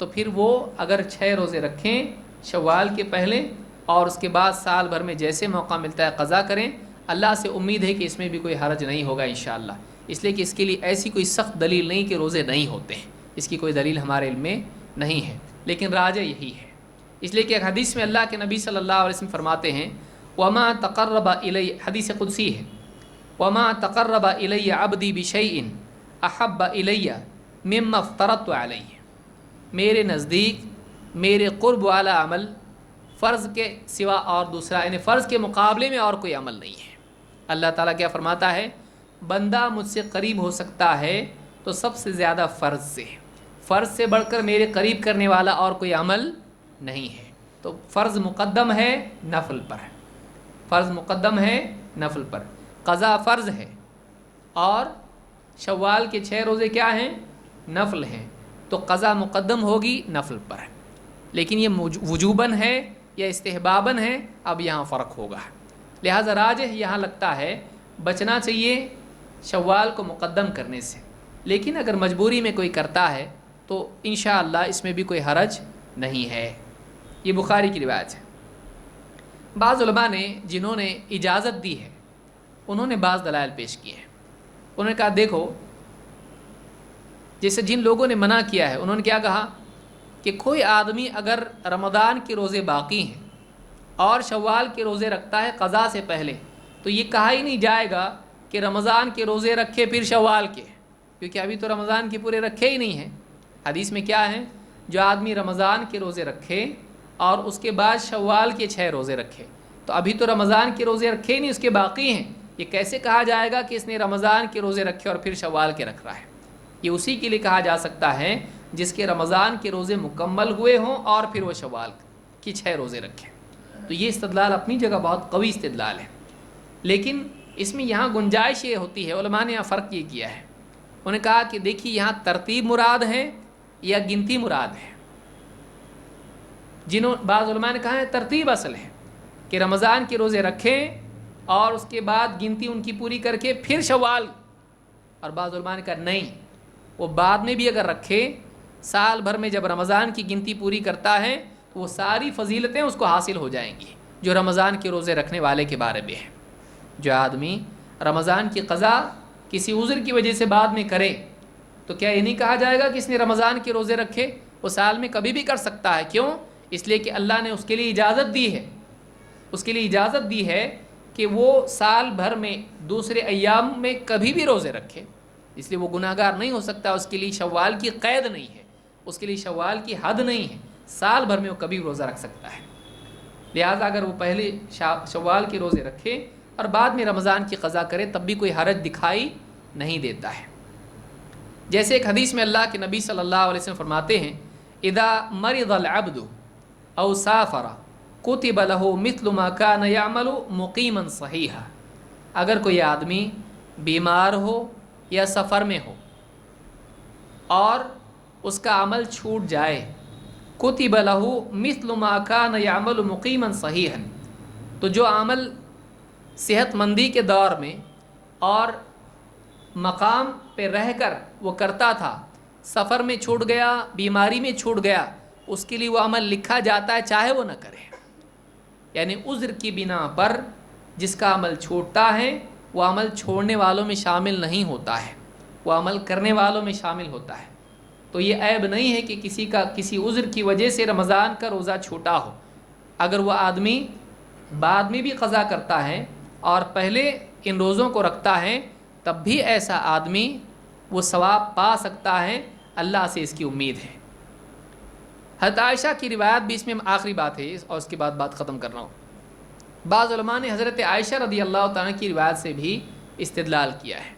تو پھر وہ اگر 6 روزے رکھیں شوال کے پہلے اور اس کے بعد سال بھر میں جیسے موقع ملتا ہے قضا کریں، اللہ سے امید ہے کہ اس میں بھی کوئی حرج نہیں ہوگا انشاءاللہ، اس لیے کہ اس کے لیے ایسی کوئی سخت دلیل نہیں کہ روزے نہیں ہوتے ہیں، اس کی کوئی دلیل ہمارے علم میں نہیں ہے، لیکن راجح یہی ہے، اس لیے کہ ایک حدیث میں اللہ کے نبی صلی اللہ علیہ وسلم فرماتے ہیں وما تقرب الی، حدیث قدسی ہے، وما تقرب الی عبدی بشیء احب الی مما افترضت علیہ، میرے نزدیک میرے قرب والا عمل فرض کے سوا اور دوسرا، یعنی فرض کے مقابلے میں اور کوئی عمل نہیں ہے۔ اللہ تعالیٰ کیا فرماتا ہے، بندہ مجھ سے قریب ہو سکتا ہے تو سب سے زیادہ فرض سے، فرض سے بڑھ کر میرے قریب کرنے والا اور کوئی عمل نہیں ہے، تو فرض مقدم ہے نفل پر، فرض مقدم ہے نفل پر، قضا فرض ہے، اور شوال کے 6 روزے کیا ہیں، نفل ہیں، تو قضا مقدم ہوگی نفل پر، لیکن یہ وجوباً ہے یا استحباباً ہے، اب یہاں فرق ہوگا، لہٰذا راجح یہاں لگتا ہے بچنا چاہیے شوال کو مقدم کرنے سے، لیکن اگر مجبوری میں کوئی کرتا ہے تو انشاءاللہ اس میں بھی کوئی حرج نہیں ہے۔ یہ بخاری کی روایت ہے۔ بعض علماء نے جنہوں نے اجازت دی ہے انہوں نے بعض دلائل پیش کیے ہیں، انہوں نے کہا دیکھو، جیسے جن لوگوں نے منع کیا ہے انہوں نے کیا کہا کہ کوئی آدمی اگر رمضان کے روزے باقی ہیں اور شوال کے روزے رکھتا ہے قضا سے پہلے، تو یہ کہا ہی نہیں جائے گا کہ رمضان کے روزے رکھے پھر شوال کے، کیونکہ ابھی تو رمضان کے پورے رکھے ہی نہیں ہیں۔ حدیث میں کیا ہے، جو آدمی رمضان کے روزے رکھے اور اس کے بعد شوال کے 6 روزے رکھے، تو ابھی تو رمضان کے روزے رکھے ہی نہیں، اس کے باقی ہیں، یہ کیسے کہا جائے گا کہ اس نے رمضان کے روزے رکھے اور پھر شوال کے رکھ رہا ہے؟ یہ اسی کے لیے کہا جا سکتا ہے جس کے رمضان کے روزے مکمل ہوئے ہوں اور پھر وہ شوال کی 6 روزے رکھے، تو یہ استدلال اپنی جگہ بہت قوی استدلال ہے، لیکن اس میں یہاں گنجائش یہ ہوتی ہے، علماء نے یہاں فرق یہ کیا ہے، انہوں نے کہا کہ دیکھیے یہاں ترتیب مراد ہے یا گنتی مراد ہے، بعض علماء نے کہا ہے ترتیب اصل ہے کہ رمضان کے روزے رکھیں اور اس کے بعد گنتی ان کی پوری کر کے پھر شوال، اور بعض علماء نے کہا نہیں، وہ بعد میں بھی اگر رکھے، سال بھر میں جب رمضان کی گنتی پوری کرتا ہے تو وہ ساری فضیلتیں اس کو حاصل ہو جائیں گی جو رمضان کے روزے رکھنے والے کے بارے میں ہے۔ جو آدمی رمضان کی قضا کسی عذر کی وجہ سے بعد میں کرے تو کیا یہ نہیں کہا جائے گا کہ اس نے رمضان کے روزے رکھے؟ وہ سال میں کبھی بھی کر سکتا ہے، کیوں؟ اس لیے کہ اللہ نے اس کے لیے اجازت دی ہے، اس کے لیے اجازت دی ہے کہ وہ سال بھر میں دوسرے ایام میں کبھی بھی روزے رکھے، اس لیے وہ گناہ گار نہیں ہو سکتا، اس کے لیے شوال کی قید نہیں ہے، اس کے لیے شوال کی حد نہیں ہے، سال بھر میں وہ کبھی روزہ رکھ سکتا ہے، لہٰذا اگر وہ پہلے شوال کے روزے رکھے اور بعد میں رمضان کی قضا کرے تب بھی کوئی حرج دکھائی نہیں دیتا ہے۔ جیسے ایک حدیث میں اللہ کے نبی صلی اللہ علیہ وسلم فرماتے ہیں اذا مرض العبد او سافر کتب له مثل ما كان يعمل مقیما صحیحا، اگر کوئی آدمی بیمار ہو یا سفر میں ہو اور اس کا عمل چھوٹ جائے، کتب له مثل ما كان يعمل مقیما صحیحا، تو جو عمل صحت مندی کے دور میں اور مقام پہ رہ کر وہ کرتا تھا، سفر میں چھوٹ گیا، بیماری میں چھوٹ گیا، اس کے لیے وہ عمل لکھا جاتا ہے چاہے وہ نہ کرے، یعنی عذر کی بنا پر جس کا عمل چھوٹتا ہے وہ عمل چھوڑنے والوں میں شامل نہیں ہوتا ہے، وہ عمل کرنے والوں میں شامل ہوتا ہے، تو یہ عیب نہیں ہے کہ کسی کا کسی عذر کی وجہ سے رمضان کا روزہ چھوٹا ہو، اگر وہ آدمی بعد میں بھی قضا کرتا ہے اور پہلے ان روزوں کو رکھتا ہے تب بھی ایسا آدمی وہ ثواب پا سکتا ہے، اللہ سے اس کی امید ہے۔ حضرت عائشہ کی روایت بھی اس میں آخری بات ہے اور اس کے بعد بات ختم کر رہا ہوں۔ بعض علماء نے حضرت عائشہ رضی اللہ تعالیٰ کی روایت سے بھی استدلال کیا ہے۔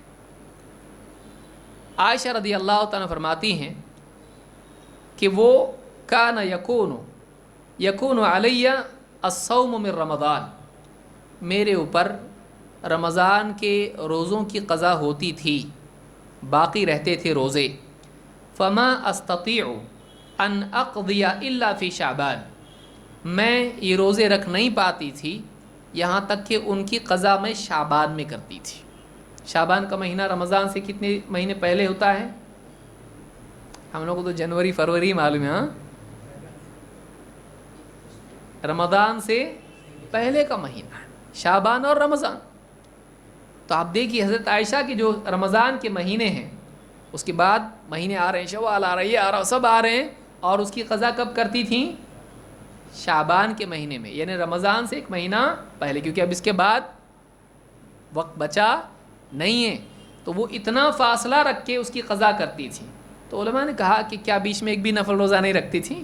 عائشہ رضی اللہ تعالیٰ فرماتی ہیں کہ وہ کان یکون علیہ الصوم من رمضان، میرے اوپر رمضان کے روزوں کی قضا ہوتی تھی، باقی رہتے تھے روزے، فما استطیع ان اقضی الا فی شعبان، میں یہ روزے رکھ نہیں پاتی تھی یہاں تک کہ ان کی قضا میں شعبان میں کرتی تھی۔ شعبان کا مہینہ رمضان سے کتنے مہینے پہلے ہوتا ہے؟ ہم لوگوں کو تو جنوری فروری معلوم ہے. ہاں رمضان سے پہلے کا مہینہ ہے شعبان اور رمضان. تو آپ دیکھیے حضرت عائشہ کی جو رمضان کے مہینے ہیں اس کے بعد مہینے آ رہے ہیں, شوال آ رہی ہے, آ رہا سب آ رہے ہیں, اور اس کی قضا کب کرتی تھیں؟ شعبان کے مہینے میں, یعنی رمضان سے ایک مہینہ پہلے, کیونکہ اب اس کے بعد وقت بچا نہیں ہے. تو وہ اتنا فاصلہ رکھ کے اس کی قضا کرتی تھی. تو علماء نے کہا کہ کیا بیچ میں ایک بھی نفل روزہ نہیں رکھتی تھی؟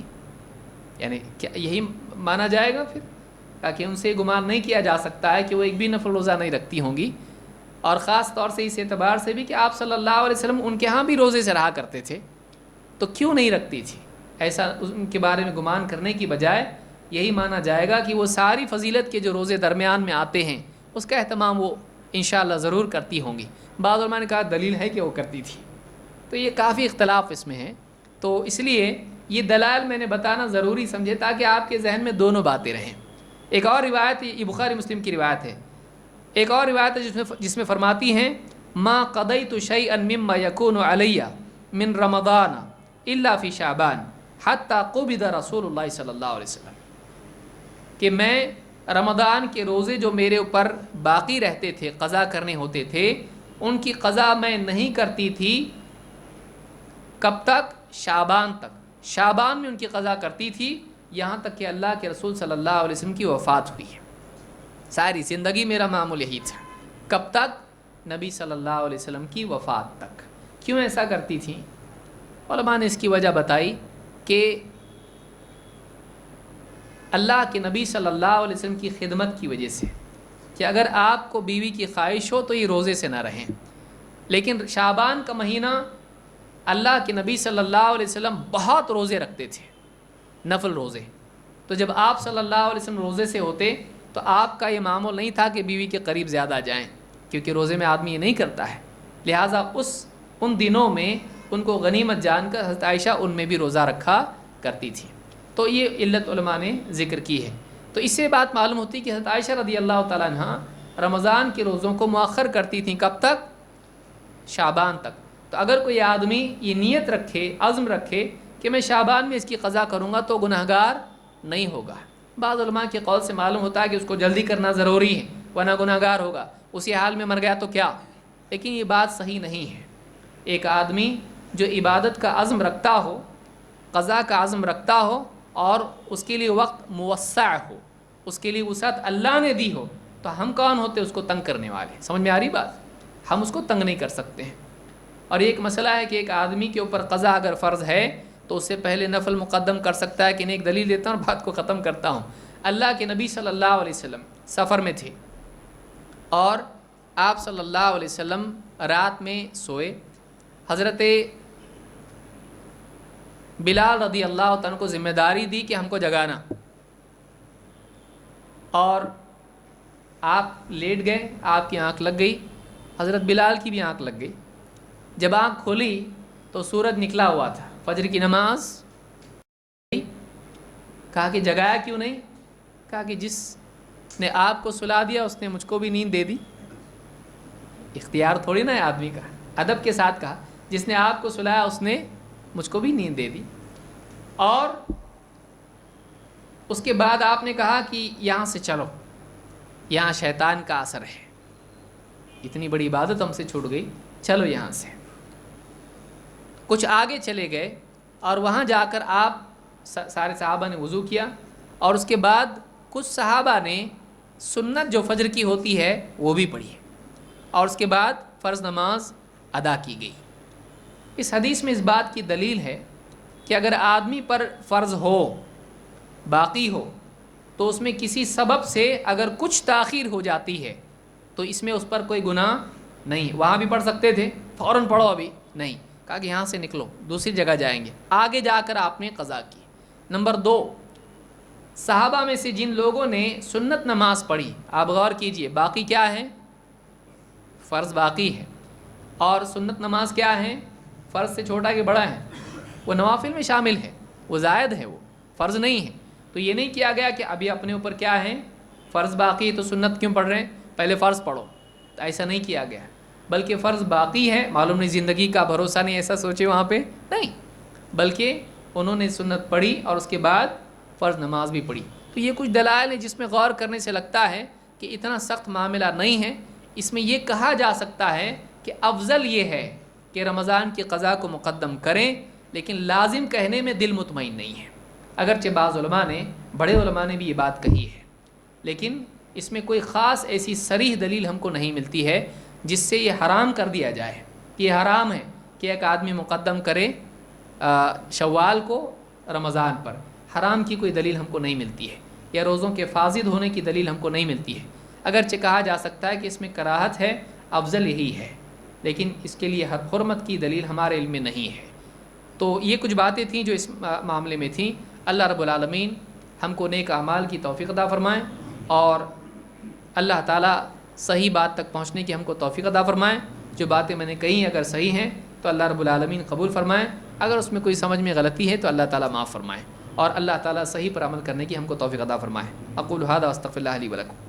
یعنی کیا یہی مانا جائے گا پھر؟ تاکہ ان سے گمان نہیں کیا جا سکتا ہے کہ وہ ایک بھی نفل روزہ نہیں رکھتی ہوں گی. اور خاص طور سے اس اعتبار سے بھی کہ آپ صلی اللہ علیہ وسلم ان کے ہاں بھی روزے سے رہا کرتے تھے, تو کیوں نہیں رکھتی تھی؟ ایسا ان کے بارے میں گمان کرنے کی بجائے یہی مانا جائے گا کہ وہ ساری فضیلت کے جو روزے درمیان میں آتے ہیں اس کا اہتمام وہ انشاءاللہ ضرور کرتی ہوں گی. بعض علماء نے کہا دلیل ہے کہ وہ کرتی تھی. تو یہ کافی اختلاف اس میں ہے. تو اس لیے یہ دلائل میں نے بتانا ضروری سمجھے تاکہ آپ کے ذہن میں دونوں باتیں رہیں. ایک اور روایت, یہ بخاری مسلم کی روایت ہے, ایک اور روایت ہے جس میں فرماتی ہیں ما قضیت شیئا مما یکون علی من رمضان الا فی شعبان حتی قبض رسول اللہ صلی اللہ علیہ وسلم, کہ میں رمضان کے روزے جو میرے اوپر باقی رہتے تھے, قضا کرنے ہوتے تھے, ان کی قضا میں نہیں کرتی تھی. کب تک؟ شعبان تک. شعبان میں ان کی قضا کرتی تھی یہاں تک کہ اللہ کے رسول صلی اللہ علیہ وسلم کی وفات ہوئی ہے. ساری زندگی میرا معمول یہی تھا. کب تک؟ نبی صلی اللہ علیہ وسلم کی وفات تک. کیوں ایسا کرتی تھیں؟ علماء نے اس کی وجہ بتائی کہ اللہ کے نبی صلی اللہ علیہ وسلم کی خدمت کی وجہ سے, کہ اگر آپ کو بیوی کی خواہش ہو تو یہ روزے سے نہ رہیں. لیکن شعبان کا مہینہ اللہ کے نبی صلی اللہ علیہ وسلم بہت روزے رکھتے تھے, نفل روزے. تو جب آپ صلی اللہ علیہ وسلم روزے سے ہوتے تو آپ کا یہ معمول نہیں تھا کہ بیوی کے قریب زیادہ جائیں, کیونکہ روزے میں آدمی یہ نہیں کرتا ہے. لہٰذا ان دنوں میں ان کو غنیمت جان کر حضرت عائشہ ان میں بھی روزہ رکھا کرتی تھی. تو یہ علت علماء نے ذکر کی ہے. تو اس سے بات معلوم ہوتی کہ حضرت عائشہ رضی اللہ تعالیٰ عنہ رمضان کے روزوں کو مؤخر کرتی تھیں. کب تک؟ شعبان تک. تو اگر کوئی آدمی یہ نیت رکھے, عزم رکھے کہ میں شعبان میں اس کی قضا کروں گا تو گناہگار نہیں ہوگا. بعض علماء کے قول سے معلوم ہوتا ہے کہ اس کو جلدی کرنا ضروری ہے ورنہ گناہگار ہوگا, اسی حال میں مر گیا تو کیا. لیکن یہ بات صحیح نہیں ہے. ایک آدمی جو عبادت کا عزم رکھتا ہو, قضا کا عزم رکھتا ہو, اور اس کے لیے وقت موسع ہو, اس کے لیے وسعت اللہ نے دی ہو, تو ہم کون ہوتے اس کو تنگ کرنے والے؟ سمجھ میں آ رہی بات؟ ہم اس کو تنگ نہیں کر سکتے ہیں. اور ایک مسئلہ ہے کہ ایک آدمی کے اوپر قضا اگر فرض ہے تو اس سے پہلے نفل مقدم کر سکتا ہے کہ نہیں. ایک دلیل دیتا ہوں اور بات کو ختم کرتا ہوں. اللہ کے نبی صلی اللہ علیہ وسلم سفر میں تھے اور آپ صلی اللہ علیہ وسلم رات میں سوئے. حضرت بلال رضی اللہ تعالیٰ کو ذمہ داری دی کہ ہم کو جگانا, اور آپ لیٹ گئے, آپ کی آنکھ لگ گئی, حضرت بلال کی بھی آنکھ لگ گئی. جب آنکھ کھولی تو سورج نکلا ہوا تھا, فجر کی نماز. کہا کہ جگایا کیوں نہیں؟ کہا کہ جس نے آپ کو سلا دیا اس نے مجھ کو بھی نیند دے دی. اختیار تھوڑی نہ ہے آدمی کا, ادب کے ساتھ کہا جس نے آپ کو سلایا اس نے مجھ کو بھی نیند دے دی. اور اس کے بعد آپ نے کہا کہ یہاں سے چلو, یہاں شیطان کا اثر ہے, اتنی بڑی عبادت ہم سے چھوٹ گئی, چلو یہاں سے. کچھ آگے چلے گئے اور وہاں جا کر آپ سارے صحابہ نے وضو کیا, اور اس کے بعد کچھ صحابہ نے سنت جو فجر کی ہوتی ہے وہ بھی پڑھی, اور اس کے بعد فرض نماز ادا کی گئی. اس حدیث میں اس بات کی دلیل ہے کہ اگر آدمی پر فرض ہو, باقی ہو, تو اس میں کسی سبب سے اگر کچھ تاخیر ہو جاتی ہے تو اس میں اس پر کوئی گناہ نہیں. وہاں بھی پڑھ سکتے تھے, فوراً پڑھو, ابھی نہیں. کہا کہ یہاں سے نکلو, دوسری جگہ جائیں گے. آگے جا کر آپ نے قضا کی. نمبر 2, صحابہ میں سے جن لوگوں نے سنت نماز پڑھی, آپ غور کیجئے, باقی کیا ہے؟ فرض باقی ہے. اور سنت نماز کیا ہے؟ فرض سے چھوٹا کہ بڑا ہے, وہ نوافل میں شامل ہے, وہ زائد ہے, وہ فرض نہیں ہے. تو یہ نہیں کیا گیا کہ ابھی اپنے اوپر کیا ہے, فرض باقی ہے تو سنت کیوں پڑھ رہے ہیں, پہلے فرض پڑھو. تو ایسا نہیں کیا گیا, بلکہ فرض باقی ہے, معلوم نہیں زندگی کا بھروسہ نہیں, ایسا سوچے وہاں پہ نہیں. بلکہ انہوں نے سنت پڑھی اور اس کے بعد فرض نماز بھی پڑھی. تو یہ کچھ دلائل ہیں جس میں غور کرنے سے لگتا ہے کہ اتنا سخت معاملہ نہیں ہے. اس میں یہ کہا جا سکتا ہے کہ افضل یہ ہے کہ رمضان کی قضا کو مقدم کریں، لیکن لازم کہنے میں دل مطمئن نہیں ہے. اگرچہ بعض علماء نے، بڑے علماء نے بھی یہ بات کہی ہے، لیکن اس میں کوئی خاص ایسی صریح دلیل ہم کو نہیں ملتی ہے جس سے یہ حرام کر دیا جائے. یہ حرام ہے کہ ایک آدمی مقدم کرے شوال کو رمضان پر. حرام کی کوئی دلیل ہم کو نہیں ملتی ہے، یا روزوں کے فاسد ہونے کی دلیل ہم کو نہیں ملتی ہے. اگرچہ کہا جا سکتا ہے کہ اس میں کراہت ہے، افضل یہی ہے، لیکن اس کے لیے حرمت کی دلیل ہمارے علم میں نہیں ہے. تو یہ کچھ باتیں تھیں جو اس معاملے میں تھیں. اللہ رب العالمین ہم کو نیک اعمال کی توفیق عطا فرمائیں، اور اللہ تعالیٰ صحیح بات تک پہنچنے کی ہم کو توفیق عطا فرمائیں. جو باتیں میں نے کہی اگر صحیح ہیں تو اللہ رب العالمین قبول فرمائیں، اگر اس میں کوئی سمجھ میں غلطی ہے تو اللہ تعالیٰ معاف فرمائیں، اور اللہ تعالیٰ صحیح پر عمل کرنے کی ہم کو توفیق عطا فرمائیں. اقول ھذا واستغفر اللہ لی ولکم.